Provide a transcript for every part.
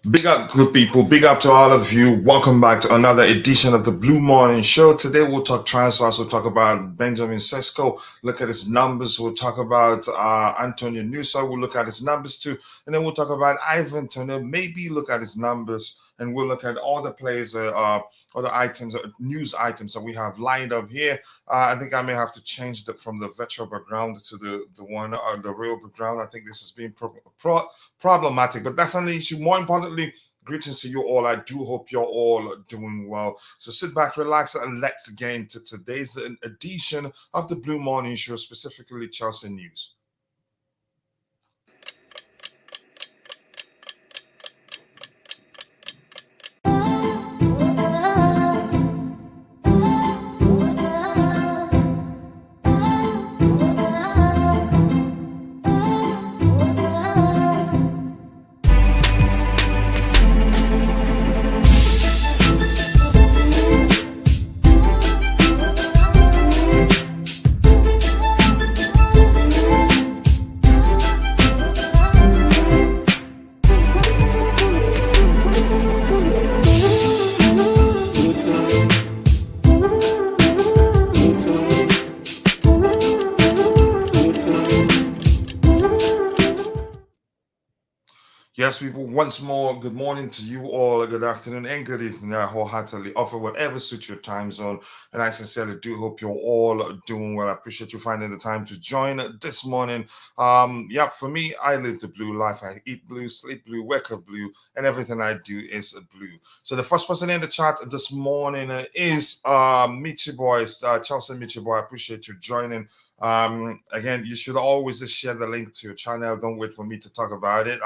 Big up, good people. Big up to all of you. Welcome back to another edition of the Blue Morning Show. Today we'll talk transfers. We'll talk about Benjamin Sesko. Look at his numbers. We'll talk about Antonio Nusa. We'll look at his numbers too, and then we'll talk about Ivan Toney. Maybe look at his numbers, and we'll look at all the players, other items, news items that we have lined up here. I think I may have to change from the virtual background to the one the real background. I think this has been problematic, but that's not the issue. More importantly, greetings to you all. I do hope you're all doing well. So sit back, relax, and let's get into today's edition of the Blue Morning Show, specifically Chelsea news. Yes, people, once more, good morning to you all, good afternoon, and good evening. I wholeheartedly offer whatever suits your time zone. And I sincerely do hope you're all doing well. I appreciate you finding the time to join this morning. Yeah, for me, I live the blue life. I eat blue, sleep blue, wake up blue, and everything I do is blue. So the first person in the chat this morning is Michi Boys, Chelsea Michi Boy. I appreciate you joining. Again, you should always just share the link to your channel. Don't wait for me to talk about it.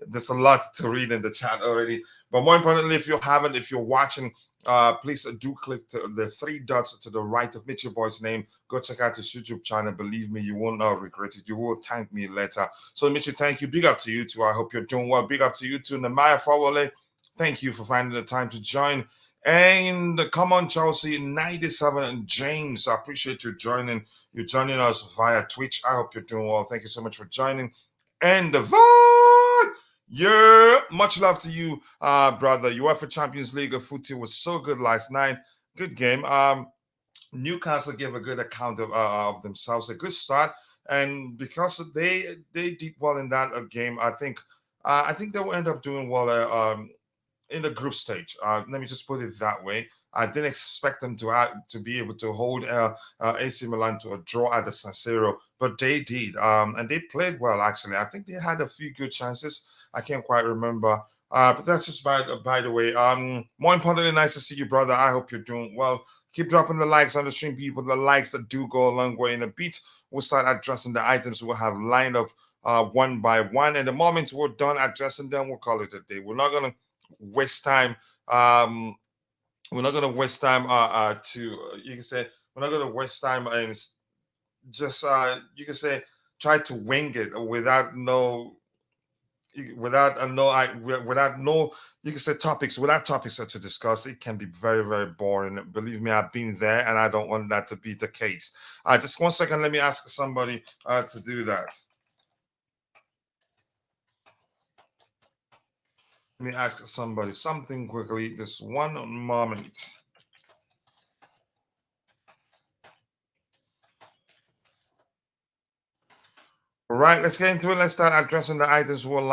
There's a lot to read in the chat already. But more importantly, if you're watching, please do click the three dots to the right of Mitchell Boy's name. Go check out his YouTube channel. Believe me, you will not regret it. You will thank me later. So, Mitchell, thank you. Big up to you too. I hope you're doing well. Big up to you too. Namaya Fawale, thank you for finding the time to join. And come on, Chelsea 97 and James. I appreciate you joining. You're joining us via Twitch. I hope you're doing well. Thank you so much for joining. And the vibe. Yeah, much love to you, brother. UEFA Champions League of footy was so good last night. Good game. Newcastle gave a good account of themselves. A good start, and because they did well in that game, I think they will end up doing well. In the group stage. Let me just put it that way. I didn't expect them to be able to hold AC Milan to a draw at the San Siro, but they did, and they played well. Actually, I think they had a few good chances. I can't quite remember, but that's just by the way. More importantly, nice to see you, brother. I hope you're doing well. Keep dropping the likes on the stream, people. The likes that do go a long way. In a bit, we'll start addressing the items we'll have lined up one by one. And the moment we're done addressing them, we'll call it a day. We're not gonna waste time. We're not going to waste time you can say we're not going to waste time and just you can say try to wing it without no you can say topics without topics to discuss. It can be very, very boring. Believe me, I've been there, and I don't want that to be the case. Just 1 second, let me ask somebody to do that. Let me ask somebody something quickly. Just one moment. All right, let's get into it. Let's start addressing the items we'll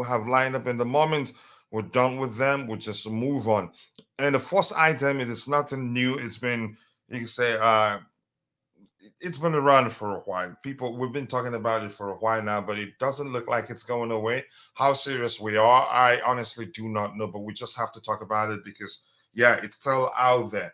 have lined up in the moment. We're done with them. We'll just move on. And the first item, it is nothing new. It's been, you can say, it's been around for a while. We've been talking about it for a while now, but it doesn't look like it's going away. How serious we are, I honestly do not know, but we just have to talk about it because, yeah, it's still out there.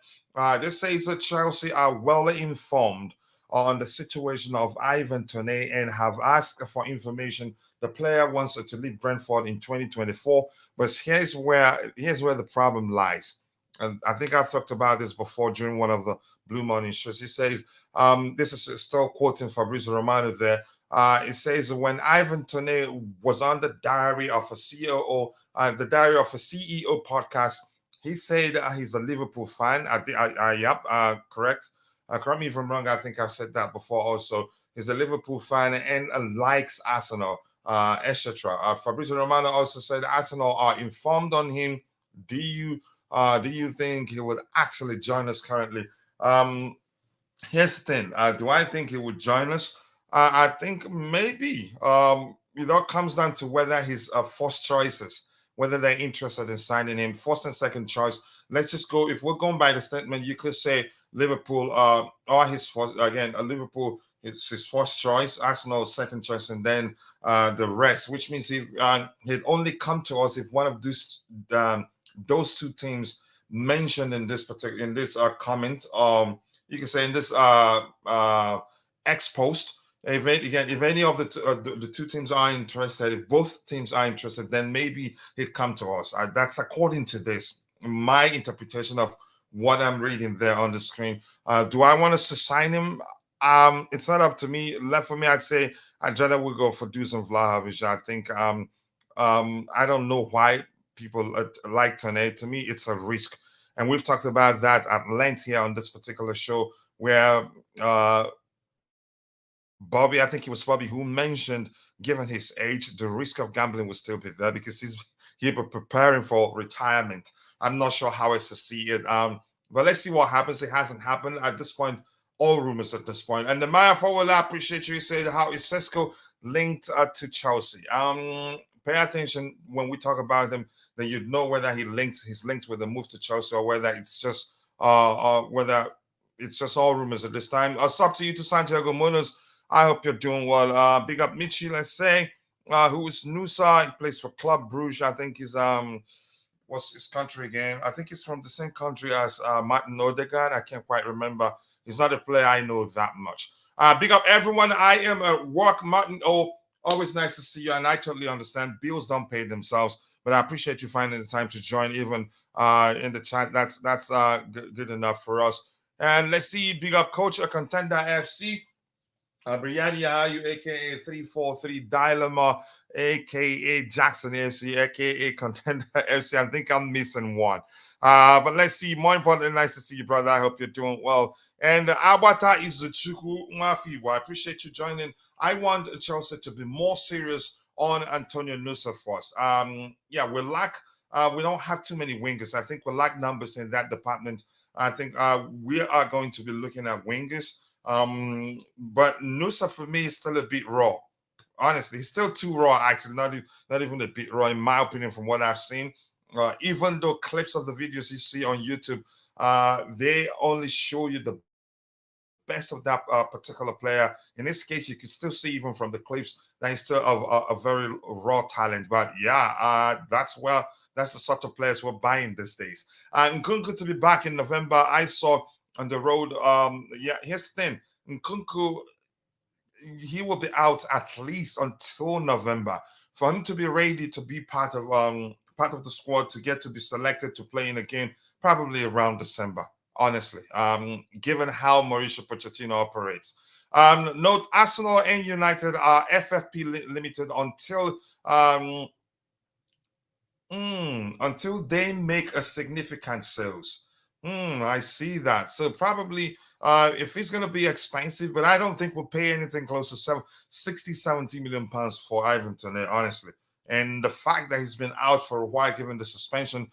This says that Chelsea are well informed on the situation of Ivan Toney and have asked for information. The player wants to leave Brentford in 2024, but here's where the problem lies. And I think I've talked about this before during one of the Blue Morning shows. He says, this is still quoting Fabrizio Romano there. It says when Ivan Toney was on the Diary of a CEO, the Diary of a CEO podcast, he said he's a Liverpool fan. Yep, correct. Correct me if I'm wrong. I think I've said that before also. He's a Liverpool fan and likes Arsenal. etc. Fabrizio Romano also said Arsenal are informed on him. Do you think he would actually join us currently? Um, Here's the thing. Do I think he would join us? I think maybe. It all comes down to whether his first choices, whether they're interested in signing him, first and second choice. Let's just go. If we're going by the statement, you could say Liverpool, or his first again. Liverpool is his first choice, Arsenal second choice, and then the rest. Which means if he'd only come to us if one of those two teams mentioned in this particular comment. You can say in this X post, if any of the two teams are interested, if both teams are interested, then maybe he'd come to us. That's according to this, my interpretation of what I'm reading there on the screen. Do I want us to sign him? It's not up to me. Left for me, I'd say I'd rather we go for Dusan Vlahovic. I think I don't know why people like Toney. To me, it's a risk. And we've talked about that at length here on this particular show, where Bobby, I think it was Bobby who mentioned, given his age, the risk of gambling will still be there because he'll be preparing for retirement. I'm not sure how else to see it. But let's see what happens. It hasn't happened at this point. All rumors at this point. And the Maya forward, I appreciate you. Said, how is Sesko linked to Chelsea? Pay attention when we talk about him, then you'd know whether he's linked with the move to Chelsea, or whether it's just whether it's just all rumors at this time. It's up to you to Santiago Munoz. I hope you're doing well. Big up Michi, let's say. Who is Nusa? He plays for Club Bruges. I think he's what's his country again? I think he's from the same country as Martin Odegaard. I can't quite remember. He's not a player I know that much. Big up everyone. I am at work, Martin. Oh, always nice to see you, and I totally understand. Bills don't pay themselves, but I appreciate you finding the time to join, even in the chat. That's good enough for us. And let's see. Big up, Coach, a Contender FC. Brianni Ayu, aka 343 Dilemma, aka Jackson FC, aka Contender FC. I think I'm missing one. But let's see. More importantly, nice to see you, brother. I hope you're doing well. And Abata Izuchuku Mafiwa, I appreciate you joining. I want Chelsea to be more serious on Antonio Nusa first. Yeah, we don't have too many wingers. I think we lack numbers in that department. I think we are going to be looking at wingers. But Nusa for me is still a bit raw. Honestly, he's still too raw. Actually, not even a bit raw in my opinion, from what I've seen. Even though clips of the videos you see on YouTube, they only show you the best of that particular player. In this case, you can still see even from the clips that he's still a very raw talent. But yeah, that's the sort of players we're buying these days. And Nkunku to be back in November. I saw on the road. Yeah, here's the thing. Nkunku, he will be out at least until November. For him to be ready to be part of the squad, to get to be selected to play in a game, probably around December. Honestly, given how Mauricio Pochettino operates. Note: Arsenal and United are FFP limited until they make a significant sales. I see that. So probably if it's going to be expensive, but I don't think we'll pay anything close to 60, 70 million pounds for Ivan Toney, honestly. And the fact that he's been out for a while, given the suspension,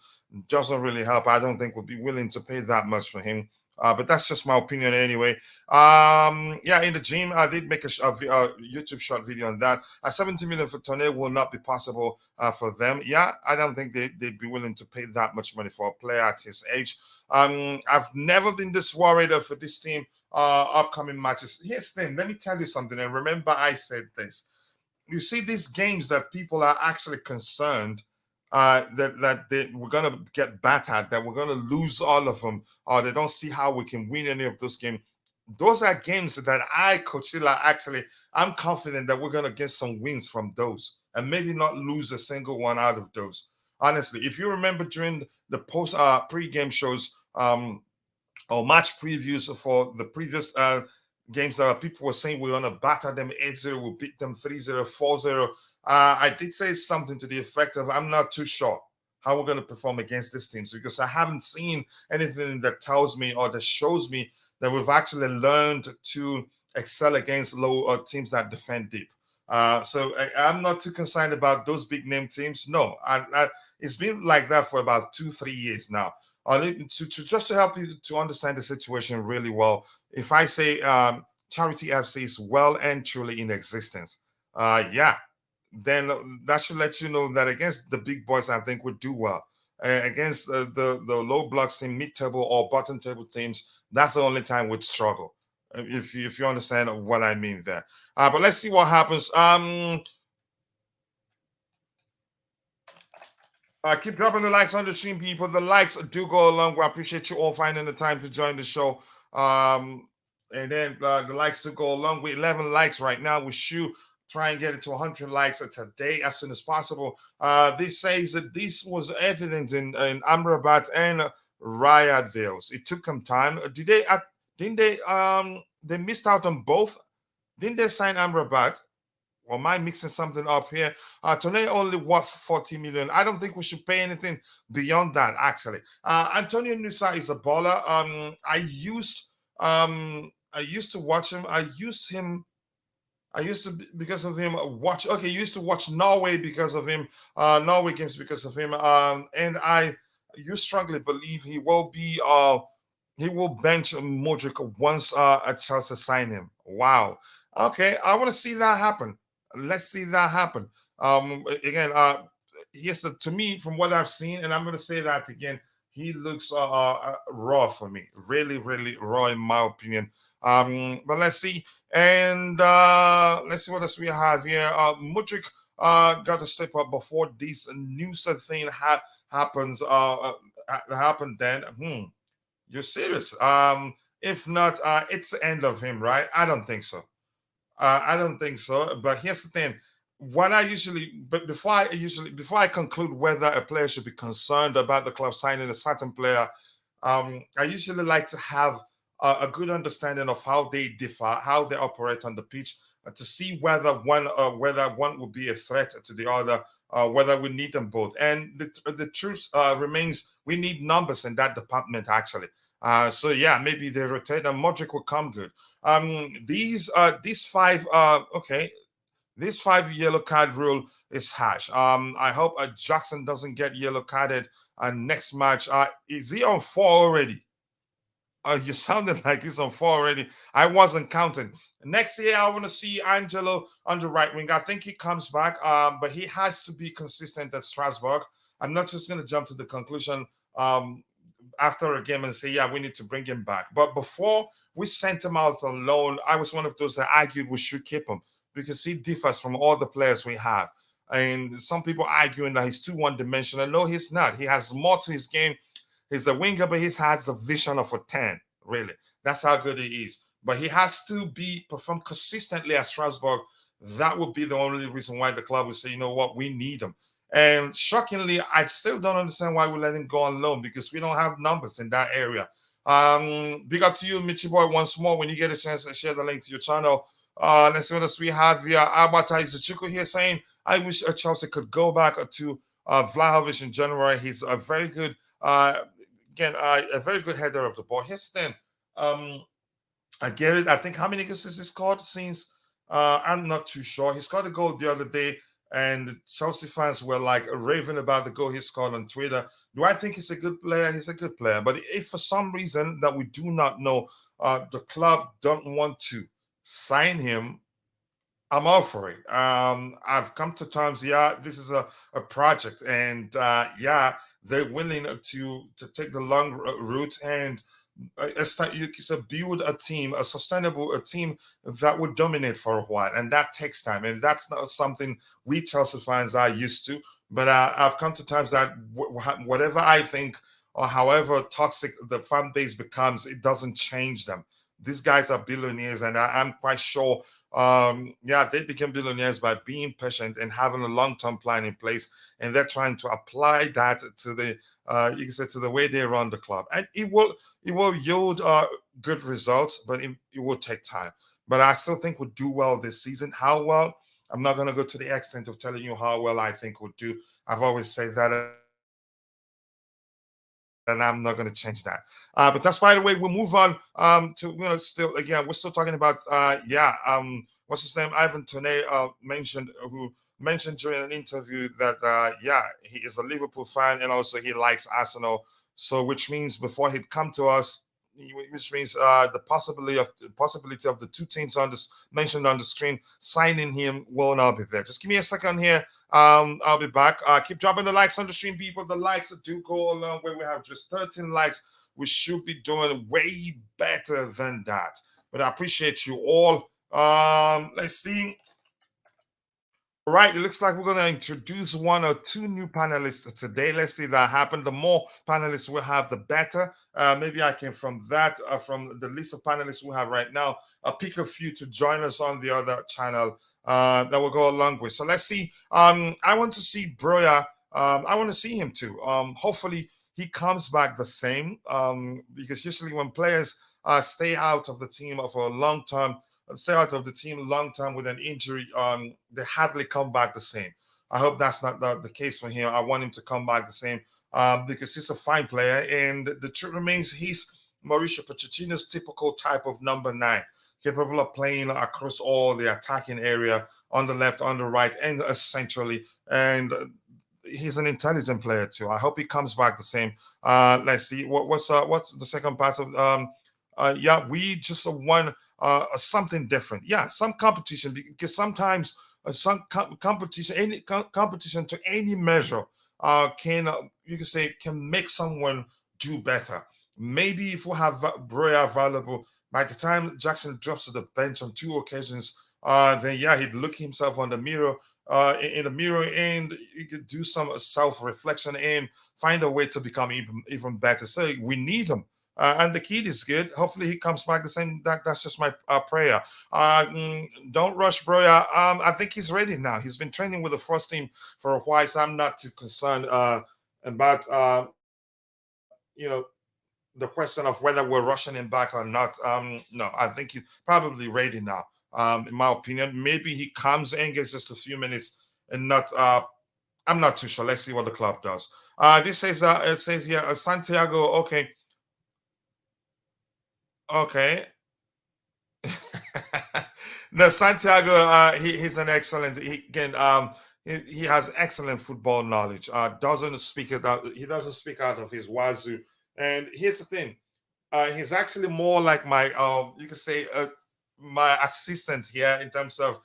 doesn't really help. I don't think we'll be willing to pay that much for him. But that's just my opinion anyway. Yeah, in the gym, I did make a YouTube short video on that. 70 million for Toney will not be possible for them. Yeah, I don't think they'd be willing to pay that much money for a player at his age. I've never been this worried for this team upcoming matches. Here's the thing. Let me tell you something. And remember, I said this. You see these games that people are actually concerned that we're going to get battered, that we're going to lose all of them, or they don't see how we can win any of those games. Those are games that Coachella, actually, I'm confident that we're going to get some wins from those and maybe not lose a single one out of those. Honestly, if you remember during the post pre-game shows or match previews for the previous games that people were saying we're going to batter them 8-0, we'll beat them 3-0, 4-0. I did say something to the effect of I'm not too sure how we're going to perform against these teams because I haven't seen anything that tells me or that shows me that we've actually learned to excel against low teams that defend deep. I'm not too concerned about those big name teams. No, it's been like that for about 2, 3 years now. Just to help you to understand the situation really well, if I say Charity FC is well and truly in existence, yeah, then that should let you know that against the big boys, I think would do well. Against the low blocks team, mid table or bottom table teams, that's the only time we'd struggle. If you understand what I mean there. But let's see what happens. Keep dropping the likes on the stream, people. The likes do go along. We appreciate you all finding the time to join the show. And then the likes do go along. With 11 likes right now. We should try and get it to 100 likes today as soon as possible. This says that this was evident in Amrabat and Raya deals. It took them time. Did they? Didn't they? They missed out on both. Didn't they sign Amrabat? Or am I mixing something up here? Toney only worth 40 million. I don't think we should pay anything beyond that, actually. Antonio Nusa is a baller. I used to watch him. I used to because of him watch. Okay, used to watch Norway because of him. Norway games because of him. And I you strongly believe he will bench Modric once at Chelsea sign him. Wow. Okay, I want to see that happen. Let's see that happen. Again, yes, to me, from what I've seen, and I'm going to say that again, he looks raw for me, really, really raw in my opinion. But let's see, and let's see what else we have here. Mudrik got to step up before this news thing happens. Happened then. You're serious? If not, it's the end of him, right? I don't think so. I don't think so. But here's the thing: before I conclude whether a player should be concerned about the club signing a certain player, I usually like to have a good understanding of how they differ, how they operate on the pitch, to see whether one will be a threat to the other, whether we need them both. And the truth remains, we need numbers in that department actually. So yeah, maybe they rotate and Modric will come good. These five okay, this 5 yellow card rule is harsh. I hope Jackson doesn't get yellow carded next match. Is he on 4 already? You sounded like he's on 4 already. I wasn't counting. Next year, I want to see Angelo on the right wing. I think he comes back, but he has to be consistent at Strasbourg. I'm not just going to jump to the conclusion after a game and say, yeah, we need to bring him back. But before we sent him out on loan, I was one of those that argued we should keep him because he differs from all the players we have. And some people arguing that he's too one-dimensional. No, he's not. He has more to his game. He's a winger, but he has a vision of a 10, really. That's how good he is. But he has to perform consistently at Strasbourg. That would be the only reason why the club would say, you know what, we need him. And shockingly, I still don't understand why we let him go on loan because we don't have numbers in that area. Big up to you, Michi Boy, once more. When you get a chance to share the link to your channel. Let's see what else we have here. Abata Izuchuku here saying, I wish Chelsea could go back to Vlahovic in January. He's a very good, a very good header of the ball. Here's the thing. I get it. I think how many goals has he scored since? I'm not too sure. He scored a goal the other day, and Chelsea fans were like raving about the goal he scored on Twitter. Do I think he's a good player? He's a good player. But if for some reason that we do not know, the club don't want to sign him, I'm all for it. I've come to terms, yeah, this is a project, and yeah, they're willing to take the long route and you can build a team, a sustainable team that would dominate for a while, and that takes time, and that's not something we Chelsea fans are used to. But I've come to terms that whatever I think or however toxic the fan base becomes, it doesn't change them. These guys are billionaires, and I'm quite sure yeah, they became billionaires by being patient and having a long-term plan in place, and they're trying to apply that to the you can say to the way they run the club, and it will yield good results, but it will take time. But I still think we'll do well this season. How well? I'm not going to go to the extent of telling you how well I think we'll do. I've always said that, and I'm not going to change that. But that's by the way. We'll move on to still again. We're still talking about yeah. what's his name, Ivan Toney, mentioned who mentioned during an interview that yeah, he is a Liverpool fan and also he likes Arsenal. So which means before he'd come to us, which means the possibility of the two teams on this mentioned on the screen signing him will not be there. Just give me a second here. I'll be back. Keep dropping the likes on the stream, people. The likes do go a long way. We have just 13 likes. We should be doing way better than that. But I appreciate you all. Let's see. All right, it looks like we're going to introduce one or two new panelists today. Let's see that happen. The more panelists we have, the better. Maybe I can, from that, from the list of panelists we have right now, pick a few to join us on the other channel that will go along with. So let's see. I want to see Broya. I want to see him too. Hopefully, he comes back the same because usually when players stay out of the team for a long time, stay out of the team long term with an injury, they hardly come back the same. I hope that's not the case for him. I want him to come back the same because he's a fine player. And the truth remains, he's Mauricio Pochettino's typical type of number nine, capable of playing across all the attacking area on the left, on the right, and centrally. And he's an intelligent player too. I hope he comes back the same. Let's see what's the second part of yeah, we just won something different. Yeah, some competition because sometimes some competition, any competition to any measure, can you can say can make someone do better. Maybe if we have Broya available by the time Jackson drops to the bench on two occasions, then yeah, he'd look himself on the mirror. In the mirror, and you could do some self-reflection and find a way to become even better. So we need him. And the kid is good. Hopefully he comes back the same. That's just my prayer. Don't rush Broya. I think he's ready now. He's been training with the first team for a while, so I'm not too concerned about the question of whether we're rushing him back or not. No, I think he's probably ready now. In my opinion, maybe he comes and gets just a few minutes and not. I'm not too sure. Let's see what the club does. This says it says here Santiago. Okay, okay. No, Santiago, he's an excellent. He has excellent football knowledge. Doesn't speak it out. He doesn't speak out of his wazoo. And here's the thing. He's actually more like my, you could say, my assistant here in terms of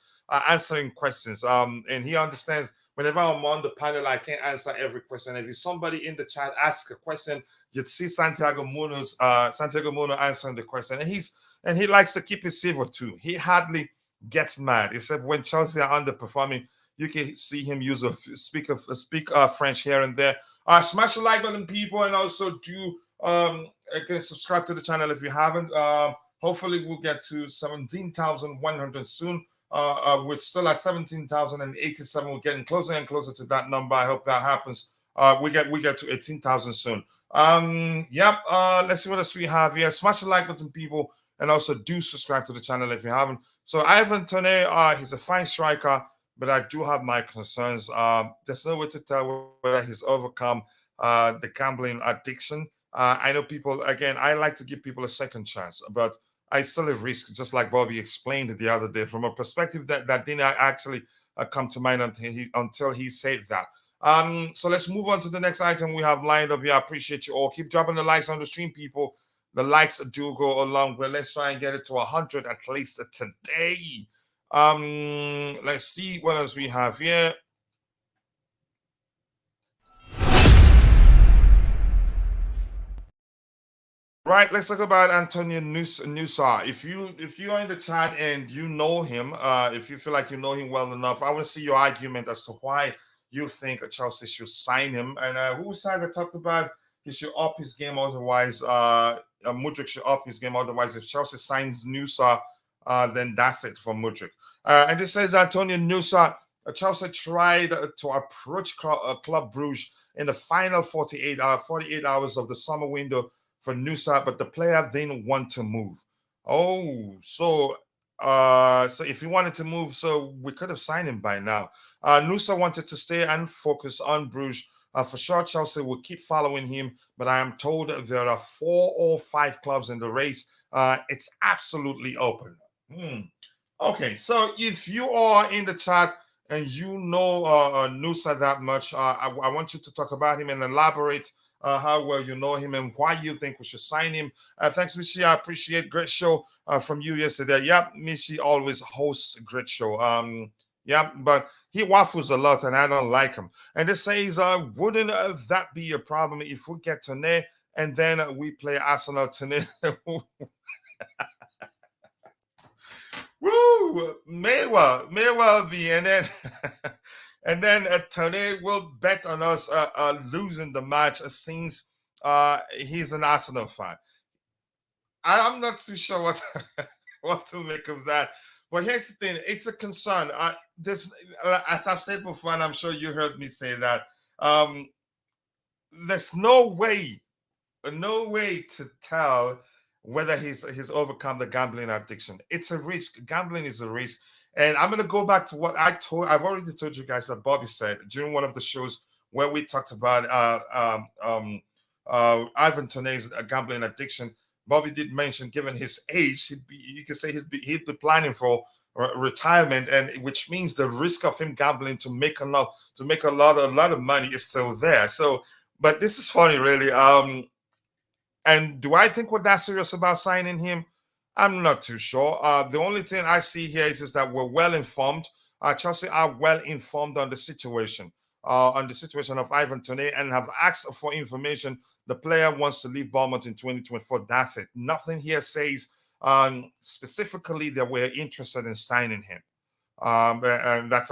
answering questions. And he understands whenever I'm on the panel, I can't answer every question. If somebody in the chat asks a question, you'd see Santiago Muno answering the question, and he likes to keep it civil too. He hardly gets mad, except when Chelsea are underperforming. You can see him use speak French here and there. Smash the like button, people, and also do again subscribe to the channel if you haven't. Hopefully, we'll get to 17,100 soon. We're still at 17,087. We're getting closer and closer to that number. I hope that happens. We get to 18,000 soon. Yep. Let's see what else we have here. Smash the like button, people, and also do subscribe to the channel if you haven't. So Ivan Toney, he's a fine striker, but I do have my concerns. There's no way to tell whether he's overcome the gambling addiction. I know people, again, I like to give people a second chance, but I still have risks, just like Bobby explained the other day, from a perspective that didn't actually come to mind until he said that. So let's move on to the next item we have lined up here. I appreciate you all. Keep dropping the likes on the stream, people. The likes do go along. Well, let's try and get it to 100 at least today. Let's see what else we have here. Right, let's talk about Antonio Nusa. If you are in the chat and you know him, if you feel like you know him well enough, I want to see your argument as to why you think Chelsea should sign him. And who was that talked about he should up his game, otherwise Mudryk should up his game, otherwise if Chelsea signs Nusa, then that's it for Mudryk. And this says Antonio Nusa, Chelsea tried to approach Club Bruges in the final 48 hours of the summer window for Nusa, but the player didn't want to move. Oh, so if he wanted to move, so we could have signed him by now. Nusa wanted to stay and focus on Bruges. For sure, Chelsea will keep following him, but I am told there are 4 or 5 clubs in the race. It's absolutely open. Okay, so if you are in the chat and you know Nusa that much, I want you to talk about him and elaborate how well you know him and why you think we should sign him. Thanks, Michi. I appreciate great show from you yesterday. Yep, Michi always hosts a great show. Yep, but he waffles a lot and I don't like him. And this says, wouldn't that be a problem if we get Tone and then we play Arsenal Tone? Woo! May well be, and then and then Tony will bet on us losing the match since he's an Arsenal fan. I'm not too sure what what to make of that. But here's the thing: it's a concern. This, as I've said before, and I'm sure you heard me say that. Um, there's no way to tell whether he's overcome the gambling addiction. It's a risk. Gambling is a risk. And I'm gonna go back to what I've already told you guys that Bobby said during one of the shows where we talked about Ivan Toney's gambling addiction. Bobby did mention, given his age, you could say he'd be planning for retirement, and which means the risk of him gambling to make a lot of money is still there. So, but this is funny, really. And do I think we're that serious about signing him? I'm not too sure. The only thing I see here is just that we're well informed. Chelsea are well informed on the situation of Ivan Toney, and have asked for information. The player wants to leave Bournemouth in 2024. That's it. Nothing here says specifically that we're interested in signing him. And that's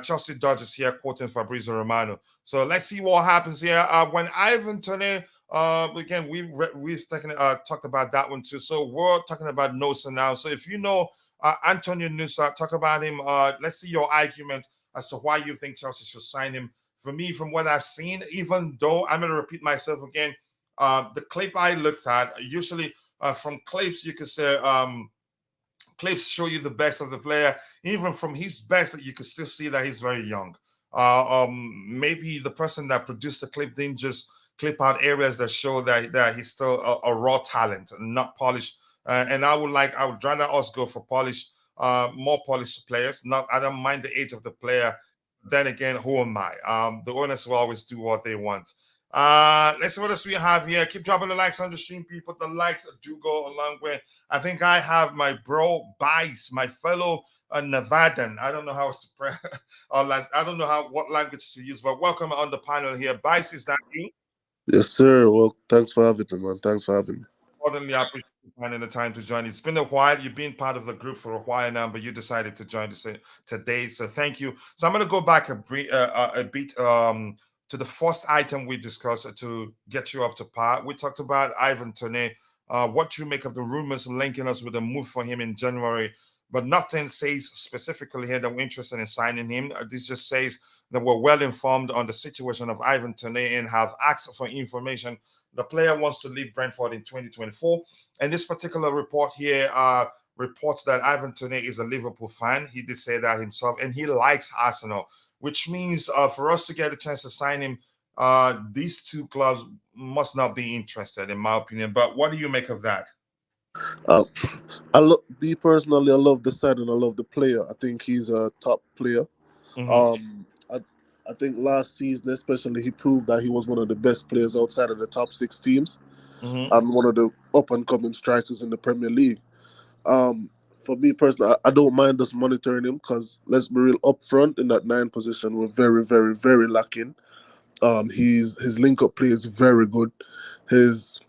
Chelsea Dodgers here quoting Fabrizio Romano. So let's see what happens here. When Ivan Toney, again, we've talked about that one too. So we're talking about Nusa now. So if you know Antonio Nusa, talk about him. Let's see your argument as to why you think Chelsea should sign him. For me, from what I've seen, even though I'm going to repeat myself again, the clip I looked at, usually from clips, you could say clips show you the best of the player. Even from his best, you could still see that he's very young. Maybe the person that produced the clip didn't just clip out areas that show that he's still a raw talent, not polished. And I would rather us go for polished, more polished players. Not I don't mind the age of the player. Then again, who am I? The owners will always do what they want. Let's see what else we have here. Keep dropping the likes on the stream, people. The likes do go a long way. I think I have my bro Bice, my fellow Nevadan. I don't know how to pray, I don't know what language to use, but welcome on the panel here. Bice, is that you? Yes, sir. Well, thanks for having me, man. Thanks for having me. Importantly, I appreciate you finding the time to join. It's been a while. You've been part of the group for a while now, but you decided to join us today. So thank you. So I'm going to go back a bit to the first item we discussed to get you up to par. We talked about Ivan Toney. What you make of the rumors linking us with a move for him in January, but nothing says specifically here that we're interested in signing him. This just says that we're well informed on the situation of Ivan Toney and have asked for information. The player wants to leave Brentford in 2024. And this particular report here reports that Ivan Toney is a Liverpool fan. He did say that himself, and he likes Arsenal, which means for us to get a chance to sign him, these two clubs must not be interested, in my opinion. But what do you make of that? Uh, me personally, I love the side and I love the player. I think he's a top player. Mm-hmm. I think last season, especially, he proved that he was one of the best players outside of the top six teams Mm-hmm. and one of the up and coming strikers in the Premier League. Um, for me personally, I don't mind us monitoring him because let's be real, up front in that nine position, we're very, very, very lacking. His link up play is very good. His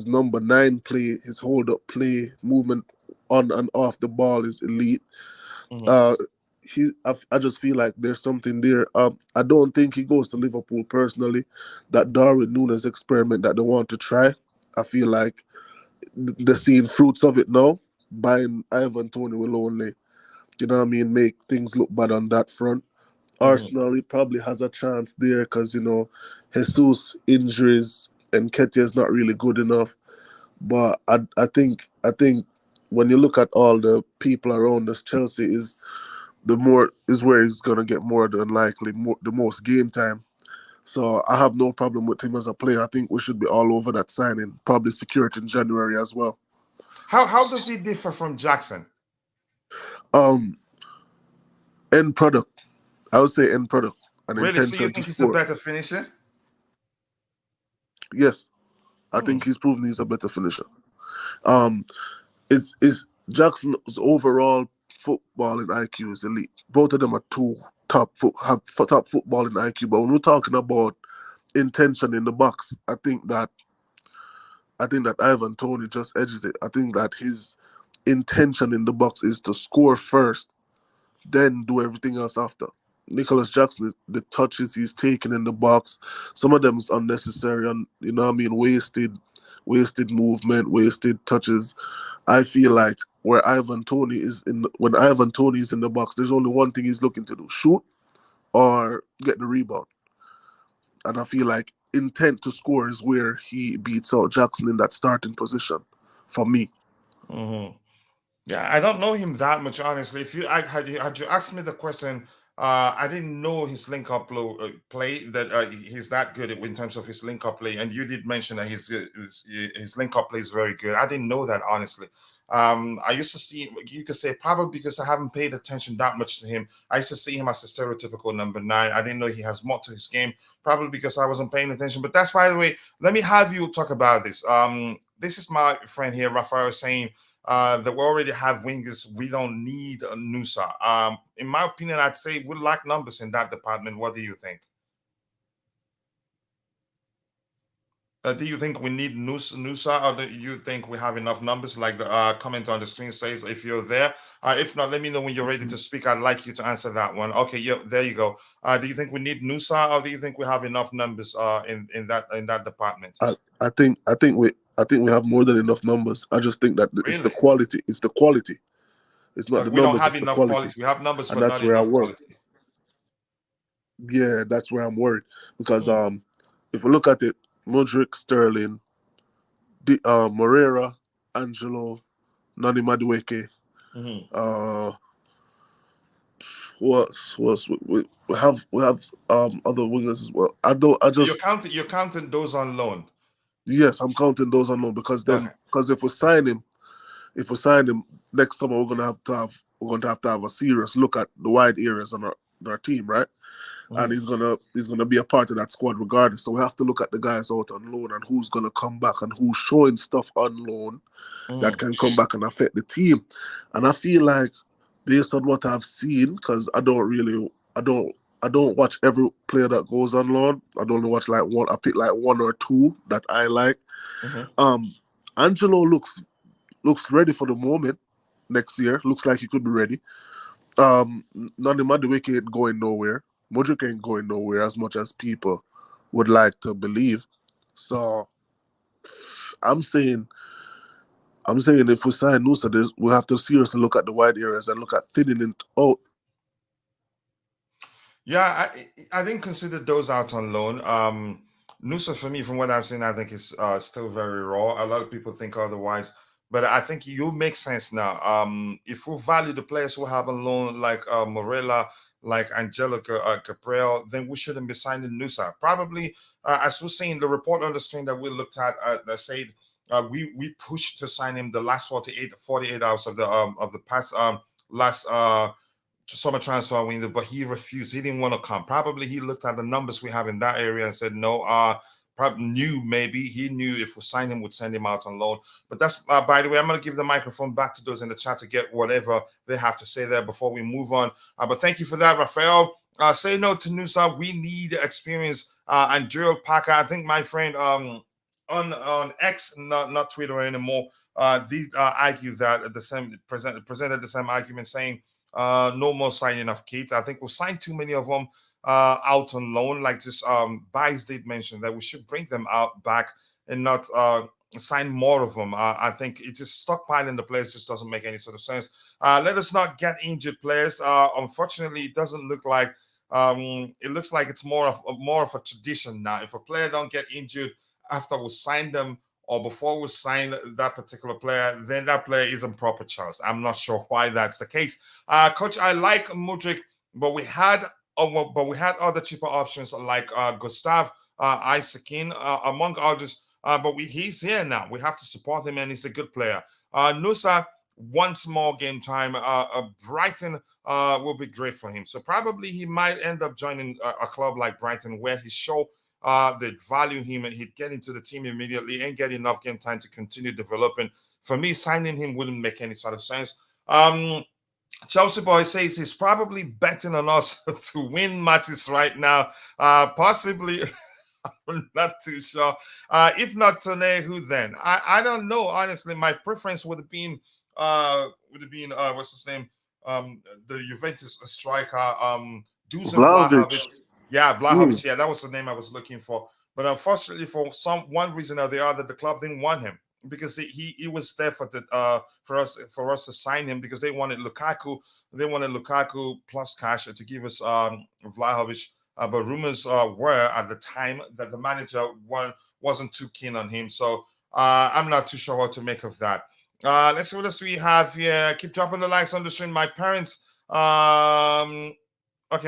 number nine play, his hold up play, movement on and off the ball is elite. Mm-hmm. Uh, I just feel like there's something there. I don't think he goes to Liverpool personally. That Darwin Nunes experiment that they want to try, I feel like they're seeing fruits of it now. Buying Ivan Toney will only, make things look bad on that front. Mm-hmm. Arsenal, he probably has a chance there because, Jesus injuries and Ketia is not really good enough. But I think when you look at all the people around us, Chelsea is where he's gonna get more than likely the most game time. So I have no problem with him as a player. I think we should be all over that signing. Probably secure it in January as well. How does he differ from Jackson? Um, End product. I would say end product. An Really? So you intention to think he's a score. better finisher? Yes, I Hmm. think he's proven he's a better finisher. Um, it's Jackson's overall footballing IQ is elite. Both of them are two top footballing IQ. But when we're talking about intention in the box, I think that Ivan Toney just edges it. I think that his intention in the box is to score first, then do everything else after. Nicholas Jackson, the touches he's taking in the box, some of them is unnecessary and wasted movement, wasted touches. I feel like when Ivan Toney is in the box, there's only one thing he's looking to do: shoot or get the rebound. And I feel like intent to score is where he beats out Jackson in that starting position for me. Hmm. Yeah, I don't know him that much, honestly. If you had you asked me the question, I didn't know his play that he's that good in terms of his link up play, and you did mention that his link up play is very good. I didn't know that, honestly. I used to see, you could say, probably because I haven't paid attention that much to him. I used to see him as a stereotypical number 9. I didn't know he has more to his game, probably because I wasn't paying attention. But that's, by the way, let me have you talk about this. This is my friend here, Rafael, saying that we already have wingers. We don't need a Nusa. In my opinion, I'd say we lack numbers in that department. What do you think? Do you think we need Nusa, or do you think we have enough numbers? Like the comment on the screen says, if you're there. If not, let me know when you're ready to speak. I'd like you to answer that one. Okay, yeah, there you go. Do you think we need Nusa, or do you think we have enough numbers in that department? I think we have more than enough numbers. I just think that it's the Really? quality. It's the quality. It's not the We don't numbers. have It's the enough quality, quality. We have numbers, and but that's not where I enough worry. quality. Yeah, that's where I'm worried because Mm, if we look at it, Modric, Sterling, Moreira, Angelo, Nani Madueke, mhm. uh, we have other wingers as well. I don't. I So you're just counting you're counting those on loan. Yes, I'm counting those on loan Okay. because if we sign him next summer, we're going to have a serious look at the wide areas on our team, right? And Mhm. he's gonna be a part of that squad regardless. So we have to look at the guys out on loan and who's gonna come back and who's showing stuff on loan that Mhm. can come back and affect the team. And I feel like based on what I've seen, because I don't watch every player that goes on loan. I don't watch like one. I pick like one or two that I like. Mhm. Um, Angelo looks ready for the moment. Next year looks like he could be ready. Nani Madueke ain't going nowhere. Modric ain't going nowhere as much as people would like to believe. So I'm saying if we sign Nusa, we'll have to seriously look at the wide areas and look at thinning it out. Yeah, I didn't consider those out on loan. Nusa, for me, from what I've seen, I think is still very raw. A lot of people think otherwise, but I think you make sense now. If we value the players who have a loan like Morella, like Angelica Caprell, then we shouldn't be signing Nusa. Probably, as we're saying, the report on the screen that we looked at that said we pushed to sign him the last 48 hours of the past last summer transfer window, but he refused. He didn't want to come. Probably he looked at the numbers we have in that area and said no. Probably knew maybe he knew if we signed him, would send him out on loan. But that's by the way, I'm going to give the microphone back to those in the chat to get whatever they have to say there before we move on. But thank you for that, Rafael. Say no to Nusa. We need experience. And Gerald Packer, I think my friend on X, not Twitter anymore, did argue that the same presented the same argument, saying no more signing of kids. I think we'll sign too many of them out on loan. Like just Bice did mention that we should bring them out back and not sign more of them. I think it's just stockpiling the players just doesn't make any sort of sense. Let us not get injured players. Unfortunately, it doesn't look like it looks like it's more of a tradition now. If a player don't get injured after we sign them or before we sign that particular player, then that player isn't proper choice. I'm not sure why that's the case. Coach, I like Mudrik, but we had other cheaper options like Gustav Isaacin, among others. But he's here now. We have to support him, and he's a good player. Nusa, once more game time, Brighton will be great for him. So probably he might end up joining a club like Brighton where he show they value him and he'd get into the team immediately and get enough game time to continue developing. For me, signing him wouldn't make any sort of sense. Chelsea boy says he's probably betting on us to win matches right now. Possibly, I'm not too sure. If not Toney, who then? I don't know. Honestly, my preference would have been what's his name? The Juventus striker, Dusan Vlahovic. Vlahovic. Yeah, Mm. Vlahovic. Yeah, that was the name I was looking for. But unfortunately, for some one reason or the other, the club didn't want him because he was there for the for us to sign him because they wanted Lukaku. They wanted Lukaku plus cash to give us Vlahovic. But rumors were at the time that the manager wasn't too keen on him. So I'm not too sure what to make of that. Let's see what else we have here. Keep dropping the likes on the stream. My parents, okay,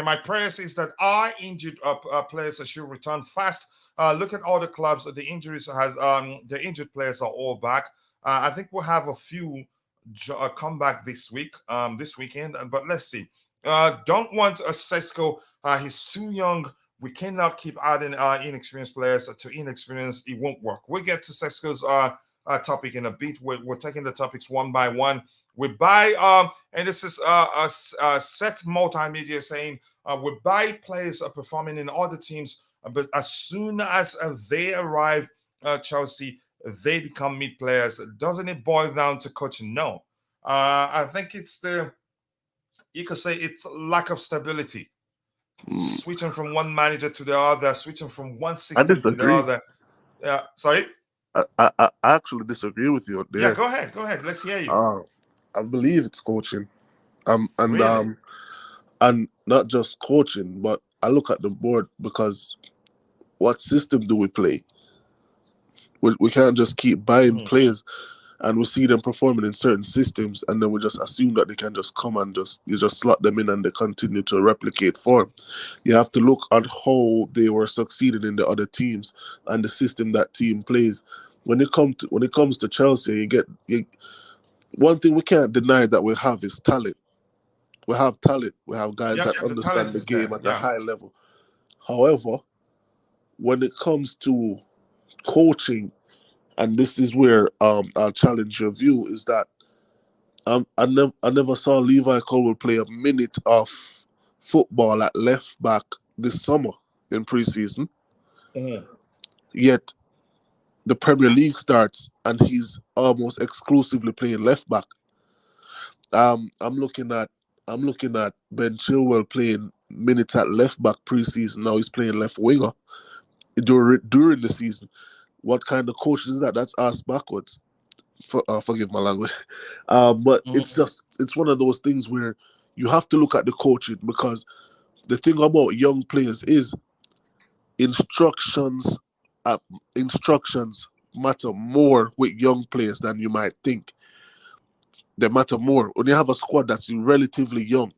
my prayer is that our injured players should return fast. Look at all the clubs. The injuries has the injured players are all back. I think we'll have a few come back this week, this weekend. But let's see. Don't want a Sesko. He's too young. We cannot keep adding inexperienced players to inexperienced. It won't work. We'll get to Sesko's topic in a bit. We're taking the topics one by one. We buy and this is a set multimedia saying we buy players performing in other teams, but as soon as they arrive Chelsea, they become mid players. Doesn't it boil down to coaching? No. I think it's you could say it's lack of stability. Switching from one manager to the other, switching from one I system to the disagree. other. Sorry. I actually disagree with you Yeah, there. go ahead. Go ahead. Let's hear you. I believe it's coaching. And Really? and not just coaching, but I look at the board because what system do we play? We can't just keep buying Mhm. players and we see them performing in certain systems and then we just assume that they can just come and you just slot them in and they continue to replicate form. You have to look at how they were succeeding in the other teams and the system that team plays. When it comes to Chelsea, one thing we can't deny that we have is talent. We have talent. We have guys Yep, that the talent understand the is game there. at a Yeah. high level. However, when it comes to coaching, and this is where I'll challenge your view, is that I never saw Levi Colwill play a minute of football at left back this summer in preseason. Mhm. Yet the Premier League starts and he's almost exclusively playing left back. I'm looking at Ben Chilwell playing minutes at left back preseason. Now he's playing left winger during the season. What kind of coaching is that? That's ass backwards. Forgive my language. But Mhm. it's one of those things where you have to look at the coaching because the thing about young players is instructions. Uh, instructions matter more with young players than you might think. They matter more when you have a squad that's relatively young.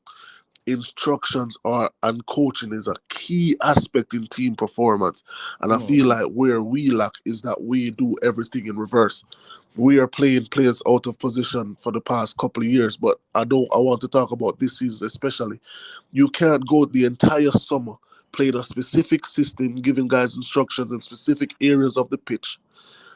Instructions are and coaching is a key aspect in team performance. And I Mhm. feel like where we lack is that we do everything in reverse. We are playing players out of position for the past couple of years, but I want to talk about this season especially. You can't go the entire summer playing a specific system, giving guys instructions in specific areas of the pitch,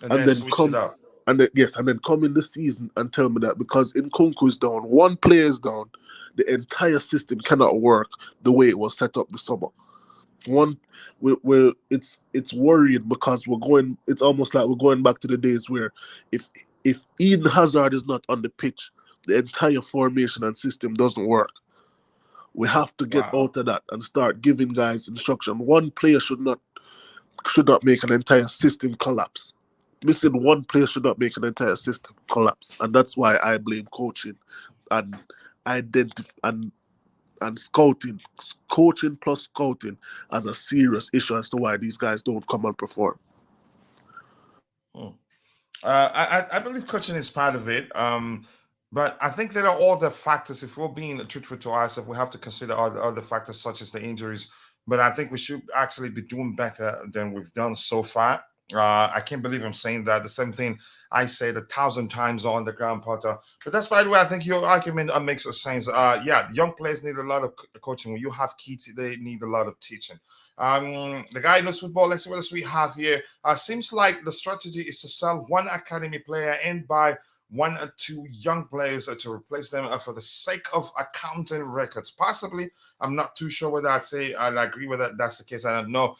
And and then then switch it come up. and then come in the season and tell me that because Nkunku is down, one player is down, the entire system cannot work the way it was set up this summer. One, we're it's worrying because we're going. It's almost like we're going back to the days where if if Eden Hazard is not on the pitch, the entire formation and system doesn't work. We have to get Wow. out of that and start giving guys instruction. One player should not make an entire system collapse. Missing one player should not make an entire system collapse, and that's why I blame coaching and and scouting, coaching plus scouting as a serious issue as to why these guys don't come and perform. Hmm. I believe coaching is part of it. But I think there are other factors. If we're being truthful to ourselves, we have to consider other factors such as the injuries. But I think we should actually be doing better than we've done so far. I can't believe I'm saying that. The same thing I said 1,000 times on the ground, Potter. But that's, by the way, I think your argument makes a sense. Yeah, young players need a lot of coaching. When you have kids, they need a lot of teaching. The guy knows football. Let's see what else we have here. Seems like the strategy is to sell one academy player and buy one or two young players to replace them for the sake of accounting records. Possibly, I'm not too sure whether I'd say I'd agree with that. That's the case. I don't know.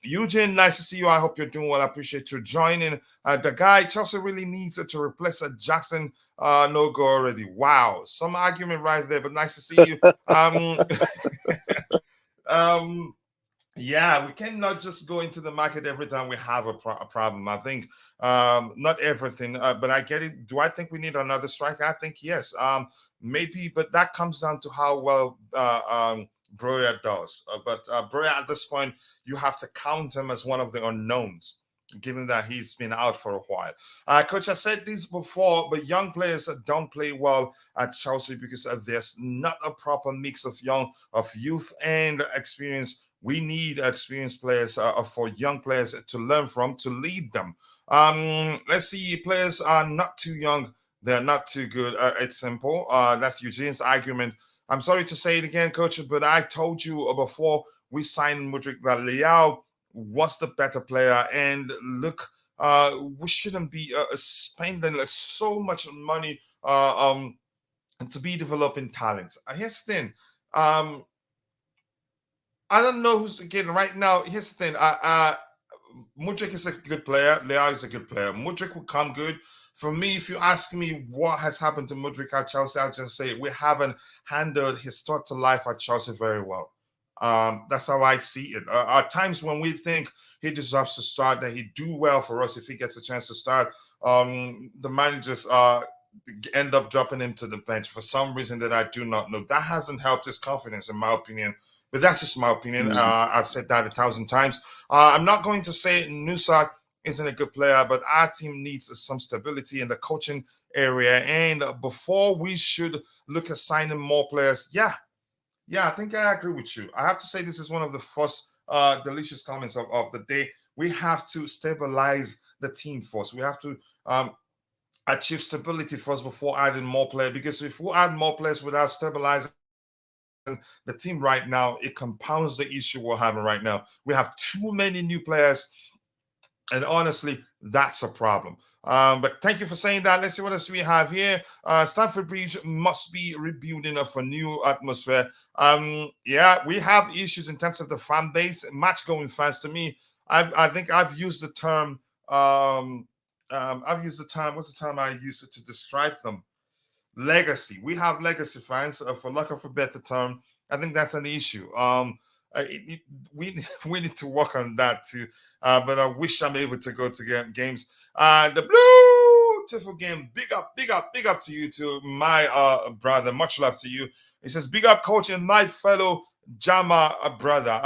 Eugene, nice to see you. I hope you're doing well. I appreciate you joining. The guy Chelsea really needs to replace Jackson. No go already. Wow, some argument right there. But nice to see you. Um, yeah, we cannot just go into the market every time we have a problem. I think not everything, but I get it. Do I think we need another striker? I think yes. Maybe, but that comes down to how well Broya does. But Broya at this point, you have to count him as one of the unknowns, given that he's been out for a while. Coach, I said this before, but young players don't play well at Chelsea because there's not a proper mix of youth and experience. We need experienced players for young players to learn from, to lead them. Let's see, players are not too young, they're not too good. It's simple. That's Eugene's argument. I'm sorry to say it again, coach, but I told you before we signed Mudryk that Leao was the better player. And look, we shouldn't be spending so much money to be developing talents. Here's the thing. I don't know who's getting right now. Here's the thing. Mudryk is a good player. Leao is a good player. Mudryk will come good. For me, if you ask me what has happened to Mudryk at Chelsea, I'll just say we haven't handled his start to life at Chelsea very well. That's how I see it. At times when we think he deserves to start, that he do well for us if he gets a chance to start, the managers end up dropping him to the bench for some reason that I do not know. That hasn't helped his confidence, in my opinion. But that's just my opinion. I've said that 1,000 times. I'm not going to say Nusa isn't a good player, but our team needs some stability in the coaching area. And before we should look at signing more players, yeah, I think I agree with you. I have to say this is one of the first delicious comments of the day. We have to stabilize the team first. We have to achieve stability first before adding more players. Because if we add more players without stabilizing the team right now, it compounds the issue we're having right now. We have too many new players, and honestly, that's a problem. But thank you for saying that. Let's see what else we have here. Stamford Bridge must be rebuilding of a new atmosphere. Yeah, we have issues in terms of the fan base. Match going fans, to me, I think I've used the term. I've used the term. What's the term I use it to describe them? Legacy. We have legacy fans, for lack of a better term. I think that's an issue. We we need to work on that too. But I wish I'm able to go to games. The beautiful game. Big up, big up, big up to you, to my brother. Much love to you. He says, "Big up, coach, and my fellow Jama brother."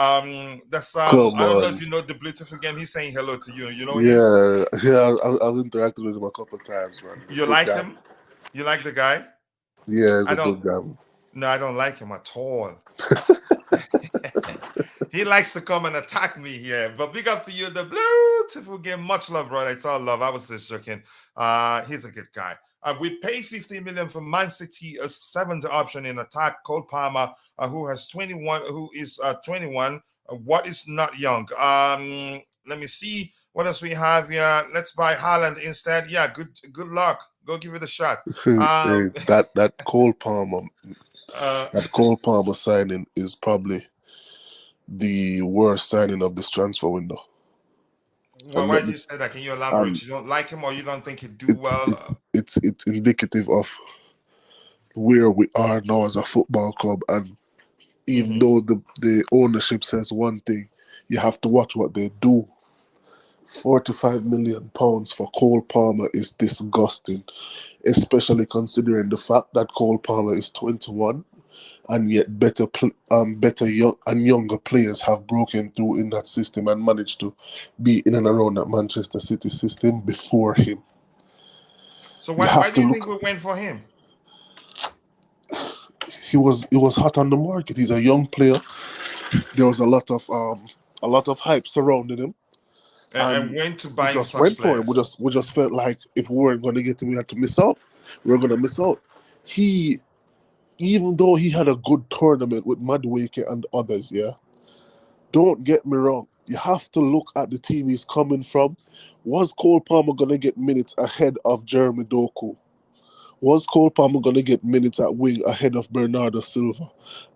That's I Come don't know on. if you know the beautiful game. He's saying hello to you. You know him? Yeah. I've interacted with him a couple of times, man. You Good like guy. him? You like the guy? Yeah, he's I a don't. good guy, man. No, I don't like him at all. He likes to come and attack me here. But big up to you, the beautiful game. Much love, brother. It's all love. I was just joking. He's a good guy. We pay 50 million for Man City, a seventh option in attack. Cole Palmer, who has 21, who is 21. What is not young? Let me see what else we have here. Let's buy Haaland instead. Yeah, good luck. Go give it a shot. Hey, that Cole Palmer Uh, that Cole Palmer signing is probably the worst signing of this transfer window. And why let do me you say that? Can you elaborate? and You don't like him, or you don't think he'd do it's well? it's it's indicative of where we are now as a football club. And even Mhm. though the ownership says one thing, you have to watch what they do. £45 million for Cole Palmer is disgusting, especially considering the fact that Cole Palmer is 21, and yet better young and younger players have broken through in that system and managed to be in and around that Manchester City system before him. So You why have do to you think look. we went for him? He was hot on the market. He's a young player. There was a lot of hype surrounding him. and and went to we buying just such went for him. players. We just felt like if we weren't going to get him, we had to miss out. We were going to miss out. He, even though he had a good tournament with Madueke and others, yeah, don't get me wrong. You have to look at the team he's coming from. Was Cole Palmer going to get minutes ahead of Jeremy Doku? Was Cole Palmer going to get minutes at wing ahead of Bernardo Silva,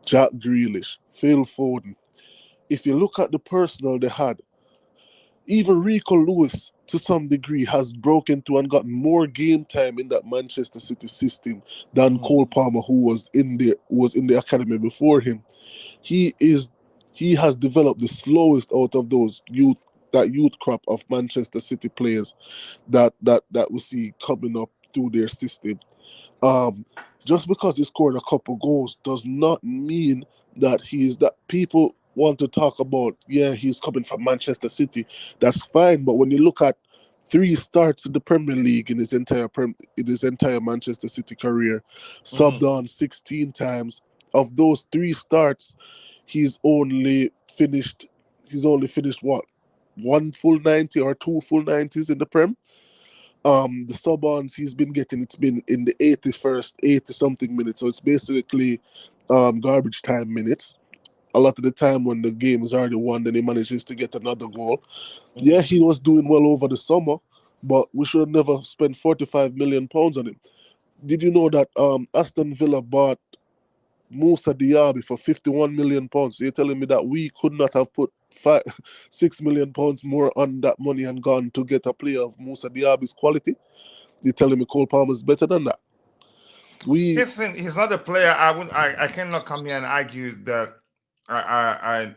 Jack Grealish, Phil Foden? If you look at the personnel they had, even Rico Lewis, to some degree, has broken through and gotten more game time in that Manchester City system than Cole Palmer, who was in the academy before him. He has developed the slowest out of those youth crop of Manchester City players that we see coming up through their system. Um, just because he scored a couple goals does not mean that people want to talk about, yeah, he's coming from Manchester City. That's fine. But when you look at 3 starts in the Premier League in his entire Manchester City career, subbed on 16 times. Of those 3 starts, he's only finished what? 1 full 90 or 2 full 90s in the Prem. The sub-ons he's been getting, it's been in the 80 something minutes, so it's basically garbage time minutes. A lot of the time when the game is already won, then he manages to get another goal. Yeah, he was doing well over the summer, but we should have never spent £45 million on him. Did you know that Aston Villa bought Musa Diaby for £51 million? So you're telling me that we could not have put £6 million more on that money and gone to get a player of Musa Diaby's quality? You're telling me Cole Palmer's better than that? Listen, he's not a player. I cannot come here and argue that I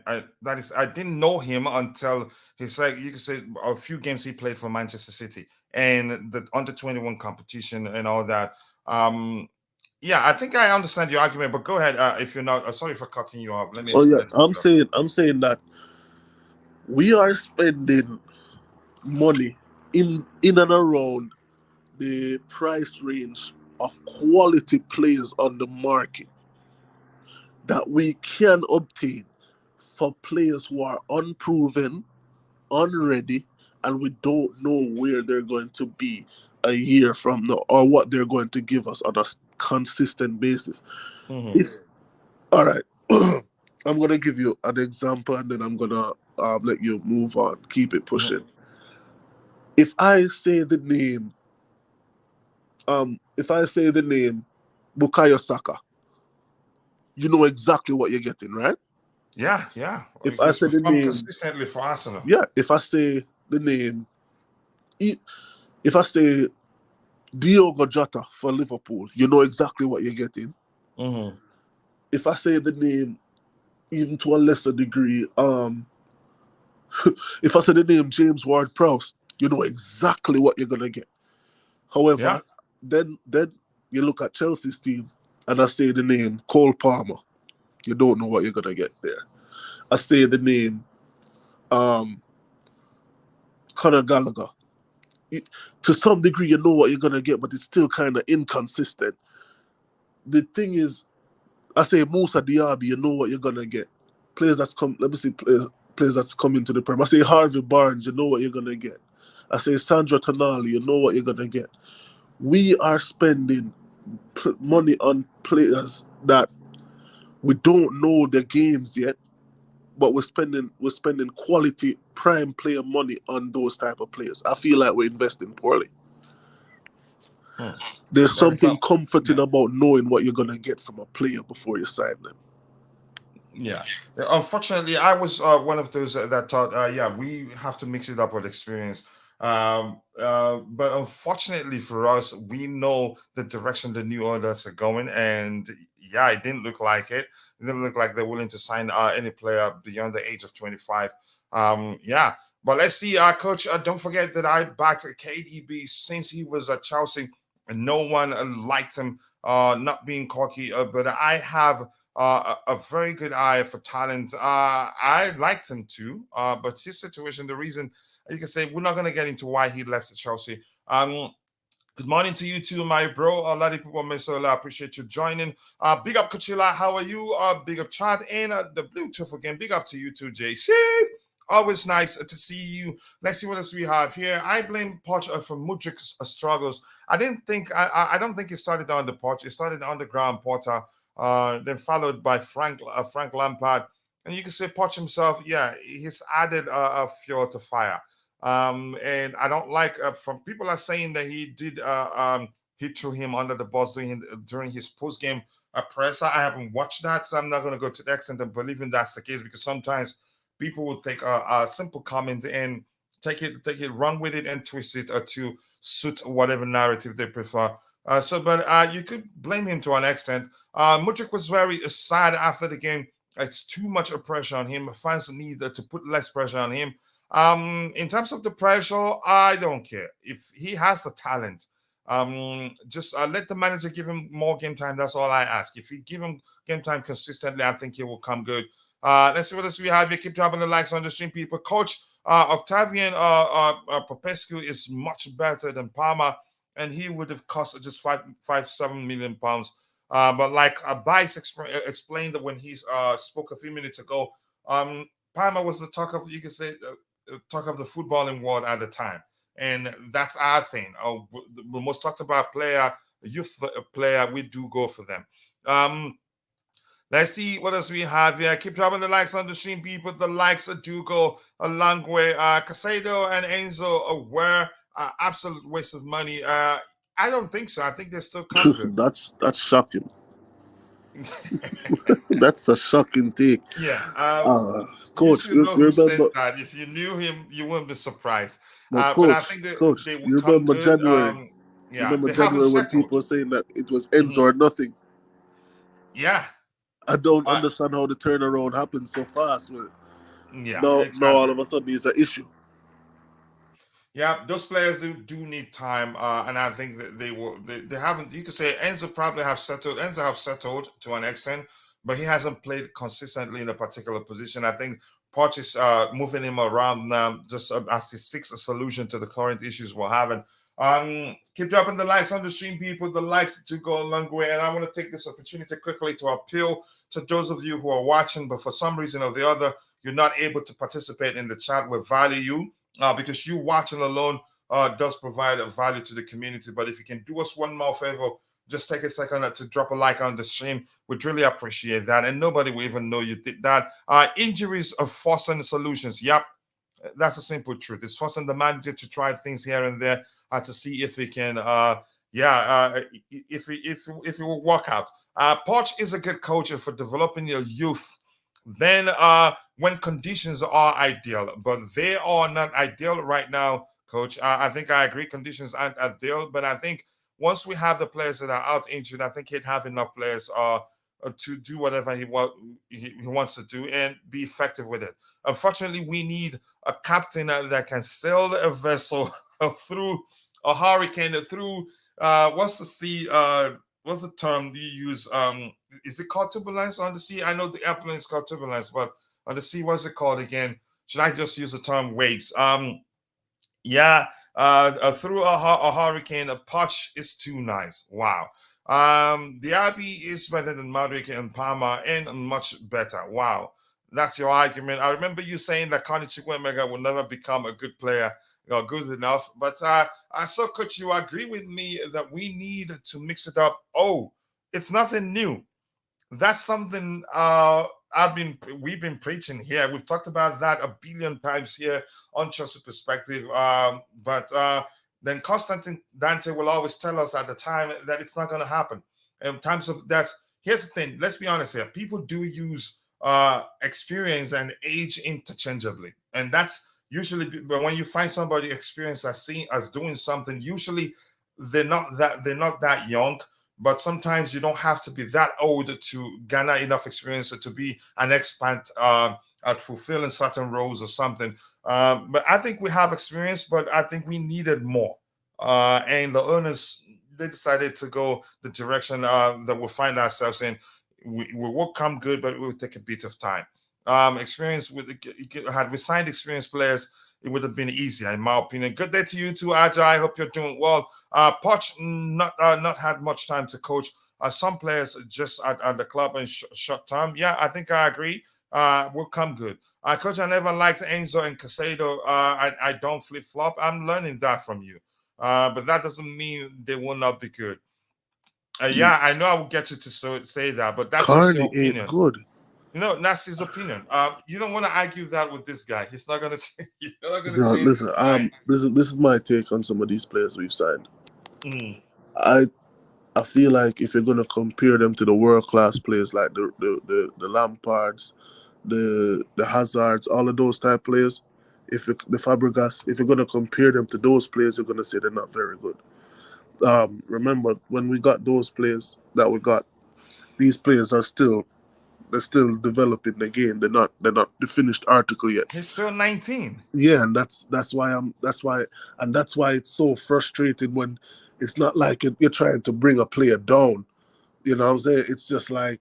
didn't know him until he's like, you could say, a few games he played for Manchester City and the under 21 competition and all that. Yeah, I think I understand your argument, but go ahead. If you're not, sorry for cutting you off. Oh yeah, Let's pick it up. I'm saying that we are spending money in and around the price range of quality players on the market that we can obtain for players who are unproven, unready, and we don't know where they're going to be a year from now or what they're going to give us on a consistent basis. If All right, I'm gonna give you an example and then I'm gonna let you move on. Keep it pushing. If I say the name, Bukayo Saka, you know exactly what you're getting, right? Yeah, yeah. If I He's say the performed name, consistently for Arsenal. yeah. If I say the name, if I say Diogo Jota for Liverpool, you know exactly what you're getting. If I say the name, even to a lesser degree, if I say the name James Ward-Prowse, you know exactly what you're gonna get. However, Yeah. then you look at Chelsea's team and I say the name Cole Palmer, you don't know what you're gonna get there. I say the name Conor Gallagher. To some degree, you know what you're gonna get, but it's still kind of inconsistent. The thing is, I say Musa Diaby, you know what you're gonna get. Players that's come, let me see, players that's coming to the Prem. I say Harvey Barnes, you know what you're gonna get. I say Sandro Tonali, you know what you're gonna get. We are spending money on players that we don't know their games yet, but we're spending quality prime player money on those type of players. I feel like we're investing poorly. There's That is something not. comforting about knowing what you're gonna get from a player before you sign them. Yeah. Unfortunately, I was one of those that thought, yeah, we have to mix it up with experience. But unfortunately for us, we know the direction the new orders are going, and yeah, it didn't look like it. It didn't look like they're willing to sign any player beyond the age of 25. Yeah. But let's see, coach. Don't forget that I backed KDB since he was at Chelsea, and no one liked him. Not being cocky, but I have a very good eye for talent. I liked him too, but his situation, the reason you can say we're not going to get into why he left Chelsea. Good morning to you too, my bro. A lot of people may so I appreciate you joining. Big up Kachila, how are you? Big up Chat and the Bluetooth again. Big up to you too, JC. Always nice to see you. Let's see what else we have here. I blame Poch for Mudrik's struggles. I don't think it started on the Poch. It started on the ground Porter, then followed by Frank Lampard. And you can say Poch himself, yeah, he's added a fuel to fire. And I don't like from people are saying that he threw him under the bus during his post game presser. I haven't watched that, so I'm not going to go to the extent of believing that's the case because sometimes people will take a simple comment and take it, run with it, and twist it to suit whatever narrative they prefer. But you could blame him to an extent. Mudryk was very sad after the game. It's too much pressure on him. Fans need to put less pressure on him. In terms of the pressure, I don't care if he has the talent. Just let the manager give him more game time. That's all I ask. If you give him game time consistently, I think he will come good. Let's see what else we have here. Keep dropping the likes on the stream, people. Coach Octavian Popescu is much better than Palmer, and he would have cost just 7 million pounds. But like Bice explained when he spoke a few minutes ago, Palmer was the talk of, you could say, talk of the footballing world at the time, and that's our thing. The most talked about player, youth player, we do go for them. Let's see what else we have here. Keep dropping the likes on the stream, people. The likes do go a long way. Casado and Enzo were absolute waste of money. I don't think so. I think they're still come good. That's shocking. That's a shocking take. Yeah. Coach, you know who said remember that. If you knew him, you wouldn't be surprised. Coach, but I think Coach, they would you come remember good. January? Yeah, Remember they haven't January when settled. people were saying that it was Enzo or nothing? Yeah. I don't understand how the turnaround happened so fast. Yeah, Now exactly. all of a sudden it's an issue. Yeah, those players do need time, and I think that they haven't. You could say Enzo probably have settled. Enzo have settled to an extent, but he hasn't played consistently in a particular position. I think Poch is moving him around now, just as he seeks a solution to the current issues we're having. Keep dropping the likes on the stream, people. The likes do go a long way, and I want to take this opportunity quickly to appeal to those of you who are watching, but for some reason or the other, you're not able to participate in the chat. We value you. Because you watching alone does provide a value to the community. But if you can do us one more favor, just take a second to drop a like on the stream. We'd really appreciate that. And nobody will even know you did that. Injuries are forcing solutions. Yep, that's a simple truth. It's forcing the manager to try things here and there to see if he can, if it will work out. Poch is a good coach for developing your youth. Then when conditions are ideal, but they are not ideal right now, coach. I think I agree conditions aren't ideal, but I think once we have the players that are out injured, I think he'd have enough players to do whatever he wants to do and be effective with it. Unfortunately, we need a captain that can sail a vessel through a hurricane, through what's the sea, what's the term you use? Is it called turbulence on the sea? I know the airplane is called turbulence, but on the sea, what's it called again? Should I just use the term waves? Through a hurricane, a Poch is too nice. Wow. The Abbey is better than Madrid and Parma and much better. Wow. That's your argument. I remember you saying that Connie Chukwuemeka will never become a good player, good enough. But so could you agree with me that we need to mix it up? Oh, it's nothing new. That's something we've been preaching here. We've talked about that a billion times here on Chelsea Perspective. But then Constantine Dante will always tell us at the time that it's not going to happen. In terms of that, here's the thing. Let's be honest here. People do use experience and age interchangeably, and that's usually. But when you find somebody experienced as doing something, usually they're not that young. But sometimes you don't have to be that old to garner enough experience to be an expert at fulfilling certain roles or something. But I think we have experience, but I think we needed more. And the owners, they decided to go the direction that we'll find ourselves in. We will come good, but it will take a bit of time. Experience had we signed experienced players, it would have been easier, in my opinion. Good day to you too, Ajay. I hope you're doing well. Poch not had much time to coach. Some players just at the club in short term. Yeah, I think I agree. will come good. Coach, I never liked Enzo and Casado. I don't flip flop. I'm learning that from you. But that doesn't mean they will not be good. Yeah, I know I will get you to say that, but that's just your Carney ain't opinion. good. That's his opinion. You don't want to argue that with this guy. He's not gonna. You're not gonna So, change listen, his mind. this is my take on some of these players we've signed. Mm. I feel like if you're gonna compare them to the world class players like the Lampards, the Hazards, all of those type players, the Fabregas, if you're gonna compare them to those players, you're gonna say they're not very good. Remember when we got those players that we got, these players are still they're still developing the game. They're not the finished article yet. He's still 19. Yeah, and that's why it's so frustrating when it's not like you're trying to bring a player down. You know what I'm saying? It's just like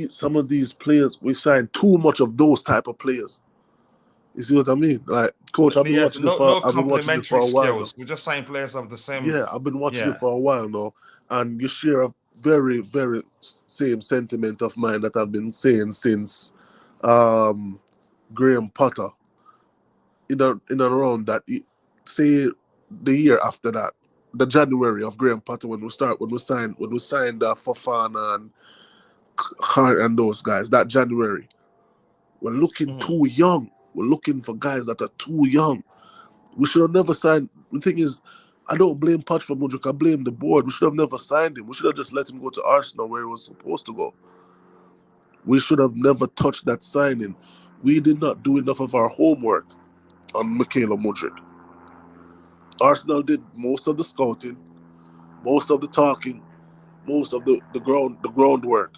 some of these players, we signed too much of those type of players. You see what I mean? Like, coach, Yes, no I've been watching you complementary for a while now. skills. We just sign players of the same. Yeah, I've been watching you Yeah. for a while now, and you share a very, very same sentiment of mine that I've been saying since Graham Potter. In and around that, say the year after that, the January of Graham Potter when we signed Fofana and Hart and those guys. That January, we're looking too young. We're looking for guys that are too young. We should have never signed. The thing is, I don't blame Poch for Mudryk. I blame the board. We should have never signed him. We should have just let him go to Arsenal where he was supposed to go. We should have never touched that signing. We did not do enough of our homework on Michaela Mudryk. Arsenal did most of the scouting, most of the talking, most of the groundwork.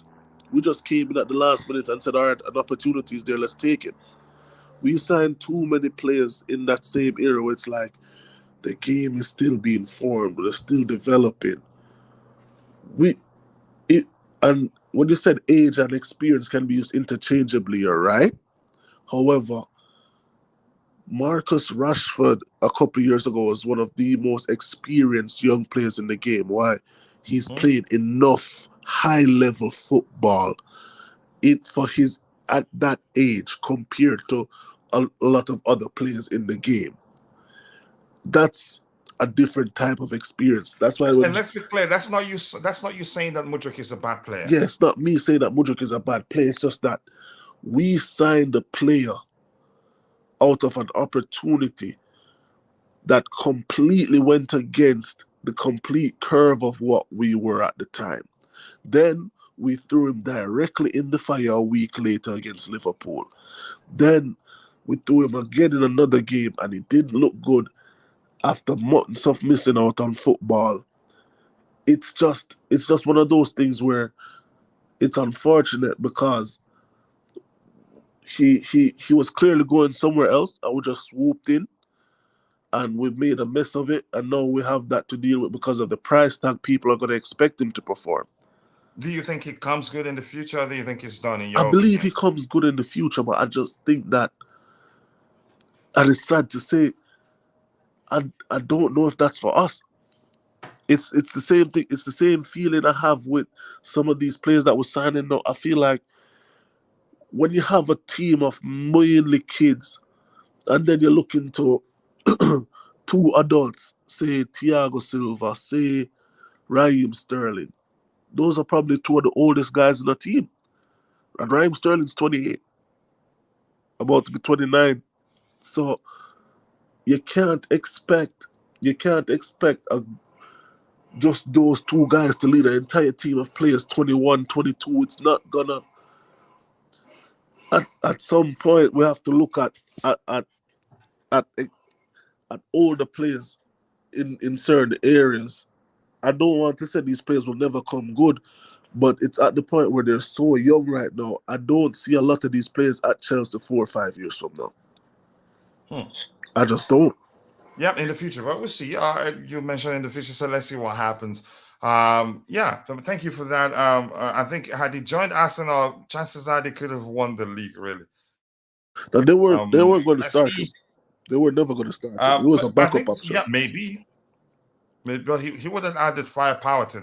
We just came in at the last minute and said, all right, an opportunity is there, let's take it. We signed too many players in that same era where it's like the game is still being formed, they're still developing. And when you said age and experience can be used interchangeably, you're right. However, Marcus Rashford a couple of years ago was one of the most experienced young players in the game. Why? He's played enough high-level football for his at that age compared to a lot of other players in the game. That's a different type of experience. That's why. And let's be clear, that's not you. That's not you saying that Mudryk is a bad player. Yeah, it's not me saying that Mudryk is a bad player. It's just that we signed a player out of an opportunity that completely went against the complete curve of what we were at the time. Then we threw him directly in the fire a week later against Liverpool. Then we threw him again in another game and he didn't look good after months of missing out on football. It's just one of those things where it's unfortunate because he was clearly going somewhere else and we just swooped in and we made a mess of it, and now we have that to deal with because of the price tag people are going to expect him to perform. Do you think he comes good in the future, or do you think he's done in your I believe opinion? he comes good in the future, but I just think that, and it's sad to say, I don't know if that's for us. It's the same thing. It's the same feeling I have with some of these players that were signing now. I feel like when you have a team of mainly kids, and then you're looking to two adults, say Thiago Silva, say Raheem Sterling. Those are probably two of the oldest guys in the team. And Raheem Sterling's 28, about to be 29. So you can't expect just those two guys to lead an entire team of players 21, 22. It's not gonna. At some point, we have to look at older players in certain areas. I don't want to say these players will never come good, but it's at the point where they're so young right now. I don't see a lot of these players at Chelsea 4 or 5 years from now. I just don't. Yep, in the future, but we'll see. You mentioned in the future, so let's see what happens. Yeah, thank you for that. I think had he joined Arsenal, chances are they could have won the league. Really, Now they weren't going to let's start him. see. They were never going to start him. He was a But I backup think, option. yeah, maybe. But he would have added firepower to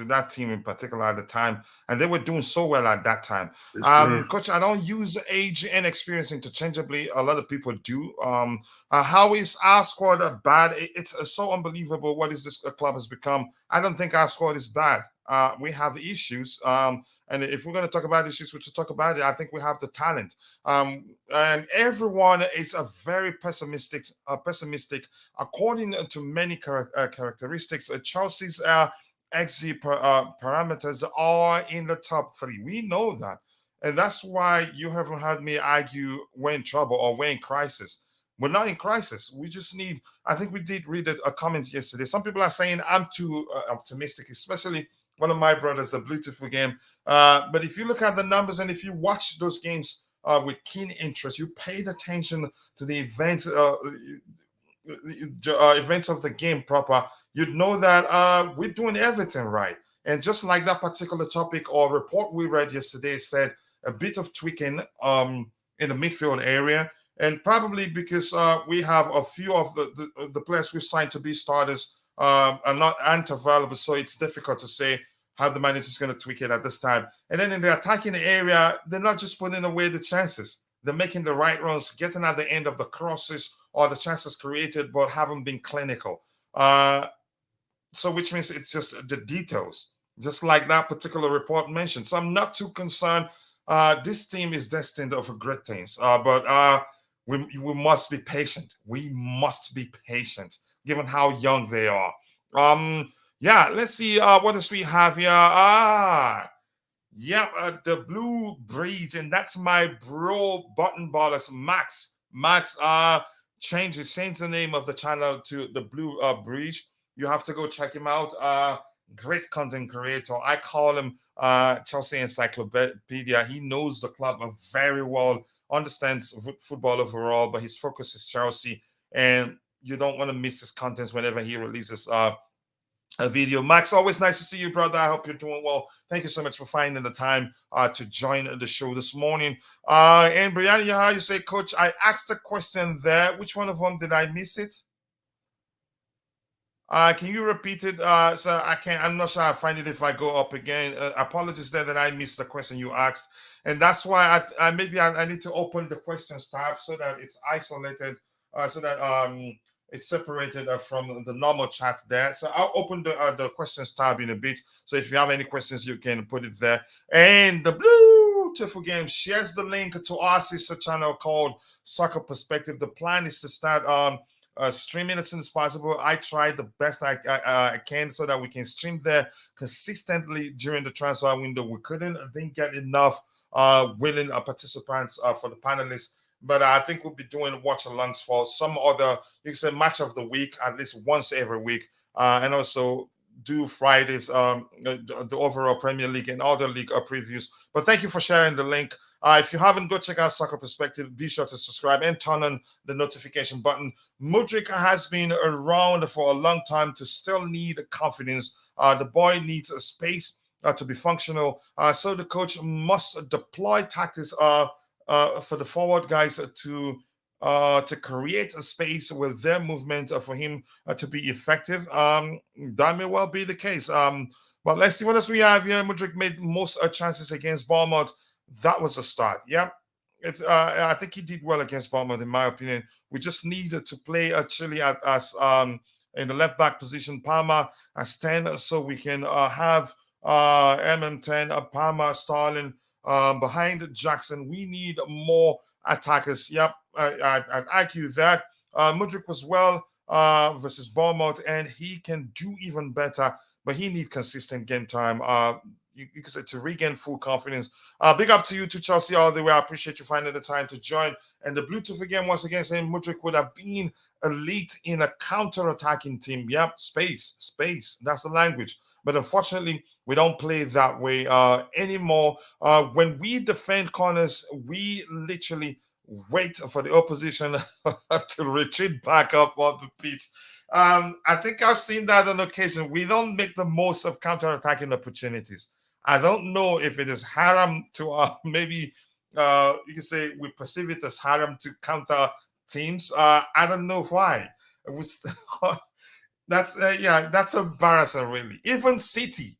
that team in particular at the time, and they were doing so well at that time. It's true. Coach, I don't use age and experience interchangeably. A lot of people do. How is our squad bad? It's so unbelievable what is this club has become. I don't think our squad is bad. We have issues. And if we're going to talk about issues, we should talk about it. I think we have the talent. And everyone is a very pessimistic according to many characteristics. Chelsea's XG parameters are in the top three. We know that. And that's why you haven't heard me argue we're in trouble or we're in crisis. We're not in crisis. We just need, I think we did read a comment yesterday. Some people are saying I'm too optimistic, especially one of my brothers, the Bluetooth game. But if you look at the numbers and if you watch those games with keen interest, you paid attention to the events of the game proper, you'd know that we're doing everything right. And just like that particular topic or report we read yesterday said, a bit of tweaking in the midfield area. And probably because we have a few of the players we signed to be starters aren't available, so it's difficult to say how the manager's going to tweak it at this time. And then in the attacking area, they're not just putting away the chances. They're making the right runs, getting at the end of the crosses or the chances created, but haven't been clinical. So which means it's just the details, just like that particular report mentioned. So I'm not too concerned. This team is destined for great things, but we must be patient. We must be patient, given how young they are. Yeah, let's see what else we have here. The Blue Breed, and that's my bro button ballers, Max. Max change the name of the channel to the Blue Breed. You have to go check him out. Great content creator. I call him Chelsea Encyclopedia. He knows the club very well, understands football overall, but his focus is Chelsea, and you don't want to miss his contents whenever he releases a video. Max, always nice to see you, brother. I hope you're doing well. Thank you so much for finding the time to join the show this morning. And Brianna, how you say, Coach? I asked a question there. Which one of them did I miss it? Can you repeat it? So I can't. I'm not sure I find it if I go up again. Apologies there that I missed the question you asked, and that's why I maybe I need to open the questions tab so that it's isolated, so that it's separated from the normal chat there. So I'll open the questions tab in a bit. So if you have any questions, you can put it there. And the Beautiful Game shares the link to our sister channel called Soccer Perspective. The plan is to start streaming as soon as possible. I tried the best I can so that we can stream there consistently during the transfer window. We didn't get enough willing participants for the panelists, but I think we'll be doing watch alongs for some other, you can say, match of the week at least once every week, and also do Fridays, the overall Premier League and other league previews. But thank you for sharing the link. If you haven't, go check out Soccer Perspective. Be sure to subscribe and turn on the notification button. Mudryk has been around for a long time to still need confidence. The boy needs a space to be functional. So the coach must deploy tactics for the forward guys to create a space with their movement for him to be effective. That may well be the case. But let's see what else we have here. Mudryk made most chances against Bournemouth. That was a start. Yep. I think he did well against Bournemouth, in my opinion. We just needed to play Chile as in the left back position, Palmer as 10, so we can have MM10, Palmer, Starling behind Jackson. We need more attackers. Yep. I'd argue that. Mudryk was well versus Bournemouth, and he can do even better, but he needs consistent game time. You can say to regain full confidence. Big up to you to Chelsea all the way. I appreciate you finding the time to join. And the Bluetooth again, once again, saying Mudryk would have been elite in a counter-attacking team. Yep, space. That's the language. But unfortunately, we don't play that way anymore. When we defend corners, we literally wait for the opposition to retreat back up on the pitch. I think I've seen that on occasion. We don't make the most of counter-attacking opportunities. I don't know if it is haram to maybe you can say we perceive it as haram to counter teams. I don't know why. That's embarrassing, really. Even City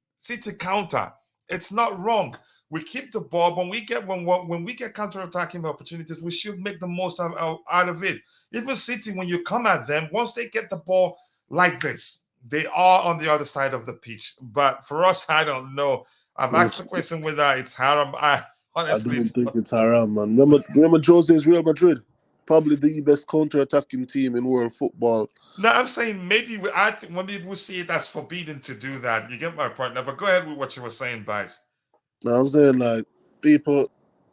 counter, it's not wrong. We keep the ball when we get counter attacking opportunities, we should make the most out of it. Even City, when you come at them, once they get the ball like this, they are on the other side of the pitch. But for us, I don't know. I've asked the question whether it's haram. I I honestly don't think don't. it's haram, man. Remember Jose's Real Madrid? Probably the best counter-attacking team in world football. No, I'm saying maybe maybe we see it as forbidden to do that. You get my point now. But go ahead with what you were saying, Bice. Now, I'm saying, like, people,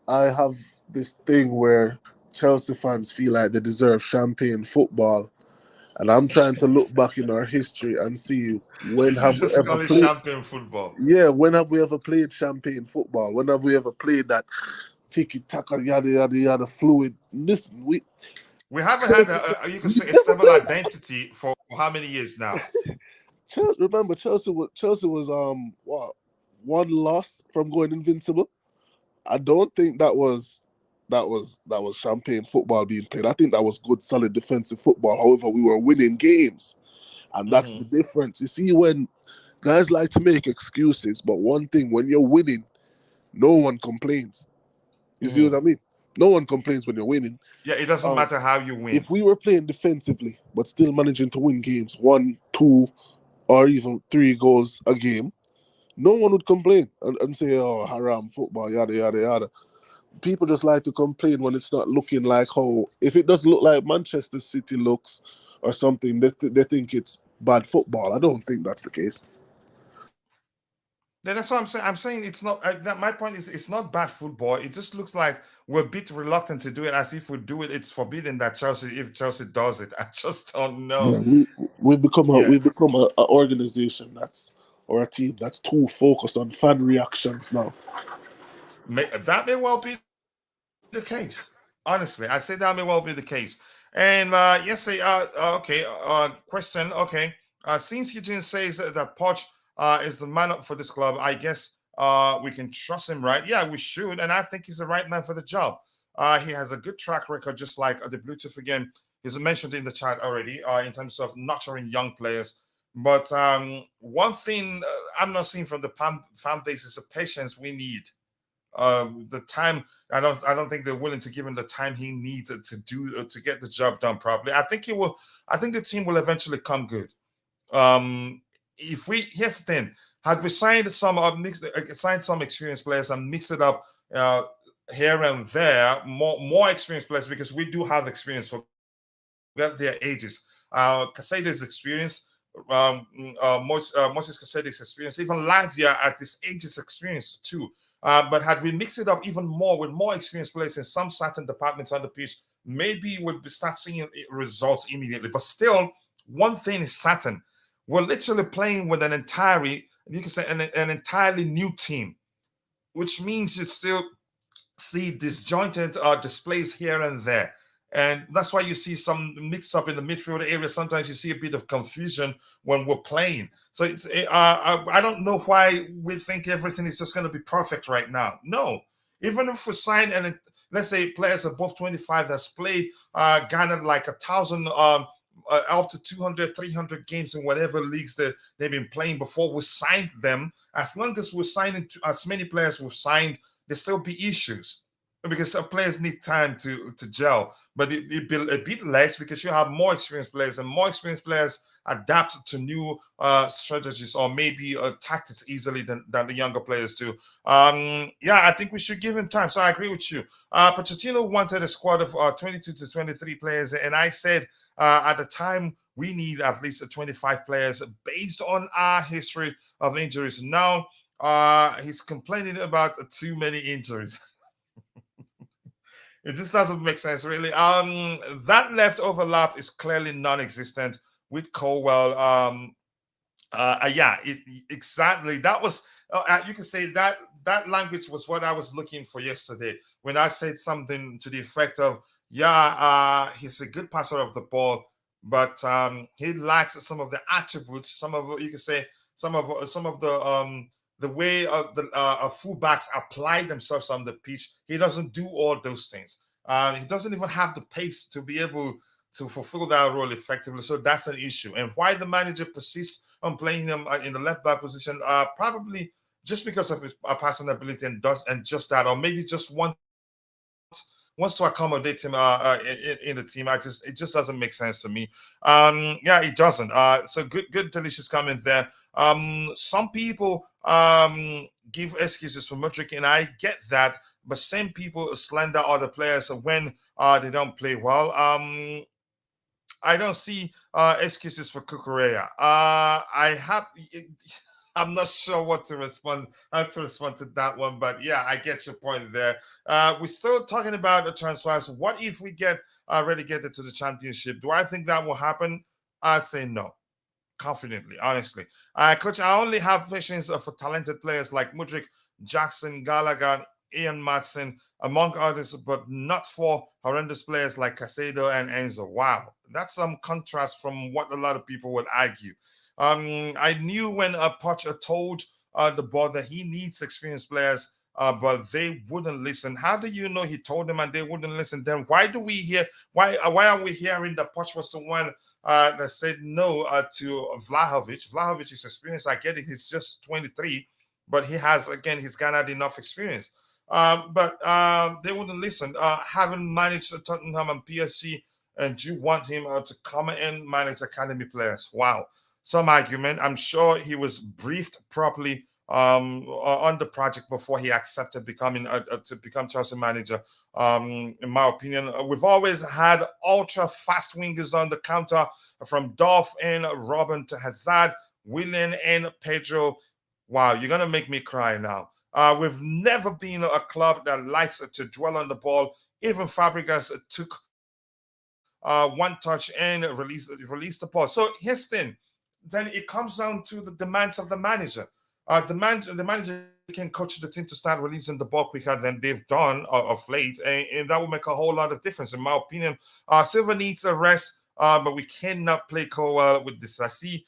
I have this thing where Chelsea fans feel like they deserve champagne football. And I'm trying to look back in our history and see You when should have we just ever call it played. champagne football. Yeah, when have we ever played champagne football? When have we ever played that tiki taka yada yada yada fluid? Listen, We haven't had Chelsea, you could we've say a never stable played that. identity for how many years now? Remember, Chelsea was what, one loss from going invincible. I don't think that was champagne football being played. I think that was good, solid defensive football. However, we were winning games, and that's the Hmm. difference. You see, when guys like to make excuses, but one thing, when you're winning, no one complains. You see what Hmm. I mean? No one complains when you're winning. Yeah, it doesn't Um, matter how you win. if we were playing defensively but still managing to win games, 1, 2, or even 3 goals a game, no one would complain and say, "Oh, haram football, yada yada yada." People just like to complain when it's not looking like how. If it doesn't look like Manchester City looks or something, they think it's bad football. I don't think that's the case. Then that's what I'm saying. I'm saying it's not. My point is, it's not bad football. It just looks like we're a bit reluctant to do it. As if we do it, it's forbidden that Chelsea. If Chelsea does it, I just don't Yeah, know. we've become a Yeah, we've become a organization that's or a team that's too focused on fan reactions now. that may well be the case. Honestly, I say that may well be the case. And yesterday, okay, question. Okay, since Eugene says that Poch is the man up for this club, I guess we can trust him, right? Yeah, we should, and I think he's the right man for the job. He has a good track record, just like the Bluetooth again. He's mentioned in the chat already in terms of nurturing young players. But one thing I'm not seeing from the fan base is the patience we need, the time. I don't think they're willing to give him the time he needs to do to get the job done properly. I think he will. I think the team will eventually come good. If we Here's the thing: had we signed signed some experienced players and mixed it up uh, here and there, more experienced players, because we do have experience. Forget their ages. Casade's experience, Moses Casade's experience, even Lavia at this age is experienced too. But had we mixed it up even more with more experienced players in some certain departments on the pitch, maybe we'd start seeing results immediately. But still, one thing is certain: we're literally playing with you can say, an entirely new team, which means you still see disjointed displays here and there. And that's why you see some mix up in the midfield area. Sometimes you see a bit of confusion when we're playing. So I don't know why we think everything is just going to be perfect right now. No, even if we sign and let's say players above 25 that's played, garnered like 1,000, up to 200, 300 games in whatever leagues that they've been playing before we signed them. As long as we're signing as many players we've signed, there still be issues because some players need time to gel. But it be a bit less because you have more experienced players, and more experienced players adapt to new strategies or maybe tactics easily than the younger players do. Yeah, I think we should give him time. So I agree with you. Pochettino wanted a squad of 22 to 23 players, and I said at the time we need at least 25 players based on our history of injuries. Now he's complaining about too many injuries. It just doesn't make sense, really. That left overlap is clearly non-existent with Colwell. Yeah, exactly. That was you can say that that language was what I was looking for yesterday when I said something to the effect of, "Yeah, he's a good passer of the ball, but he lacks some of the attributes. Some of you can say some of the way the fullbacks apply themselves on the pitch. He doesn't do all those things. He doesn't even have the pace to be able." to fulfill that role effectively. So that's an issue. And why the manager persists on playing him in the left back position, probably just because of his passing ability and just that, or maybe just wants to accommodate him in the team. It just doesn't make sense to me. Yeah, it doesn't. So good delicious comment there. Some people give excuses for Mudryk, and I get that, but same people slander other players when they don't play well. I don't see excuses for Kukurea. I'm not sure what to respond, how to respond to that one, but yeah, I get your point there. We're still talking about the transfers. What if we get relegated to the championship? Do I think that will happen? I'd say no, confidently, honestly. Coach, I only have patience for talented players like Mudryk, Jackson, Gallagher, Ian Matson, among others, but not for horrendous players like Casado and Enzo. Wow, that's some contrast from what a lot of people would argue. I knew when Poch told the board that he needs experienced players, but they wouldn't listen. How do you know he told them and they wouldn't listen? Then why do we hear? Why are we hearing that Poch was the one that said no to Vlahovic? Vlahovic is experienced. I get it. He's just 23, but he's garnered enough experience. But they wouldn't listen. Having managed Tottenham and PSG, and you want him to come and manage academy players? Wow. Some argument. I'm sure he was briefed properly on the project before he accepted to become Chelsea manager. In my opinion, we've always had ultra fast wingers on the counter, from Dolph and Robin to Hazard, Willian and Pedro. Wow, you're gonna make me cry now. We've never been a club that likes to dwell on the ball. Even Fabregas took one touch and released the ball. So here's the thing. Then it comes down to the demands of the manager. The manager can coach the team to start releasing the ball quicker than they've done of late, and that will make a whole lot of difference, in my opinion. Silva needs a rest, but we cannot play co with this. I see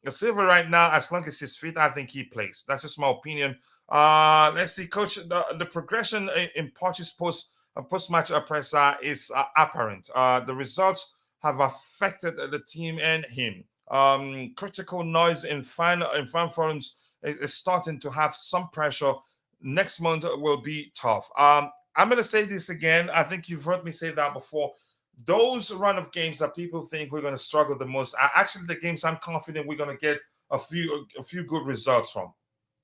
Silva right now, as long as he's fit, I think he plays. That's just my opinion. Let's see, coach. The progression in Poch's post-match press is apparent. The results have affected the team and him. Critical noise in fan forums is starting to have some pressure. Next month will be tough. I'm going to say this again. I think you've heard me say that before. Those run of games that people think we're going to struggle the most are actually the games I'm confident we're going to get a few good results from.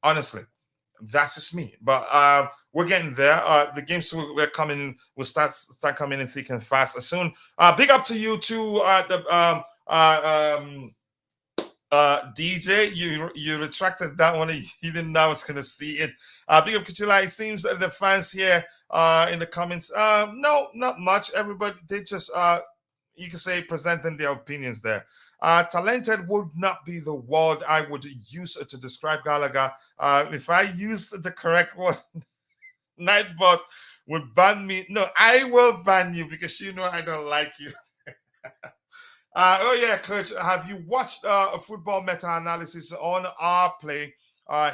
Honestly, that's just me. But we're getting there. The games we're coming will start coming in thick and fast soon. Big up to you too. DJ, you retracted that one. You didn't know I was gonna see it. Big up Kuchila. It seems that the fans here in the comments, no, not much. Everybody, they just you can say presenting their opinions there. Talented would not be the word I would use to describe Gallagher. If I used the correct word, Nightbot would ban me. No, I will ban you because you know I don't like you. Oh yeah, coach. Have you watched a football meta-analysis on our play?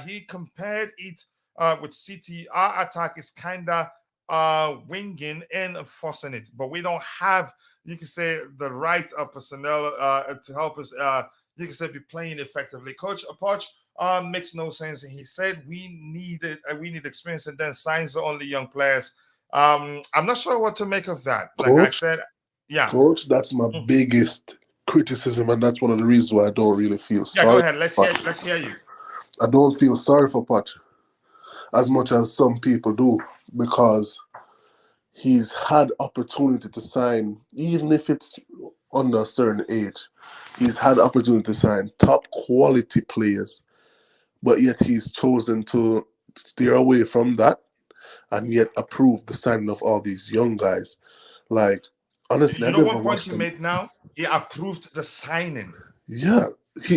He compared it with City. Our attack is kinda winging and forcing it, but we don't have, you can say, the right personnel to help us. You can say be playing effectively. Coach Poch makes no sense. He said we need experience, and then signs only young players. I'm not sure what to make of that. Like I said. Yeah, coach, that's my biggest criticism, and that's one of the reasons why I don't really feel sorry. Yeah, go ahead. Let's hear you. I don't feel sorry for Poch as much as some people do, because he's had opportunity to sign, even if it's under a certain age. He's had opportunity to sign top quality players, but yet he's chosen to steer away from that and yet approve the signing of all these young guys. Like, honestly, you know what point you made now? He approved the signing. Yeah,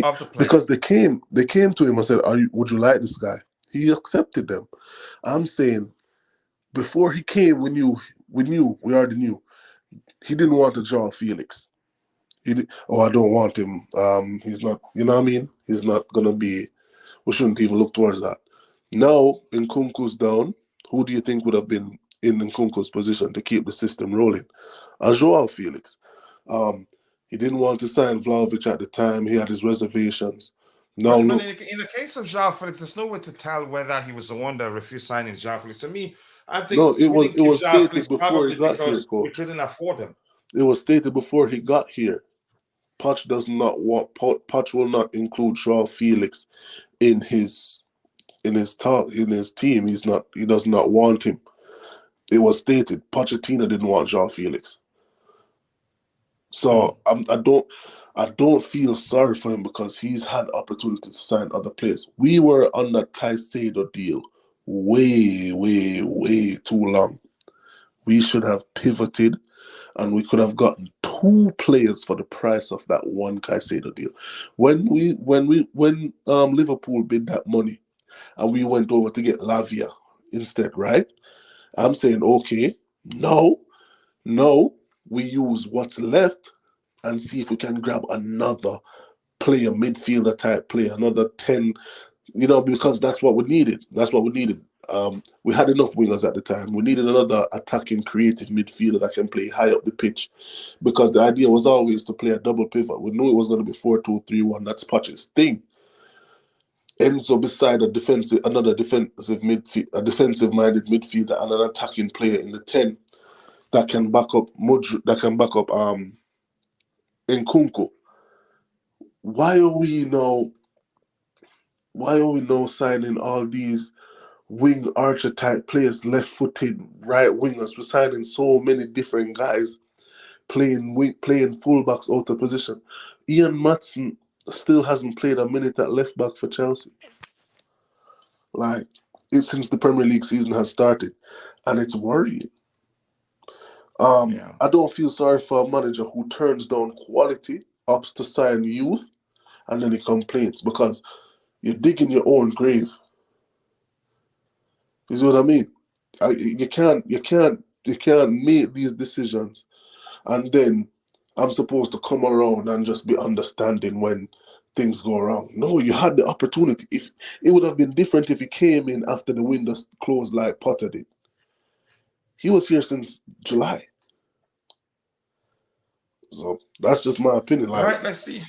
of the player. Because they came to him and said, would you like this guy? He accepted them. I'm saying, before he came, we already knew. He didn't want to draw Felix. I don't want him. He's not, you know what I mean? He's not going to be, we shouldn't even look towards that. Now, Nkunku's down, who do you think would have been in Nkunku's position to keep the system rolling? Joao Felix. He didn't want to sign Vlahovic at the time. He had his reservations. Now But look, in the case of João Felix, there's no way to tell whether he was the one that refused signing João Felix. To me, I think no, we didn't it keep was João stated Felix before he probably got here, because we coach. couldn't afford him. It was stated before he got here. Poch does not want Poch will not include Joao Felix in his team. He does not want him. It was stated Pochettino didn't want Joao Felix. So I don't feel sorry for him because he's had opportunities to sign other players. We were on that Caicedo deal way, way, way too long. We should have pivoted and we could have gotten two players for the price of that one Caicedo deal. When Liverpool bid that money and we went over to get Lavia instead, right? I'm saying, okay, no, we use what's left and see if we can grab another player, midfielder type player, another 10, because that's what we needed. That's what we needed. We had enough wingers at the time. We needed another attacking, creative midfielder that can play high up the pitch because the idea was always to play a double pivot. We knew it was going to be 4-2-3-1. That's Poch's thing. Enzo beside another defensive midfield, a defensive-minded midfielder and an attacking player in the 10 that can back up Nkunku. Why are we now signing all these wing archer type players, left-footed right wingers? We're signing so many different guys playing fullbacks out of position. Ian Matson still hasn't played a minute at left back for Chelsea. Like, it's since the Premier League season has started, and it's worrying. I don't feel sorry for a manager who turns down quality, opts to sign youth, and then he complains because you're digging your own grave. You see what I mean? You can't make these decisions, and then I'm supposed to come around and just be understanding when things go wrong. No, you had the opportunity. If it would have been different if he came in after the window closed like Potter did. He was here since July. So that's just my opinion. All Like, right, let's see.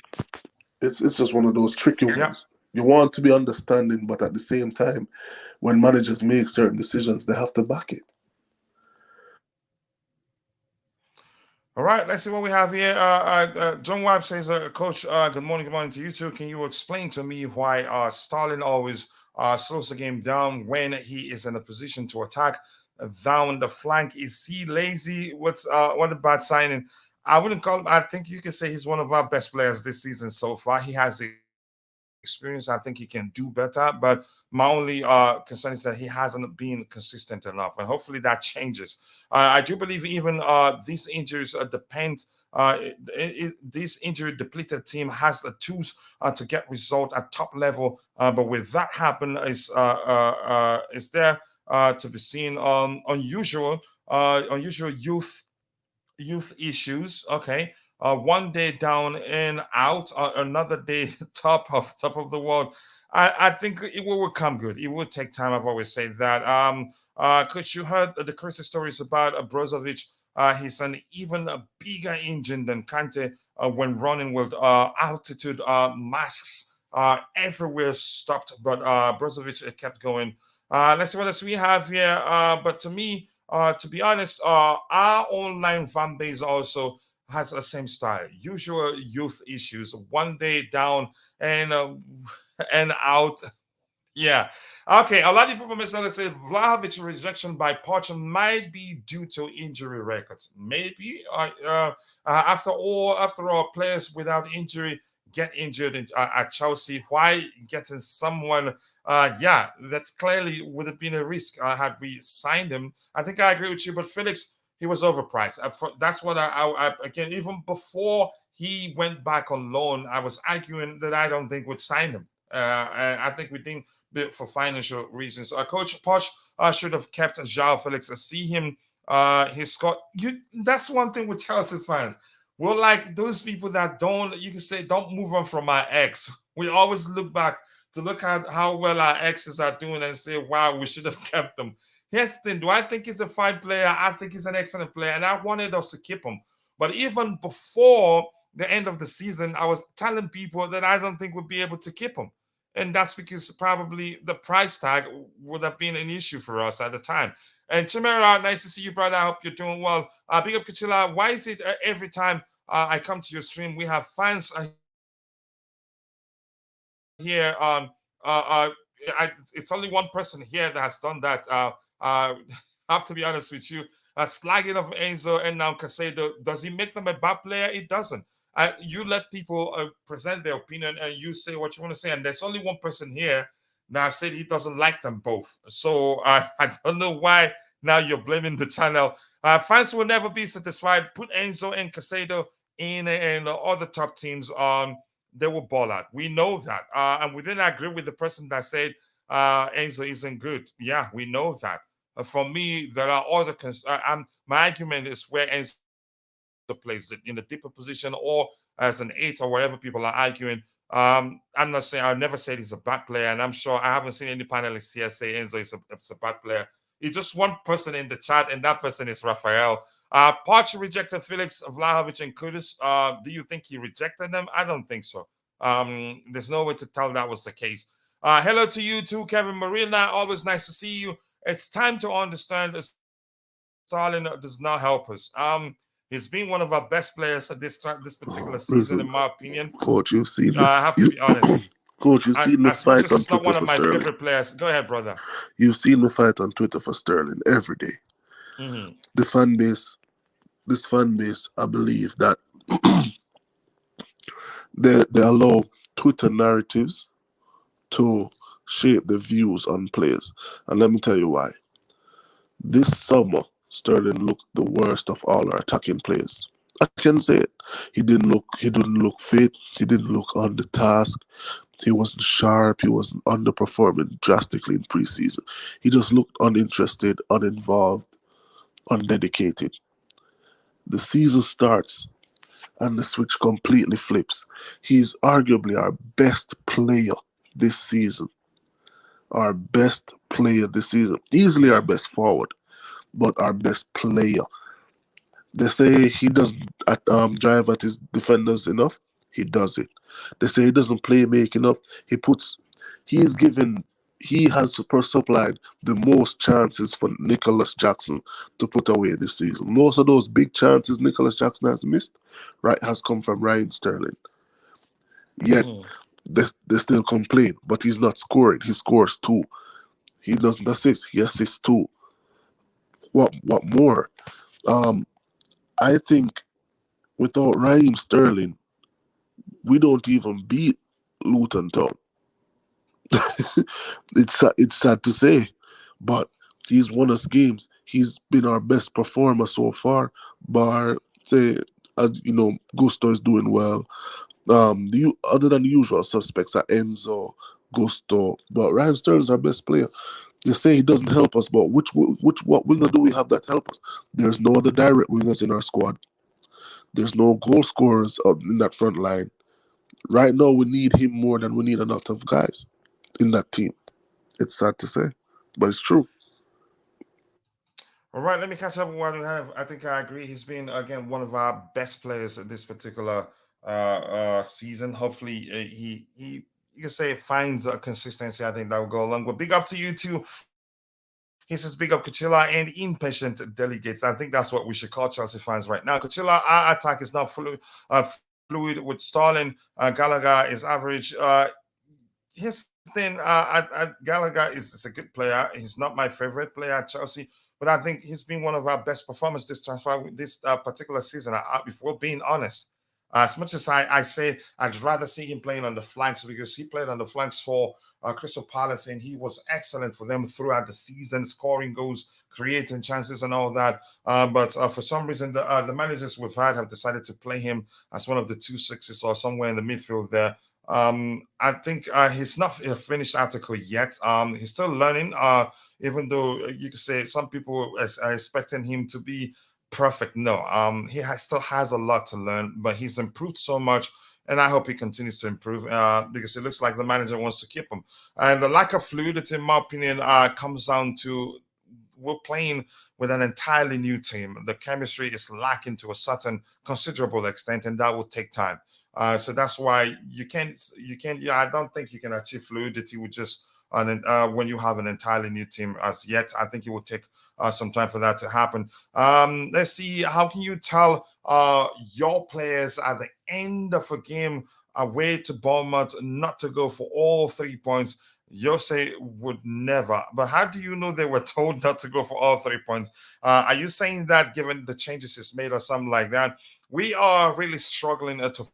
it's just one of those tricky ones. You want to be understanding, but at the same time, when managers make certain decisions, they have to back it. All right, let's see what we have here. John Webb says, Coach, good morning to you too. Can you explain to me why Stalin always slows the game down when he is in a position to attack down the flank? Is he lazy? What about signing? I wouldn't call him. I think you can say he's one of our best players this season so far. He has the experience. I think he can do better. But my only concern is that he hasn't been consistent enough, and hopefully that changes. I do believe even these injuries depend. This injury depleted team has the tools to get result at top level, but with that happen is there to be seen unusual youth issues. Okay. One day down and out, another day top of the world. I think it will come good. It will take time. I've always said that. Coach, you heard the crazy stories about Brozovic. He's an even bigger engine than Kante when running with altitude masks everywhere stopped, but Brozovic kept going. Let's see what else we have here. But to me, to be honest, our online fan base also has the same style. Usual youth issues. One day down and and out. Yeah. Okay. A lot of people misunderstand say Vlahovic rejection by Poch might be due to injury records. Maybe. After all, players without injury get injured at Chelsea. Why getting someone? Yeah, that's clearly would have been a risk had we signed him. I think I agree with you, but Felix, he was overpriced. That's what I again, even before he went back on loan, I was arguing that I don't think we'd sign him. And I think we didn't for financial reasons. Coach Poch should have kept João Felix. I see him. He's got you. That's one thing with Chelsea fans. We're like those people that don't. You can say don't move on from our ex. We always look back to look at how well our exes are doing and say, "Wow, we should have kept them." Yes, then do I think he's a fine player? I think he's an excellent player, and I wanted us to keep him. But even before the end of the season, I was telling people that I don't think we'll be able to keep him. And that's because probably the price tag would have been an issue for us at the time. And Chimera, nice to see you, brother. I hope you're doing well. Big up, Kachila. Why is it every time I come to your stream, we have fans here? It's only one person here that has done that. I have to be honest with you. Slagging of Enzo and now Casado, does he make them a bad player? It doesn't. You let people present their opinion and you say what you want to say. And there's only one person here now said he doesn't like them both. So I don't know why now you're blaming the channel. Fans will never be satisfied. Put Enzo and Casado in and other top teams. They will ball out. We know that. And we didn't agree with the person that said Enzo isn't good. Yeah, we know that. For me, there are other. My argument is where Enzo plays it in a deeper position or as an 8 or wherever people are arguing. I'm not saying, I never said he's a bad player, and I'm sure I haven't seen any panelists here say Enzo is a bad player. It's just one person in the chat, and that person is Raphael. Poch rejected Felix, Vlahovic, and Kudus. Do you think he rejected them? I don't think so. There's no way to tell that was the case. Hello to you too, Kevin Marina. Always nice to see you. It's time to understand that Stalin does not help us. He's been one of our best players at this particular season, in my opinion. Coach, you've seen this. I have to be honest. Coach, you've seen the fight on Twitter for Sterling. He's not one of my favorite players. Go ahead, brother. You've seen the fight on Twitter for Sterling every day. Mm-hmm. The fan base, this fan base, I believe that they allow Twitter narratives to shape the views on players. And let me tell you why. This summer, Sterling looked the worst of all our attacking players. I can say it. He didn't look fit. He didn't look on the task. He wasn't sharp. He wasn't underperforming drastically in preseason. He just looked uninterested, uninvolved, undedicated. The season starts and the switch completely flips. He's arguably our best player this season. Our best player this season. Easily our best forward, but our best player. They say he doesn't drive at his defenders enough. He does it. They say he doesn't play make enough. He has supplied the most chances for Nicholas Jackson to put away this season. Most of those big chances Nicholas Jackson has missed, has come from Ryan Sterling. Yet they still complain, but he's not scoring. He scores 2. He doesn't assist. He assists 2. What more? I think without Raheem Sterling, we don't even beat Luton Town. It's sad to say, but he's won us games. He's been our best performer so far. Bar, say, as you know, Gusto is doing well. Other than the usual suspects are Enzo, Gusto, but Raheem Sterling is our best player. They say he doesn't help us, but what winger do we have that help us? There's no other direct wingers in our squad. There's no goal scorers in that front line. Right now, we need him more than we need a lot of guys in that team. It's sad to say, but it's true. All right, let me catch up on what we have. I think I agree. He's been, again, one of our best players at this particular season. Hopefully, he you can say finds a consistency. I think that will go along. But big up to you too. He says, big up Kuchila and impatient delegates. I think that's what we should call Chelsea fans right now. Kuchila, our attack is now fluid with Stalin. Gallagher is average. His thing, Gallagher is a good player. He's not my favorite player at Chelsea, but I think he's been one of our best performers this particular season, if we're being honest. As much as I say I'd rather see him playing on the flanks, because he played on the flanks for Crystal Palace, and he was excellent for them throughout the season, scoring goals, creating chances and all that. But for some reason, the managers we've had have decided to play him as one of the 2-6s or somewhere in the midfield there. I think he's not a finished article yet. He's still learning, even though you could say some people are expecting him to be perfect. No, he still has a lot to learn, but he's improved so much, and I hope he continues to improve because it looks like the manager wants to keep him. And the lack of fluidity, in my opinion, comes down to we're playing with an entirely new team. The chemistry is lacking to a certain considerable extent, and that will take time. So that's why you can't. Yeah, I don't think you can achieve fluidity with just when you have an entirely new team as yet. I think it will take some time for that to happen. Let's see. How can you tell your players at the end of a game away to Bournemouth not to go for all 3 points? Jose would never. But how do you know they were told not to go for all 3 points? Are you saying that given the changes he's made or something like that? We are really struggling to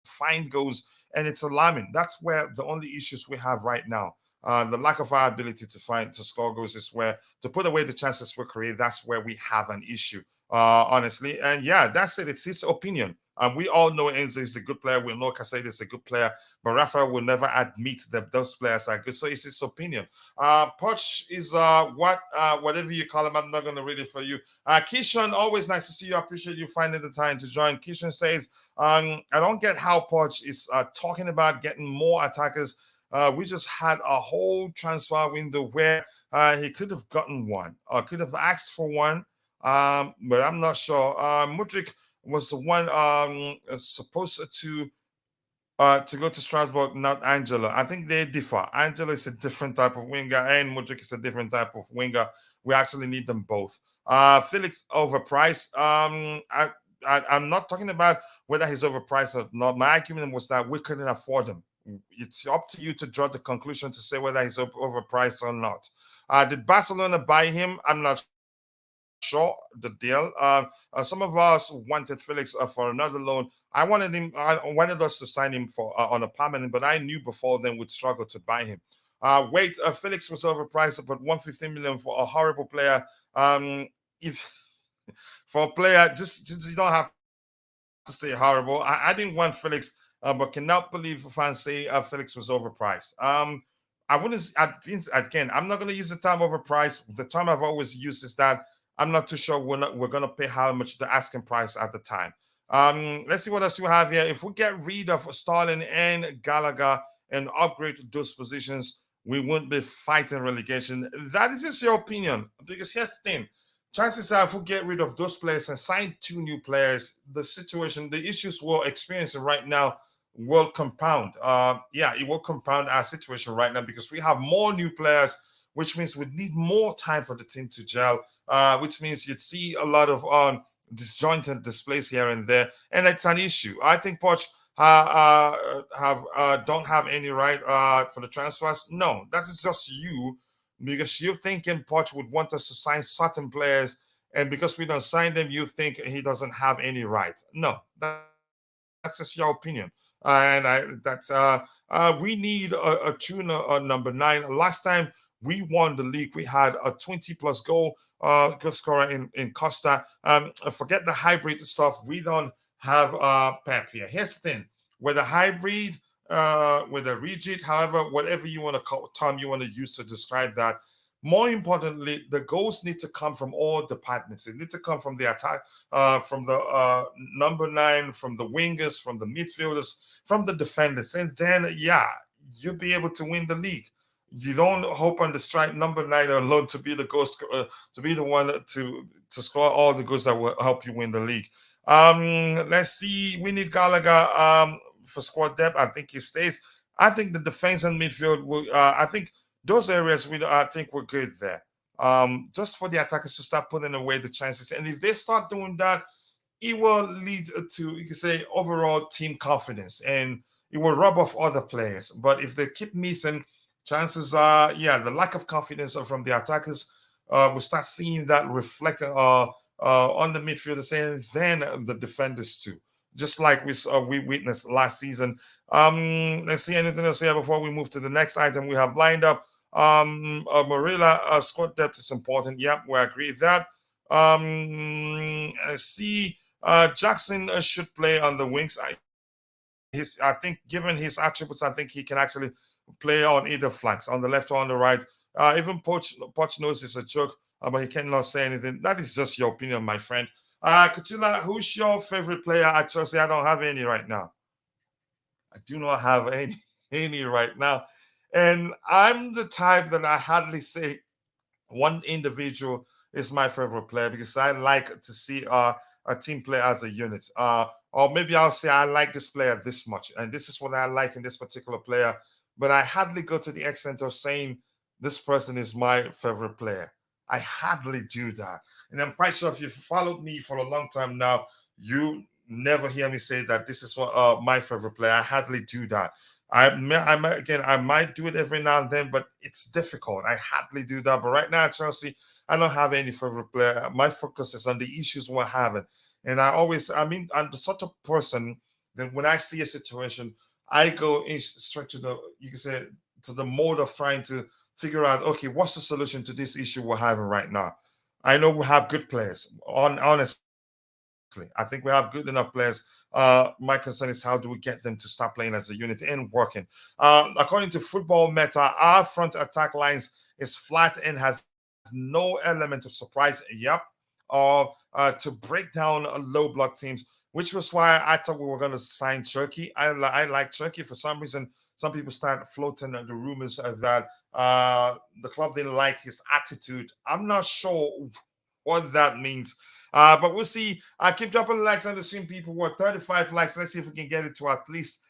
find goals, and it's alarming. That's where the only issues we have right now. The lack of our ability to score goals is where to put away the chances we create. That's where we have an issue, honestly. And yeah, that's it. It's his opinion. We all know Enzo is a good player. We know Casado is a good player, but Rafa will never admit that those players are good. So it's his opinion. Poch is whatever you call him. I'm not going to read it for you. Kishan, always nice to see you. I appreciate you finding the time to join. Kishan says, I don't get how Poch is talking about getting more attackers. We just had a whole transfer window where he could have gotten one or could have asked for one, but I'm not sure. Mudrik was the one supposed to go to Strasbourg, not Angela. I think they differ. Angela is a different type of winger, and Mudrik is a different type of winger. We actually need them both. Felix overpriced. I'm not talking about whether he's overpriced or not. My argument was that we couldn't afford him. It's up to you to draw the conclusion to say whether he's overpriced or not. Did Barcelona buy him? I'm not sure the deal. Some of us wanted Felix for another loan. I wanted him. I wanted us to sign him for on a permanent, but I knew before then we'd struggle to buy him. Felix was overpriced, but 115 million for a horrible player. If for a player, just you don't have to say horrible. I didn't want Felix, but cannot believe fans say Felix was overpriced. I wouldn't. Again, I'm not going to use the term overpriced. The term I've always used is that I'm not too sure we're going to pay how much the asking price at the time. Let's see what else we have here. If we get rid of Starling and Gallagher and upgrade those positions, we won't be fighting relegation. That is just your opinion. Because here's the thing. Chances are, if we get rid of those players and sign two new players, the issues we're experiencing right now will compound. It will compound our situation right now because we have more new players, which means we need more time for the team to gel, which means you'd see a lot of disjointed displays here and there, and it's an issue. I think Poch don't have any right for the transfers. No, that is just you because you're thinking Poch would want us to sign certain players, and because we don't sign them, you think he doesn't have any right. No, that's just your opinion. We need a tuner number 9. Last time we won the league, we had a 20 plus goal scorer in Costa. Forget the hybrid stuff. We don't have Pep here. Here's the thing: with a hybrid, with a rigid, however, whatever you want to call term you want to use to describe that. More importantly, the goals need to come from all departments. They need to come from the attack, from the number 9, from the wingers, from the midfielders, from the defenders, and then you'll be able to win the league. You don't hope on the strike number 9 alone to be the goal to be the one to score all the goals that will help you win the league. Let's see. We need Gallagher for squad depth. I think he stays. I think the defense and midfield will. I think those areas I think we're good there. Just for the attackers to start putting away the chances, and if they start doing that, it will lead to, you can say, overall team confidence, and it will rub off other players. But if they keep missing, chances are, the lack of confidence from the attackers, we'll start seeing that reflected on the midfielders and then the defenders too. Just like we witnessed last season. Let's see anything else here before we move to the next item we have lined up. Marilla squad depth is important. Yep, we agree with that. Let's see. Jackson should play on the wings. I think, given his attributes, I think he can actually play on either flanks, on the left or on the right. Even Poch knows it's a joke, but he cannot say anything. That is just your opinion, my friend. Kutila, who's your favorite player at Chelsea? I don't have any right now. I do not have any right now. And I'm the type that I hardly say one individual is my favorite player because I like to see a team play as a unit. Or maybe I'll say I like this player this much, and this is what I like in this particular player. But I hardly go to the extent of saying this person is my favorite player. I hardly do that, and I'm quite sure if you've followed me for a long time now, you never hear me say that this is what my favorite player. I hardly do that. I might do it every now and then, but it's difficult. I hardly do that. But right now, Chelsea, I don't have any favorite player. My focus is on the issues we're having, and I'm the sort of person that when I see a situation, I go in straight to the, you can say, to the mode of trying to figure out, okay, what's the solution to this issue we're having right now? I know we have good players. Honestly, I think we have good enough players. My concern is how do we get them to start playing as a unit and working. According to Football Meta, our front attack lines is flat and has no element of surprise. Yep. Or to break down low block teams, which was why I thought we were going to sign Turkey. I like Turkey for some reason. Some people start floating the rumors that the club didn't like his attitude. I'm not sure what that means. But we'll see. Keep dropping the likes on the stream, people. We're 35 likes. Let's see if we can get it to at least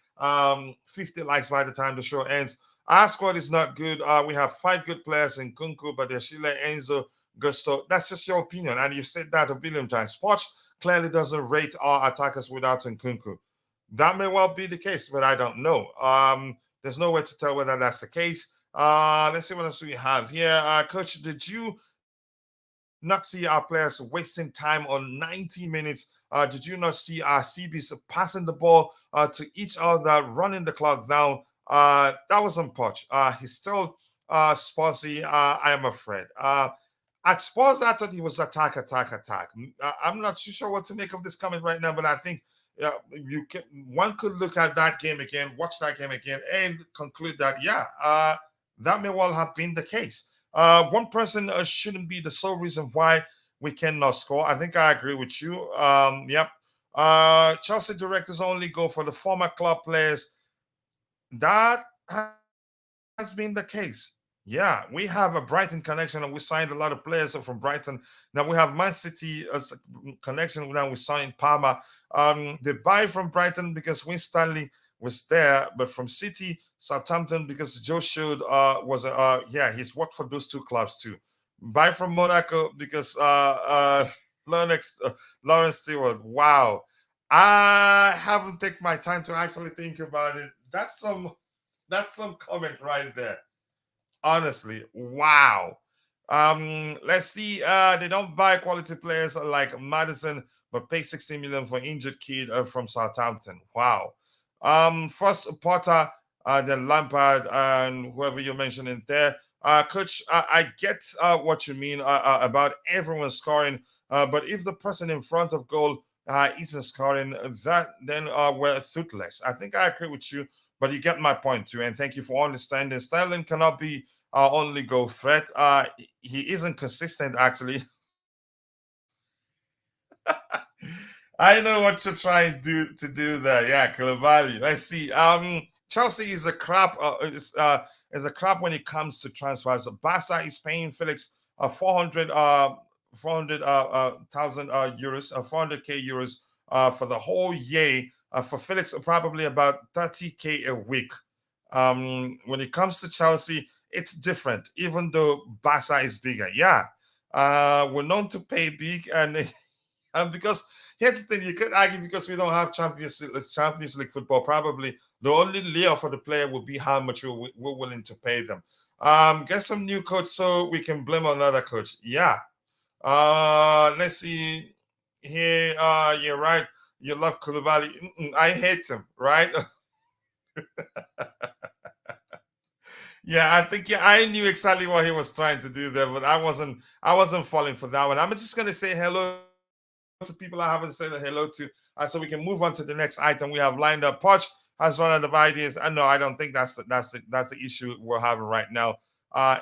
50 likes by the time the show ends. Our squad is not good. We have 5 good players in Kunku, but there's Sheila, Enzo, Gusto. That's just your opinion. And you've said that a billion times. Sports clearly doesn't rate our attackers without Nkunku. That may well be the case, but I don't know. There's no way to tell whether that's the case. Let's see what else we have here. Coach, did you not see our players wasting time on 90 minutes? Did you not see our CBs passing the ball to each other, running the clock down? That was on Poch. He's still Spursy. I am afraid. At Spurs, I thought he was attack, attack, attack. I'm not too sure what to make of this comment right now, but I think one could look at that game again, watch that game again, and conclude that that may well have been the case. One person shouldn't be the sole reason why we cannot score. I think I agree with you. Yep. Chelsea directors only go for the former club players. That has been the case. Yeah, we have a Brighton connection and we signed a lot of players from Brighton. Now we have Man City as a connection. Now we signed Parma. They buy from Brighton because Win Stanley was there, but from City, Southampton because Joe showed he's worked for those 2 clubs too. Buy from Monaco because Lawrence, Lawrence Stewart. Wow, I haven't taken my time to actually think about it. That's some comment right there. Honestly, wow. Let's see. They don't buy quality players like Madison, but pay 60 million for injured kid from Southampton. Wow. First Potter, then Lampard, and whoever you're mentioning there. Coach, I get what you mean about everyone scoring, but if the person in front of goal isn't scoring, that then we're toothless. I think I agree with you, but you get my point too, and thank you for understanding. Sterling cannot be our only goal threat. He isn't consistent actually. I know what you're trying to do there. Yeah, Koulibaly. Let's see. Chelsea is a crap. Is a crap when it comes to transfers. Barca is paying Felix 400,000 euros, 400k euros for the whole year. For Felix, probably about 30k a week. When it comes to Chelsea, it's different. Even though Barca is bigger, yeah, we're known to pay big, and because here's the thing, you could argue because we don't have Champions League football. Probably the only layer for the player would be how much we're willing to pay them. Get some new coach so we can blame another coach. Yeah. Let's see here. You're right. You love Koulibaly. I hate him. Right. Yeah, I think I knew exactly what he was trying to do there, but I wasn't falling for that one. I'm just gonna say hello to people I haven't said hello to, so we can move on to the next item we have lined up. Poch has run out of ideas. I know I don't think that's the issue we're having right now.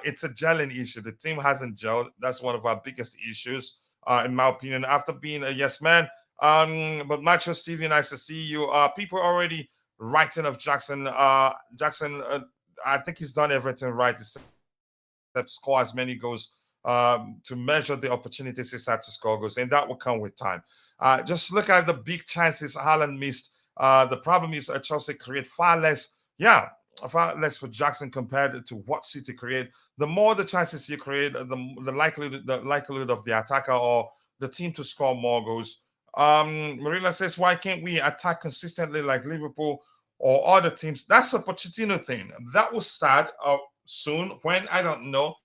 It's a gelling issue. The team hasn't gelled. That's one of our biggest issues, in my opinion. After being a yes man, but Macho Stevie, nice to see you. People are already writing of Jackson. Jackson. I think he's done everything right except score as many goals to measure the opportunities he's had to score goals, and that will come with time. Just look at the big chances Haaland missed. The problem is Chelsea create far less. Yeah, far less for Jackson compared to what City create. The more the chances you create, the likelihood of the attacker or the team to score more goals. Marilla says, why can't we attack consistently like Liverpool or other teams? That's a Pochettino thing. That will start soon. When, I don't know.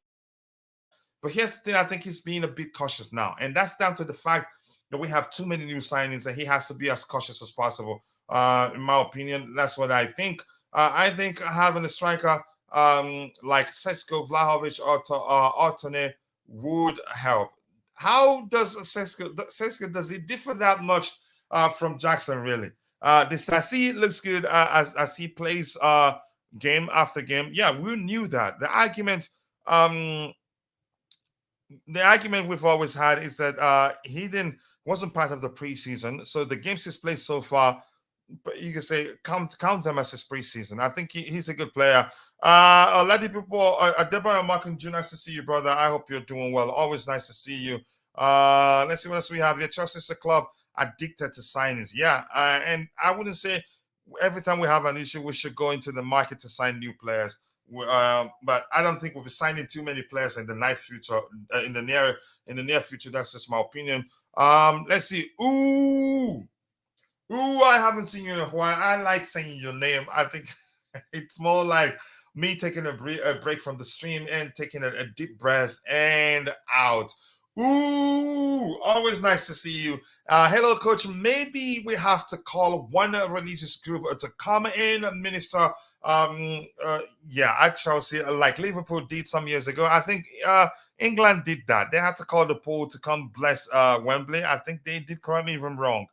But here's the thing, I think he's being a bit cautious now. And that's down to the fact that we have too many new signings and he has to be as cautious as possible. In my opinion, that's what I think. I think having a striker like Sesko, Vlahovic, or Toney would help. How does Sesko does it differ that much from Jackson, really? The Sassi looks good as he plays game after game. Yeah, we knew that. Um, the argument we've always had is that he didn't wasn't part of the preseason, so the games he's played so far, but you can say count them as his preseason. I think he's a good player. A lot of people, Deborah Markin, nice to see you, brother. I hope you're doing well. Always nice to see you. Let's see what else we have here. Chelsea's a club addicted to signings. Yeah, and I wouldn't say every time we have an issue, we should go into the market to sign new players. But I don't think we'll be signing too many players in the near future. In the near future, that's just my opinion. Let's see. Ooh, I haven't seen you in a while. I like saying your name. I think it's more like me taking a break from the stream and taking a deep breath and out. Ooh, always nice to see you. Hello, coach. Maybe we have to call one religious group to come in and minister. Yeah, at Chelsea, like Liverpool did some years ago. I think England did that. They had to call the Pope to come bless Wembley. I think they did. Correct me if I'm wrong.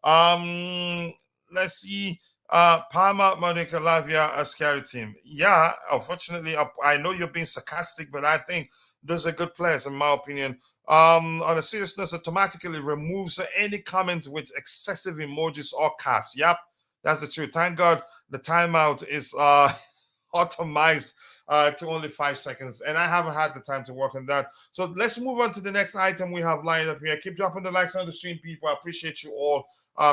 Um, let's see. Palma, Monica, Lavia, a scary team. Yeah, unfortunately, I know you're being sarcastic, but I think those are good players, in my opinion. On a seriousness, automatically removes any comment with excessive emojis or caps. Yep, that's the truth. Thank God the timeout is automized to only 5 seconds, and I haven't had the time to work on that. So let's move on to the next item we have lined up here. Keep dropping the likes on the stream, people. I appreciate you all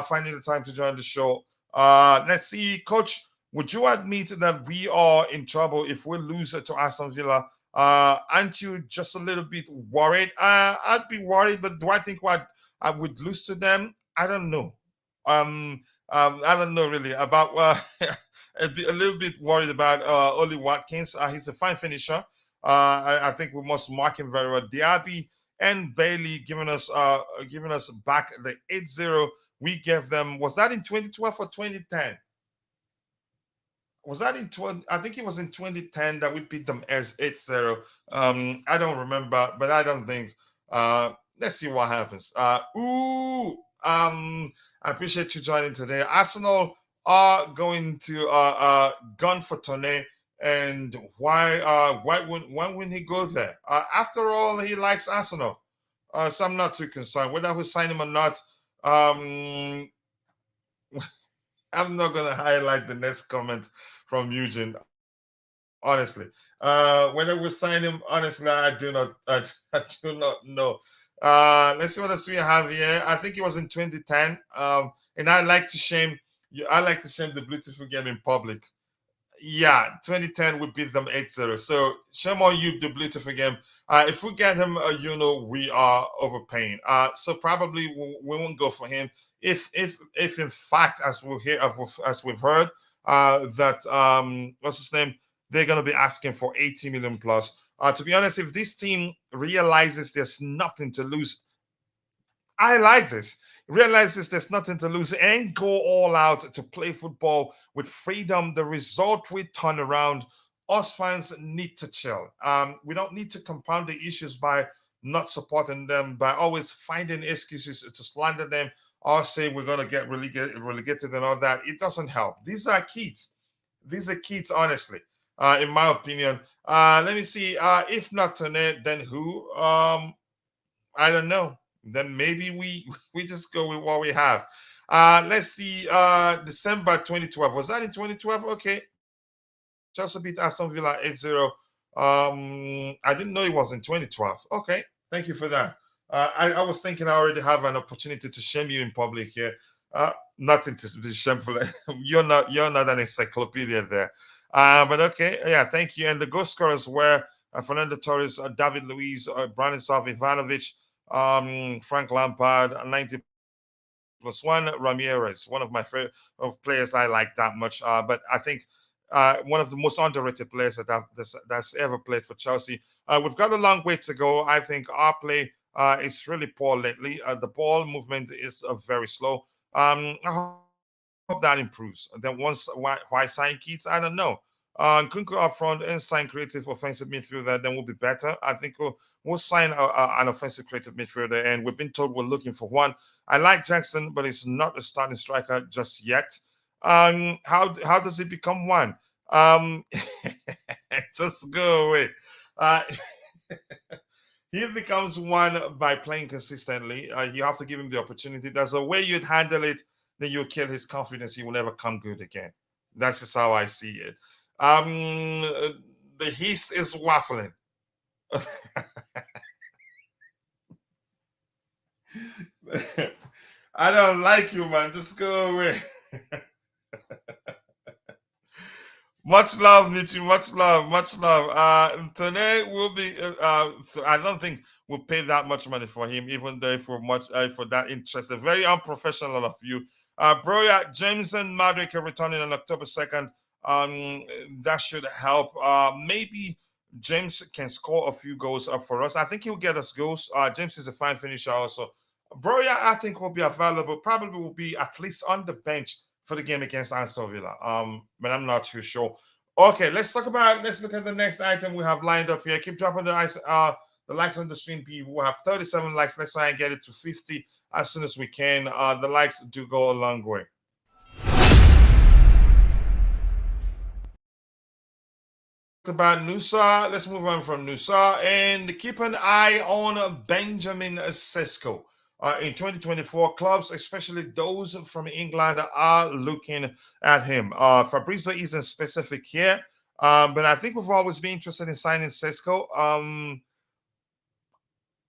finding the time to join the show. Let's see, Coach. Would you admit that we are in trouble if we lose to Aston Villa? Aren't you just a little bit worried? I'd be worried, but do I think what I would lose to them? I don't know. I don't know really about. I'd be a little bit worried about Oli Watkins. He's a fine finisher. I think we must mark him very well. Diaby and Bailey giving us back the 8-0 we gave them. Was that in 2012 or 2010? Was that in 20? I think it was in 2010 that we beat them as 8-0. I don't remember, but I don't think. Let's see what happens. I appreciate you joining today. Arsenal are going to gun for Toney, and why wouldn't he go there? After all, he likes Arsenal, so I'm not too concerned whether we sign him or not. Um, I'm not gonna highlight the next comment from Eugene. Honestly, whether we sign him, honestly, I do not know. Let's see what else we have here. I think it was in 2010. And I like to shame the beautiful game in public. Yeah, 2010 we beat them 8-0. So shame on you, the beautiful game. If we get him, we are overpaying. So probably we won't go for him. If in fact, as we've heard, that what's his name, they're going to be asking for 80 million plus. To be honest, if this team realizes there's nothing to lose, I like this. Realizes there's nothing to lose and go all out to play football with freedom. The result will turn around. Us fans need to chill. We don't need to compound the issues by not supporting them, by always finding excuses to slander them or say we're going to get relegated and all that. It doesn't help. These are kids. These are kids, honestly, in my opinion. Let me see. If not Tone, then who? I don't know. Then maybe we just go with what we have. Let's see. December 2012. Was that in 2012? Okay. Chelsea beat Aston Villa 8-0. I didn't know it was in 2012. Okay, thank you for that. I was thinking I already have an opportunity to shame you in public here. Nothing to be shameful. You're not an encyclopedia there. But okay, yeah, thank you. And the goal scorers were Fernando Torres, David Luiz, Branislav Ivanovic, Frank Lampard, 90+1, Ramirez, one of my favorite of players I like that much. But I think one of the most underrated players that's ever played for Chelsea. We've got a long way to go. I think our play is really poor lately. The ball movement is very slow. I hope that improves. Then once why sign Keats, I don't know. Kunku up front and sign creative offensive midfielder, then we'll be better. I think we'll sign an offensive creative midfielder, and we've been told we're looking for one. I like Jackson, but he's not a starting striker just yet. How does he become one? Um, just go away. Uh, he becomes one by playing consistently. You have to give him the opportunity. There's a way you'd handle it, then you'll kill his confidence. He will never come good again. That's just how I see it. The East is waffling. I don't like you, man. Just go away. Much love, Nietzsche. Much love. Much love. Today will be. I don't think we'll pay that much money for him, even though for much for that interest. Very unprofessional of you, bro. Yeah, Jameson Madrick returning on October 2nd. That should help. Maybe James can score a few goals up for us. I think he'll get us goals. James is a fine finisher also. Bro, yeah, I think will be available. Probably will be at least on the bench for the game against Aston Villa. But I'm not too sure. Okay, let's look at the next item we have lined up here. Keep dropping the likes on the stream. People will have 37 likes. Let's try and get it to 50 as soon as we can. The likes do go a long way. About Nusa, let's move on from Nusa and keep an eye on Benjamin Sesko. In 2024, clubs, especially those from England, are looking at him. Fabrizio isn't specific here, but I think we've always been interested in signing Sesko.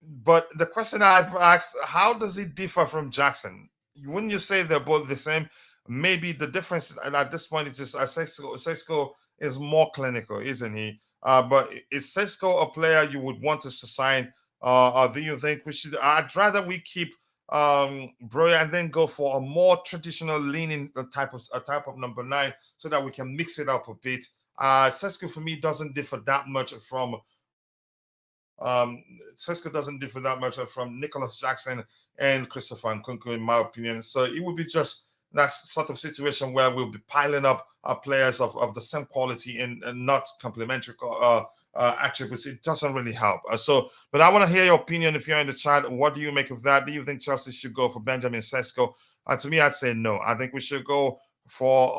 But the question I've asked, how does it differ from Jackson? Wouldn't you say they're both the same? Maybe the difference at this point is just Sesko is more clinical, isn't he? But is Sesko a player you would want us to sign? Or do you think we should? I'd rather we keep Broya and then go for a more traditional leaning type of number 9 so that we can mix it up a bit. Sesko for me doesn't differ that much from Sesko doesn't differ that much from Nicholas Jackson and Christopher Nkunku, in my opinion. So it would be just that sort of situation where we'll be piling up players of the same quality and not complementary attributes. It doesn't really help. But I want to hear your opinion if you're in the chat. What do you make of that? Do you think Chelsea should go for Benjamin Sesko? To me, I'd say no. I think we should go for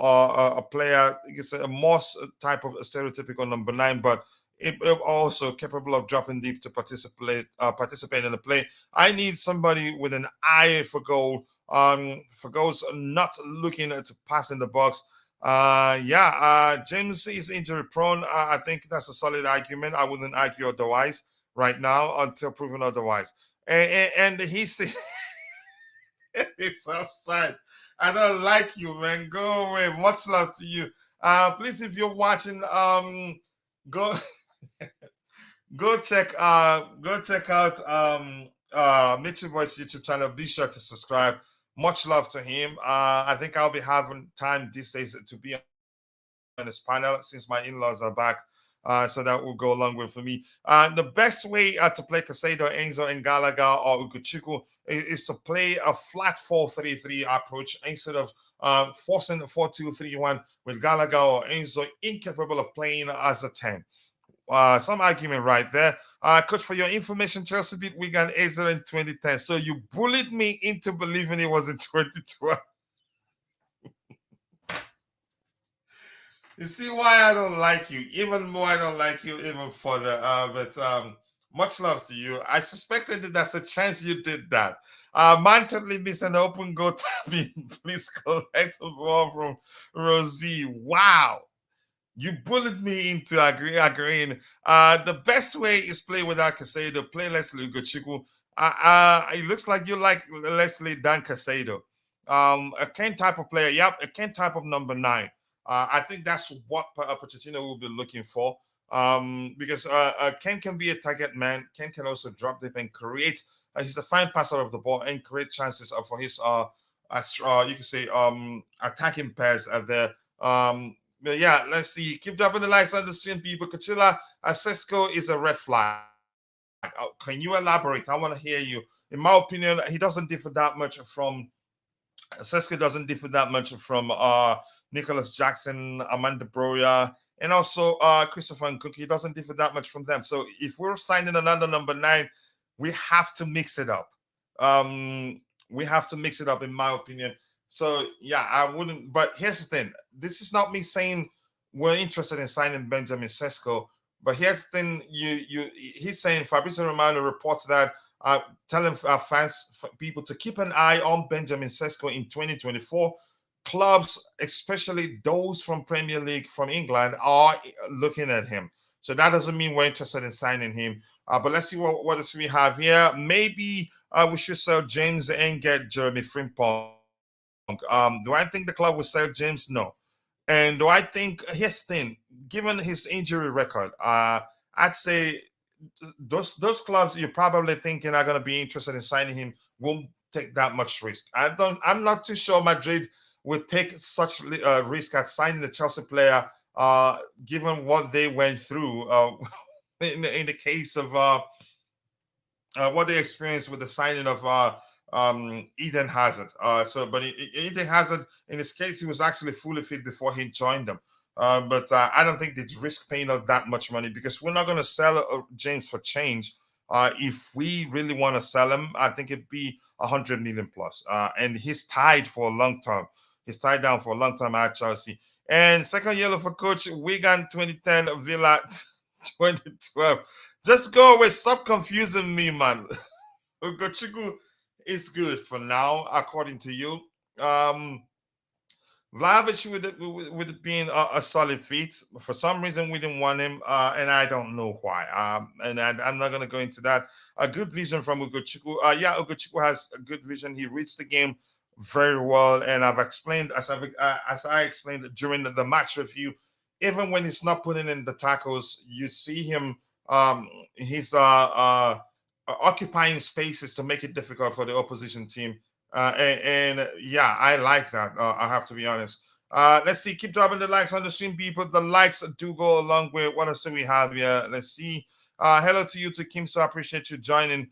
a player, you say a more type of stereotypical number 9, but it also capable of dropping deep to participate in the play. I need somebody with an eye for goal. For goals, not looking to pass in the box. James is injury prone. I think that's a solid argument. I wouldn't argue otherwise right now until proven otherwise. And he's it's outside. I don't like you, man. Go away. Much love to you. Please, if you're watching, go go check out Mitchell Voice YouTube channel. Be sure to subscribe. Much love to him. I think I'll be having time these days to be on his panel since my in-laws are back. So that will go a long way for me. The best way to play Casado, Enzo, and Gallagher or Ugochukwu is to play a flat 4-3-3 approach instead of forcing a 4-2-3-1 with Gallagher or Enzo incapable of playing as a 10. Some argument right there. Coach, for your information, Chelsea beat Wigan 8-0 in 2010. So you bullied me into believing it was in 2012. You see why I don't like you. Even more, I don't like you even further. But much love to you. I suspected that there's a chance you did that. Man totally missed an open goal tapping. Please collect the ball from Rosie. Wow. You bullied me into agreeing. The best way is play without Casado. Play Leslie Ugochukwu. It looks like you like Leslie Dan Casado. A Ken type of player. Yep, a Ken type of number nine. I think that's what Pochettino will be looking for. Because Ken can be a target man. Ken can also drop deep and create. He's a fine passer of the ball and create chances for his you can say attacking pairs at there. But yeah, let's see. Keep dropping the likes on the stream, people. Kachila Sesko is a red flag. Can you elaborate? I want to hear you. In my opinion, he doesn't differ that much from Sesko doesn't differ that much from Nicholas Jackson, Amanda Broya, and also Christopher and Cook. He doesn't differ that much from them. So if we're signing another number nine, we have to mix it up. We have to mix it up, in my opinion. So yeah, I wouldn't. But here's the thing: this is not me saying we're interested in signing Benjamin Sesko. But here's the thing: he's saying Fabrizio Romano reports that telling people to keep an eye on Benjamin Sesko in 2024. Clubs, especially those from Premier League from England, are looking at him. So that doesn't mean we're interested in signing him. But let's see what else we have here. Maybe we should sell James and get Jeremy Frimpong. Do I think the club will sell James? No. And do I think here's the thing, given his injury record, I'd say those clubs you're probably thinking are going to be interested in signing him won't take that much risk. I'm not too sure Madrid would take such risk at signing the Chelsea player, given what they went through in the case of what they experienced with the signing of Eden Hazard. But Eden Hazard, in his case, he was actually fully fit before he joined them. But I don't think they'd risk paying us that much money because we're not going to sell James for change. If we really want to sell him, I think it'd be 100 million plus. And he's tied for a long time. He's tied down for a long time at Chelsea. And second yellow for coach Wigan 2010, Villa 2012. Just go away. Stop confusing me, man. Ugochukwu is good for now, according to you. Vlahovic would have been a solid feat. For some reason, we didn't want him, and I don't know why. I'm not going to go into that. A good vision from Ugochukwu. Yeah, Ugochukwu has a good vision. He reads the game very well, and I've explained as I explained during the match review. Even when he's not putting in the tackles, you see him. He's occupying spaces to make it difficult for the opposition team. And yeah, I like that. I have to be honest. Let's see. Keep dropping the likes on the stream, people. The likes do go a long way. What else do we have here? Let's see. Hello to you, to Kim. So I appreciate you joining.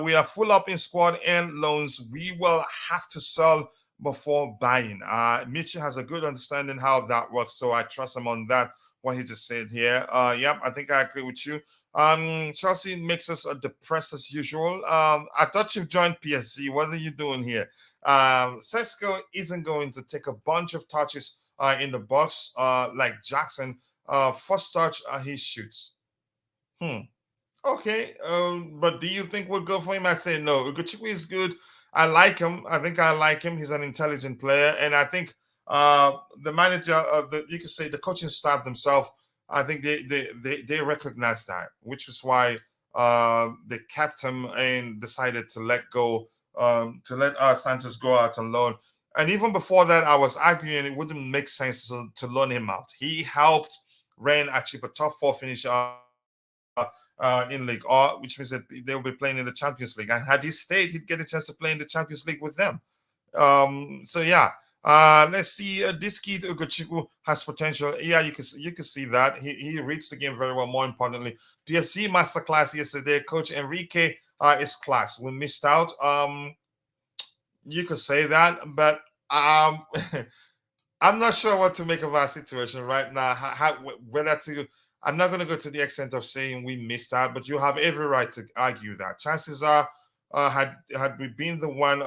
We are full up in squad and loans. We will have to sell before buying. Mitchell has a good understanding how that works, so I trust him on that. What he just said here. Yep, I think I agree with you. Chelsea makes us depressed as usual. I thought you've joined PSG. What are you doing here? Cesco isn't going to take a bunch of touches in the box like Jackson. First touch, he shoots. Okay, but do you think we'll go for him? I say no. Ugochukwu is good. I like him. I think I like him. He's an intelligent player, and I think the manager, you could say the coaching staff themselves, I think they recognize that, which is why they kept him and decided to let go, to let Santos go out on loan. And even before that, I was arguing it wouldn't make sense to loan him out. He helped Ren achieve a top four finish in League R, which means that they'll be playing in the Champions League. And had he stayed, he'd get a chance to play in the Champions League with them. So yeah. Let's see. This kid Ugochukwu has potential. Yeah, you can see that he reads the game very well. More importantly, PSG masterclass yesterday. Coach Enrique is class. We missed out. You could say that, but I'm not sure what to make of our situation right now. Whether to, I'm not going to go to the extent of saying we missed out, but you have every right to argue that. Chances are, had we been the one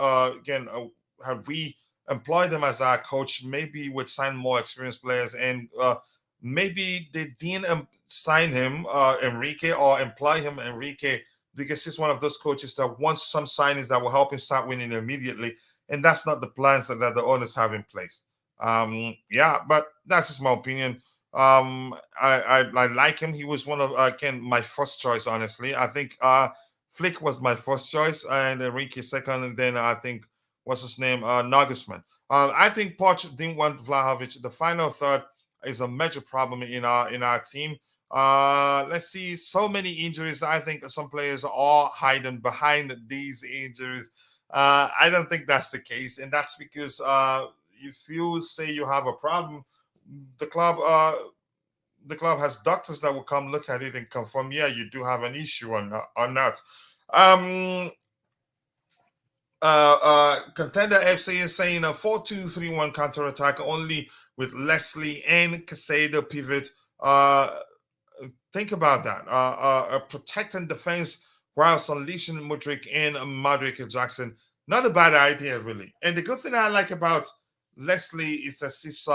had we employed him as our coach, maybe would sign more experienced players, and maybe they didn't sign him Enrique or employ him Enrique because he's one of those coaches that wants some signings that will help him start winning immediately, and that's not the plans that the owners have in place. Yeah, but that's just my opinion. I like him. He was one of again my first choice. Honestly, I think Flick was my first choice, and Enrique second, and then I think what's his name, Nagelsmann. I think Poch didn't want Vlahovic. The final third is a major problem in our team. Let's see, so many injuries. I think some players are hiding behind these injuries. I don't think that's the case, and that's because if you say you have a problem, the club uh, the club has doctors that will come look at it and confirm, yeah, you do have an issue or not. Um, Contender FC is saying a 4-2-3-1 counter attack only with Leslie and Casado pivot. Think about that. A protecting defense whilst unleashing Mudrik and Madrick Jackson. Not a bad idea, really. And the good thing I like about Leslie is that he's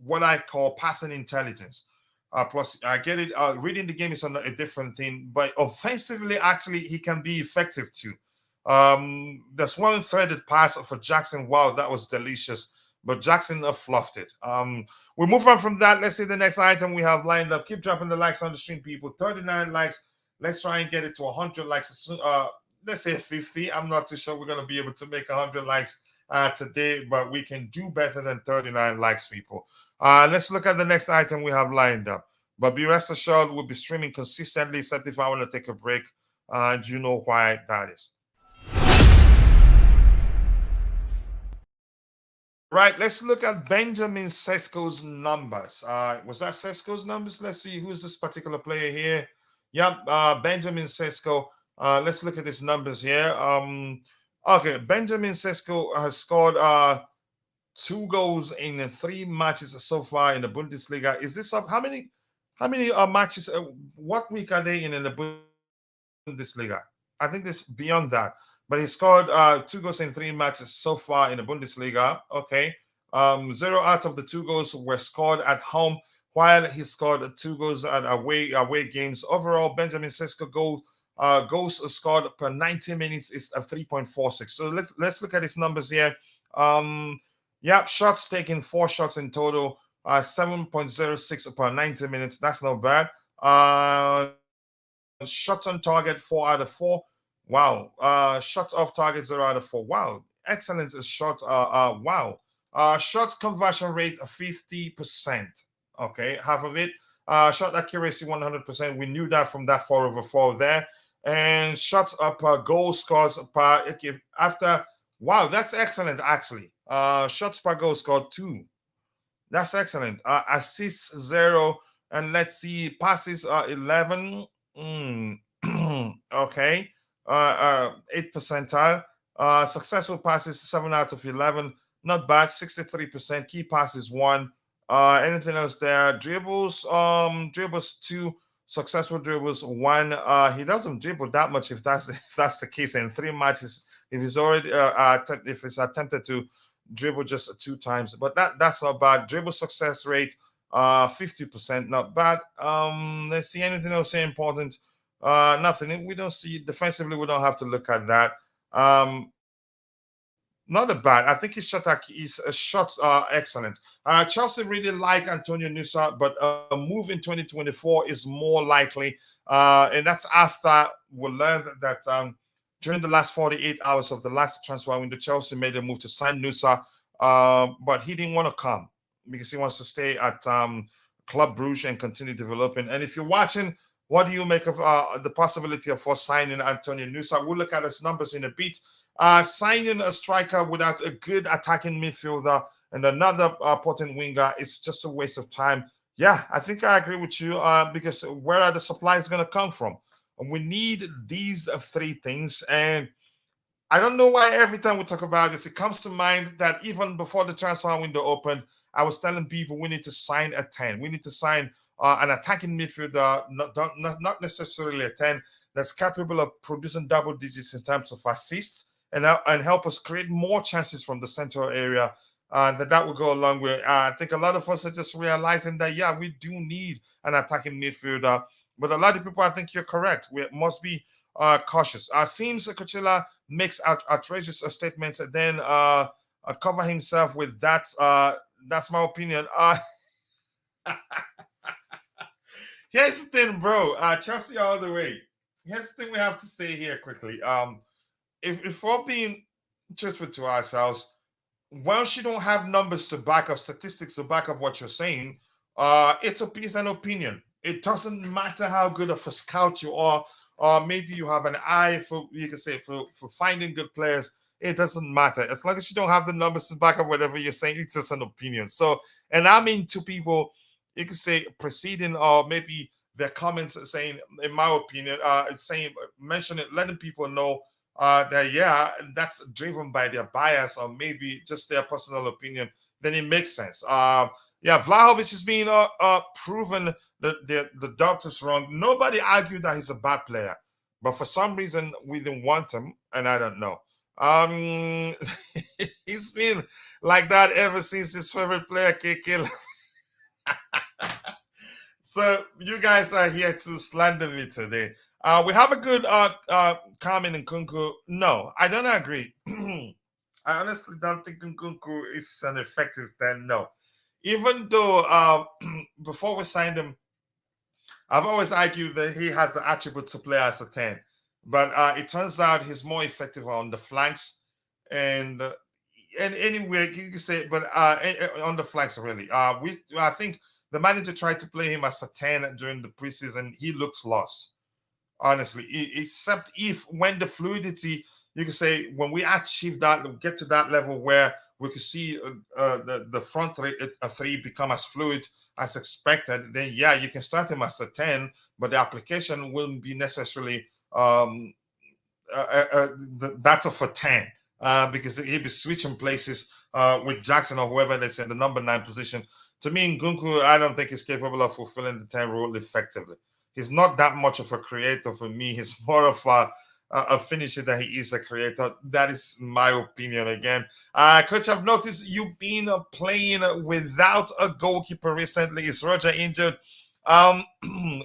what I call passing intelligence. Plus, I get it. Reading the game is a different thing, but offensively, actually, he can be effective too. There's one threaded pass for Jackson. Wow, that was delicious. But Jackson fluffed it. We move on from that. Let's see the next item we have lined up. Keep dropping the likes on the stream, people. 39 likes. Let's try and get it to 100 likes. Let's say 50. I'm not too sure we're going to be able to make 100 likes today, but we can do better than 39 likes, people. Let's look at the next item we have lined up. But be rest assured, we'll be streaming consistently, except if I want to take a break. And you know why that is. Right, let's look at Benjamin Sesko's numbers. Was that Sesko's numbers? Let's see who's this particular player here. Yep, Benjamin Sesko. Let's look at his numbers here. Okay, Benjamin Sesko has scored 2 goals in 3 matches so far in the Bundesliga. Is this up? How many matches? What week are they in the Bundesliga? I think this beyond that. But he scored 2 goals in 3 matches so far in the Bundesliga. Okay. 0 out of the 2 goals were scored at home, while he scored 2 goals at away games. Overall, Benjamin Sesko goals scored per 90 minutes is a 3.46. So let's look at his numbers here. Yep, shots taken, 4 shots in total, 7.06 per 90 minutes. That's not bad. Shots on target, 4 out of 4. Wow. Shots off target, 0 out of 4. Wow. Excellent shot. Wow. Shot conversion rate, 50%. Okay, half of it. Shot accuracy, 100%. We knew that from that 4/4 there. And shots per goal scores per after. Wow, that's excellent, actually. Shots per goal scored 2. That's excellent. Assists 0. And let's see, passes 11. Okay. 8 percentile. Successful passes 7 out of 11. Not bad. 63%. Key passes 1. Anything else there? Dribbles. Dribbles 2. Successful dribbles 1. He doesn't dribble that much if that's the case. In 3 matches, if he's already if he's attempted to dribble just 2 times, but that's not bad. Dribble success rate 50%, not bad. Let's see, anything else here important? Nothing. We don't see defensively. We don't have to look at that. Not a bad. I think his shots are excellent. Chelsea really like Antonio Nusa, but a move in 2024 is more likely, and that's after we learned that during the last 48 hours of the last transfer window, Chelsea made a move to sign Nusa, but he didn't want to come because he wants to stay at Club Brugge and continue developing. And if you're watching, what do you make of the possibility of us signing Antonio Nusa? We'll look at his numbers in a bit. Signing a striker without a good attacking midfielder and another potent winger is just a waste of time. Yeah, I think I agree with you because where are the supplies going to come from? We need these 3 things. And I don't know why every time we talk about this, it comes to mind that even before the transfer window opened, I was telling people we need to sign a 10. We need to sign an attacking midfielder, not necessarily a 10, that's capable of producing double digits in terms of assists and help us create more chances from the central area. That will go along with. I think a lot of us are just realizing that, yeah, we do need an attacking midfielder. But a lot of people, I think you're correct. We must be cautious. Seems Coachella makes outrageous statements and then cover himself with that. That's my opinion. Here's the thing, bro. Chelsea all the way. Here's the thing we have to say here quickly. If we're being truthful to ourselves, once you don't have numbers to back up, statistics to back up what you're saying, it's a piece and opinion. It doesn't matter how good of a scout you are, or maybe you have an eye for, you can say, for finding good players. It doesn't matter as long as you don't have the numbers to back up whatever you're saying. It's just an opinion. So, and I mean to people, you could say proceeding or maybe their comments saying, in my opinion, saying, mention it, letting people know that yeah, that's driven by their bias or maybe just their personal opinion, then it makes sense. Yeah, Vlahovic is being proven the doctor's wrong. Nobody argued that he's a bad player, but for some reason we didn't want him, and I don't know. He's been like that ever since his favorite player, KK. So you guys are here to slander me today. We have a good comment in Kunku. No, I don't agree. I honestly don't think Kunku is an effective 10. No. Even though before we signed him, I've always argued that he has the attribute to play as a 10. But it turns out he's more effective on the flanks and anyway, you can say, but on the flanks really. I think the manager tried to play him as a 10 during the preseason. He looks lost, honestly. Except if when the fluidity, you can say, when we achieve that, get to that level where we could see the front three become as fluid as expected, then yeah, you can start him as a 10, but the application wouldn't be necessarily that of a 10. Because he'll be switching places with Jackson or whoever that's in the number 9 position. To me, Nkunku, I don't think he's capable of fulfilling the 10 role effectively. He's not that much of a creator for me. He's more of a finisher than he is a creator. That is my opinion again. Coach, I've noticed you've been playing without a goalkeeper recently. Is Roger injured?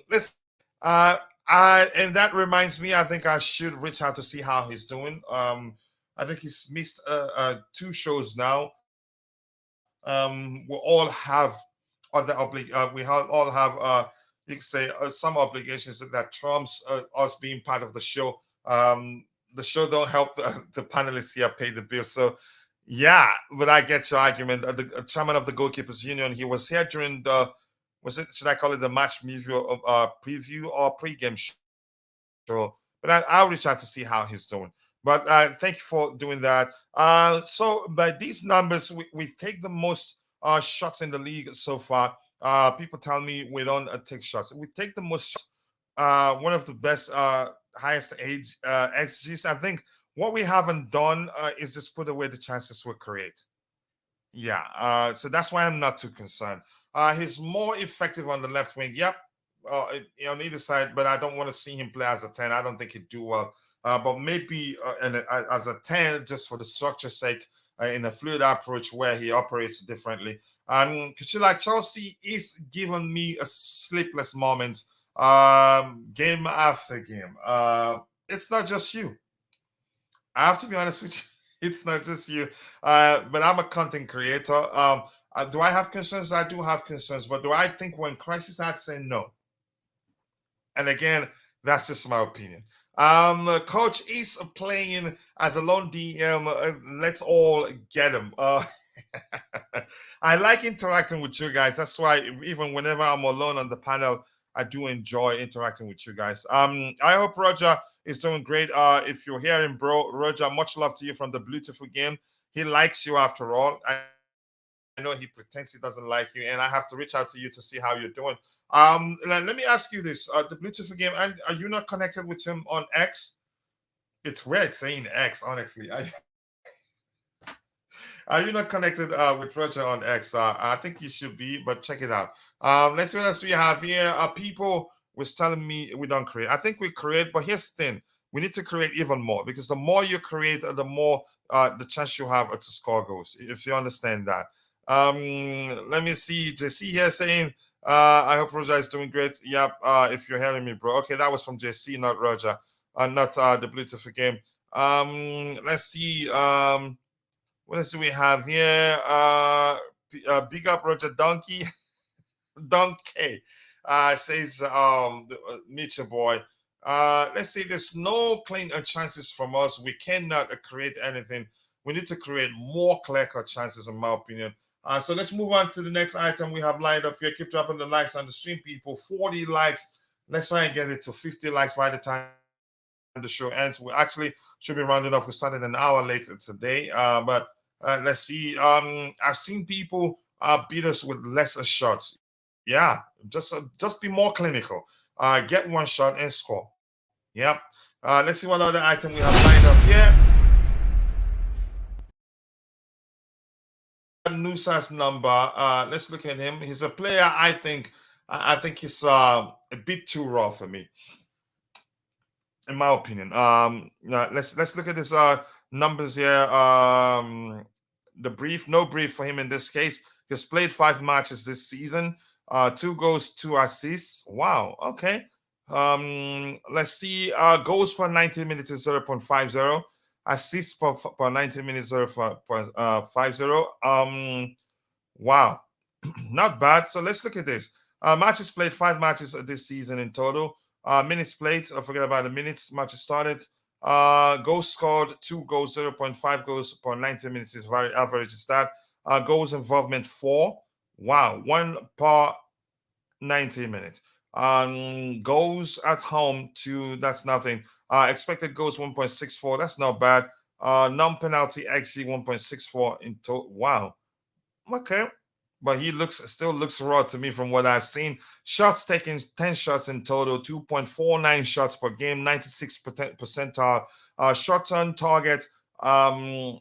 Listen, and that reminds me, I think I should reach out to see how he's doing. I think he's missed 2 shows now. We all have other all have you can say some obligations that trumps us being part of the show. The show don't help the panelists here pay the bill. So yeah, but I get your argument. The chairman of the goalkeepers union, he was here during the should I call it the match preview or pre-game show? But I'll reach out to see how he's doing. But thank you for doing that. So by these numbers, we take the most shots in the league so far. People tell me we don't take shots. We take the most shots, one of the best, highest age XGs. I think what we haven't done is just put away the chances we create. Yeah, so that's why I'm not too concerned. He's more effective on the left wing. Yep, on either side, but I don't want to see him play as a 10. I don't think he'd do well. But maybe as a 10, just for the structure's sake, in a fluid approach where he operates differently. And like Chelsea is giving me a sleepless moment game after game. It's not just you. I have to be honest with you. It's not just you. But I'm a content creator. Do I have concerns? I do have concerns. But do I think when crisis acts, say no? And again, that's just my opinion. Coach is playing as a lone DM. Let's all get him. I like interacting with you guys. That's why even whenever I'm alone on the panel, I do enjoy interacting with you guys. I hope Roger is doing great. If you're hearing, bro, Roger, much love to you from the beautiful game. He likes you after all. I know he pretends he doesn't like you, and I have to reach out to you to see how you're doing. Let me ask you this: the beautiful game, and are you not connected with him on X? It's weird saying X, honestly. Are you not connected with Roger on X? I think you should be, but check it out. Let's see what else we have here. People was telling me we don't create. I think we create, but here's the thing: we need to create even more because the more you create, the more the chance you have to score goals. If you understand that. Let me see. JC here saying, I hope Roger is doing great. Yep. If you're hearing me, bro. Okay, that was from JC, not Roger. Not the beautiful game. Let's see. What else do we have here? Big up Roger Donkey. Donkey. Says Mitchell boy. Let's see. There's no clean chances from us. We cannot create anything. We need to create more clear-cut chances, in my opinion. So let's move on to the next item we have lined up here. Keep dropping the likes on the stream, people. 40 likes. Let's try and get it to 50 likes by the time the show ends. We actually should be rounding off. We started an hour later today. But let's see. I've seen people beat us with lesser shots. Yeah, just be more clinical. Get one shot and score. Yep. Let's see what other item we have lined up here. Nusa's number. Let's look at him. He's a player. I think he's a bit too raw for me, in my opinion. Let's look at his numbers here. The brief, no brief for him in this case. He's played 5 matches this season. 2 goals, 2 assists. Wow. Okay. Let's see. Goals per 90 minutes is 0.50. Assists per 90 minutes 0.50. Wow. Not bad. So let's look at this. Matches played, 5 matches this season in total. Minutes played, I forget about the minutes. Matches started. Goals scored, 2 goals, 0.5 goals per 90 minutes is very average stat. Goals involvement 4. Wow, 1 per 90 minutes. Goals at home 2, that's nothing. Expected goals 1.64, that's not bad. Non-penalty XG 1.64 in total. Wow. Okay. But he still looks raw to me from what I've seen. Shots taken, 10 shots in total, 2.49 shots per game, 96 percentile. Shots on target, 5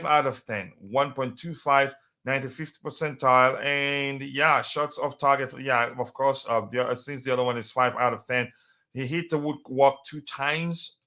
out of 10, 1.25, 95th percentile. And yeah, shots off target. Yeah, of course. Since the other one is 5 out of 10, he hit the woodwork 2 times.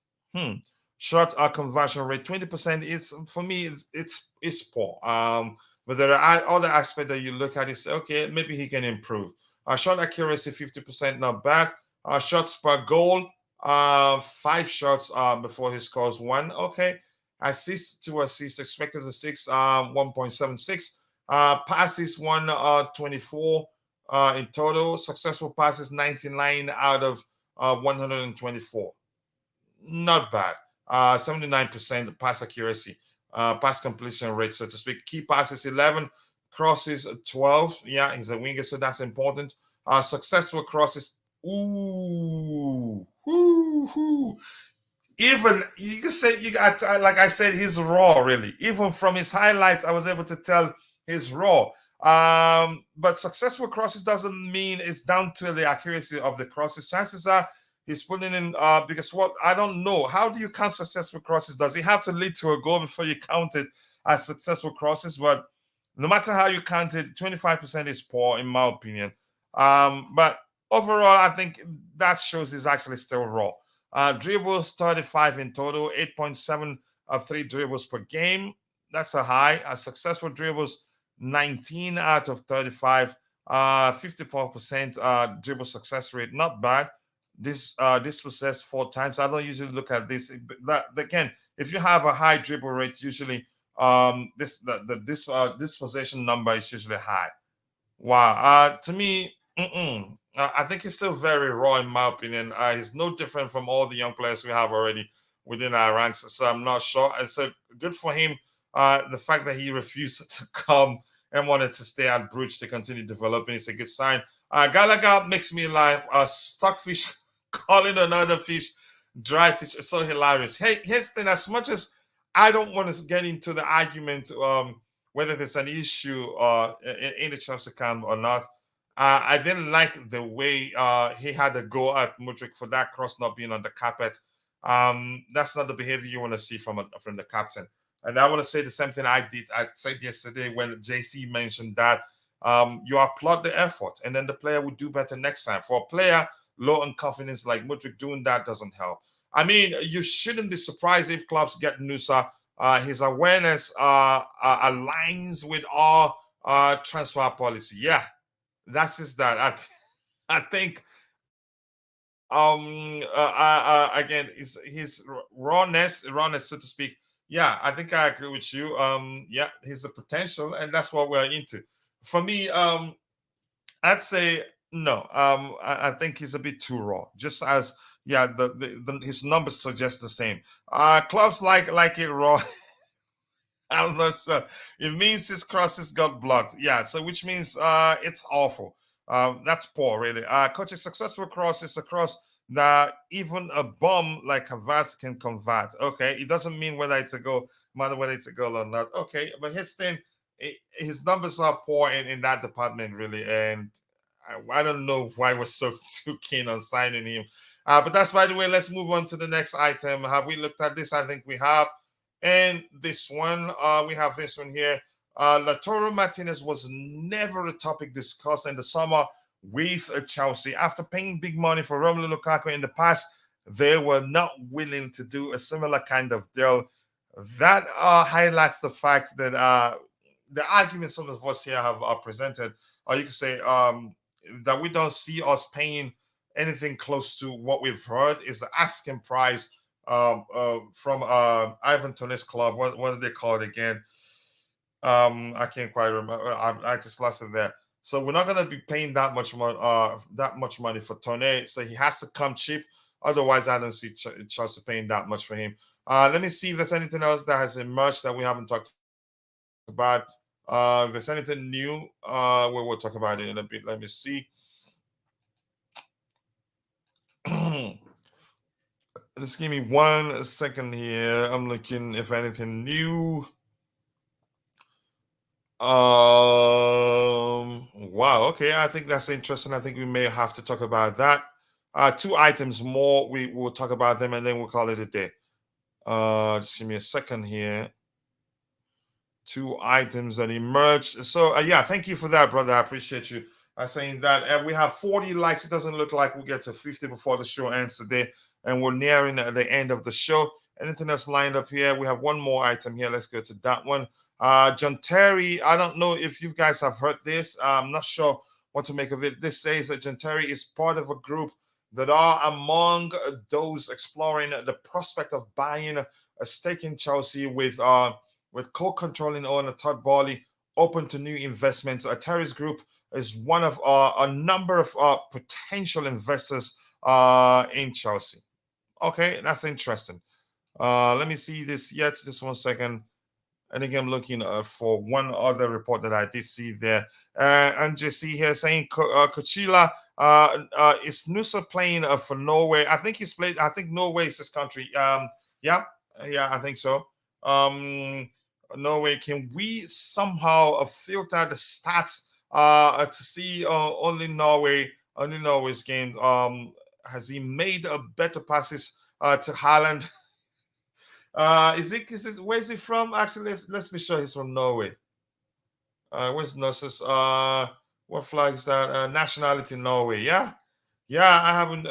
Shot conversion rate 20% is, for me, it's poor. But there are other aspects that you look at. Is okay, maybe he can improve. Shot accuracy 50%, not bad. Shots per goal, 5 shots before he scores 1. Okay. Assists, 2 assists, expected assist 1.76. Passes 124 in total. Successful passes 99 out of 124. Not bad. 79% pass accuracy. Pass completion rate, so to speak. Key passes 11, crosses 12. Yeah, he's a winger, so that's important. Successful crosses. Ooh. Even you can say you got, like I said, he's raw, really. Even from his highlights, I was able to tell he's raw. But successful crosses doesn't mean it's down to the accuracy of the crosses. Chances are he's putting in because what I don't know, how do you count successful crosses? Does he have to lead to a goal before you count it as successful crosses? But no matter how you count it, 25% is poor in my opinion. But overall, I think that shows he's actually still raw. Dribbles 35 in total, 8.7 of 3 dribbles per game. That's a high. Successful dribbles 19 out of 35, 54% dribble success rate. Not bad. This possessed 4 times. I don't usually look at this. Again, if you have a high dribble rate, usually this possession number is usually high. Wow. To me, I think he's still very raw in my opinion. He's no different from all the young players we have already within our ranks. So I'm not sure. And so good for him. The fact that he refused to come and wanted to stay at Bruges to continue developing is a good sign. Gallagher makes me laugh. Stockfish calling another fish dry fish is so hilarious. Hey, here's the thing. As much as I don't want to get into the argument whether there's an issue in the Chelsea camp or not, I didn't like the way he had to go at Mudryk for that cross not being on the carpet. That's not the behavior you want to see from the captain. And I want to say the same thing I said yesterday when JC mentioned that you applaud the effort and then the player would do better next time. For a player low on confidence like Mudryk, doing that doesn't help. I mean, you shouldn't be surprised if clubs get Nusa. His awareness aligns with our transfer policy. Yeah, that's just that. I think again his rawness, so to speak. Yeah, I think I agree with you. Yeah, he's a potential, and that's what we're into. For me, I'd say no. I think he's a bit too raw. Just as yeah, his numbers suggest the same. Clubs like it raw. I'm not sure. It means his crosses got blocked. Yeah, so which means it's awful. That's poor, really. Coach, a successful cross is a cross that even a bum like Havertz can convert. Okay, it doesn't mean whether it's a goal, matter whether it's a goal or not. Okay, but his thing, his numbers are poor in that department, really, and I don't know why we're so too keen on signing him. But that's by the way. Let's move on to the next item. Have we looked at this? I think we have. And this one, we have this one here. Lautaro Martinez was never a topic discussed in the summer with Chelsea. After paying big money for Romelu Lukaku in the past, they were not willing to do a similar kind of deal. That highlights the fact that the arguments some of us here have presented, or you could say that we don't see us paying anything close to what we've heard is the asking price from Ivan Toney's club. What do they call it again? I can't quite remember. I just lost it there. So we're not going to be paying that much money for Toney. So he has to come cheap. Otherwise, I don't see Chelsea paying that much for him. Let me see if there's anything else that has emerged that we haven't talked about. If there's anything new, we'll talk about it in a bit. Let me see. Just give me 1 second here. I'm looking if anything new. Wow. Okay. I think that's interesting. I think we may have to talk about that. Two items more. We will talk about them and then we'll call it a day. Just give me a second here. Two items that emerged. So yeah, thank you for that, brother. I appreciate you saying that. And we have 40 likes. It doesn't look like we'll get to 50 before the show ends today, and we're nearing the end of the show. Anything else lined up here? We have one more item here. Let's go to that one. John Terry. I don't know if you guys have heard this. I'm not sure what to make of it. This says that John Terry is part of a group that are among those exploring the prospect of buying a stake in Chelsea with co-controlling owner Todd Boehly open to new investments. Terry's group is one of a number of potential investors in Chelsea. Okay, that's interesting. Let me see this yet. Just 1 second. I think I'm looking for one other report that I did see there. And just see here saying Coachella is Nusa playing for Norway. I think he's played. I think Norway is his country. Yeah, yeah, I think so. Norway. Can we somehow filter the stats to see only Norway's game? Has he made better passes to Haaland? Where is he from? Actually, let's be sure he's from Norway. Where's Gnosis? What flag is that? Nationality Norway. Yeah. Yeah, I haven't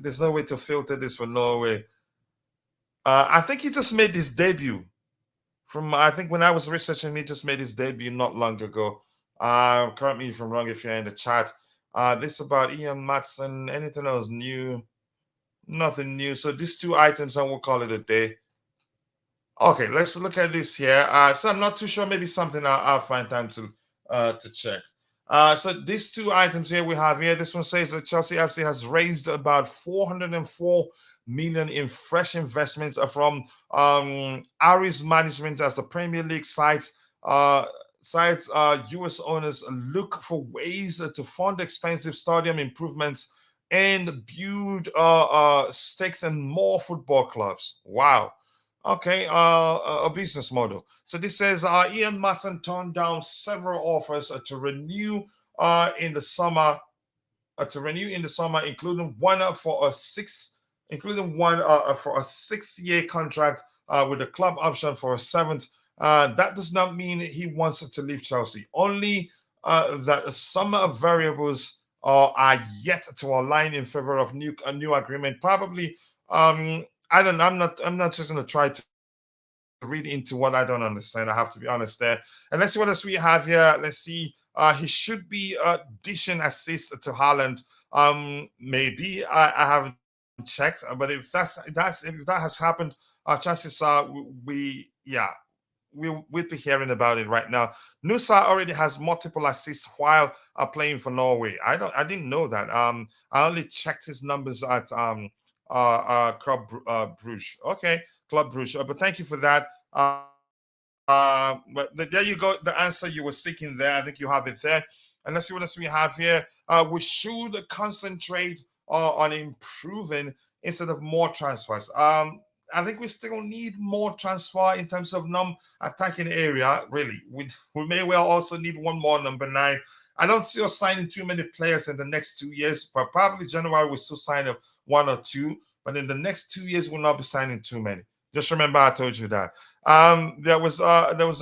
there's no way to filter this for Norway. I think he just made his debut. From I think when I was researching, he just made his debut not long ago. Correct me if I'm wrong if you're in the chat. This about Ian Matson. Anything else new? Nothing new. So these two items, and we'll call it a day. Okay, let's look at this here. So I'm not too sure. Maybe something I'll find time to check. So these two items here we have here. This one says that Chelsea FC has raised about 404 million in fresh investments from Aris Management as the Premier League sites. US owners look for ways to fund expensive stadium improvements and build stakes in more football clubs. Wow. Okay, a business model. So this says Ian Martin turned down several offers to renew in the summer, including one for a 6-year contract with a club option for a seventh. That does not mean he wants to leave Chelsea. Only that some variables are yet to align in favor of a new agreement. Probably. I don't. I'm not just going to try to read into what I don't understand. I have to be honest there. And let's see what else we have here. Let's see. He should be dishing assists to Haaland. Maybe I haven't checked, but if that has happened, chances are we yeah we'll be hearing about it right now. Nusa already has multiple assists while playing for Norway. I didn't know that. I only checked his numbers at Club Bruges. Okay, Club Bruges. But thank you for that. But there you go. The answer you were seeking there. I think you have it there. And let's see what else we have here. We should concentrate on improving instead of more transfers. I think we still need more transfer in terms of attacking area. Really, we may well also need one more number 9. I don't see us signing too many players in the next 2 years, but probably January we'll still sign up 1 or 2. But in the next 2 years, we'll not be signing too many. Just remember, I told you that. There was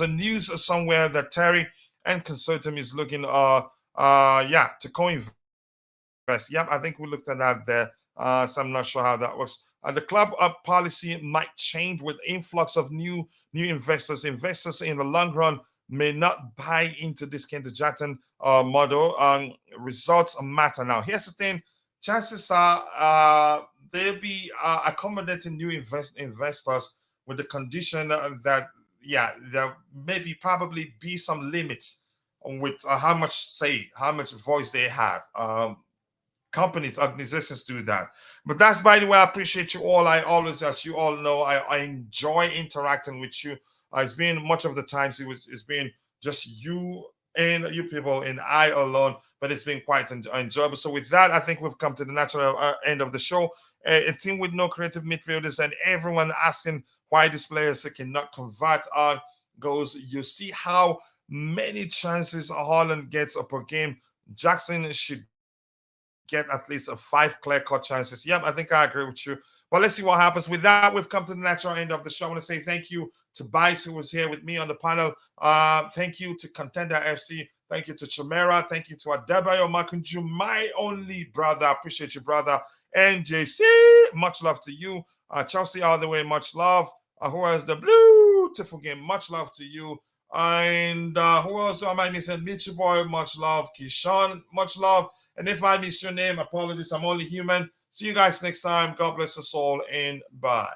a news somewhere that Terry and consortium is looking to co-invest. Yep, I think we looked at that there. So I'm not sure how that works. The club policy might change with influx of new investors. Investors in the long run may not buy into this kindergarten model. Results matter. Now, here's the thing: chances are they'll be accommodating new investors with the condition that there maybe probably be some limits with how much voice they have. Companies, organizations do that. But that's, by the way, I appreciate you all. I always, as you all know, I enjoy interacting with you. It's been much of the times it's been just you and you people and I alone, but it's been quite enjoyable. So with that, I think we've come to the natural end of the show. A team with no creative midfielders and everyone asking why these players cannot convert on goals. You see how many chances Holland gets per game. Jackson should get at least 5 clear-cut chances. Yep, I think I agree with you. But let's see what happens. With that, we've come to the natural end of the show. I want to say thank you to Bice, who was here with me on the panel. Thank you to Contender FC. Thank you to Chimera. Thank you to Adebayo Makunju, my only brother. I appreciate you, brother. And JC, much love to you. Chelsea, all the way, much love. Who has the beautiful game? Much love to you. And who else am I missing? Mitchell Boy, much love. Kishan, much love. And if I miss your name, apologies. I'm only human. See you guys next time. God bless us all and bye.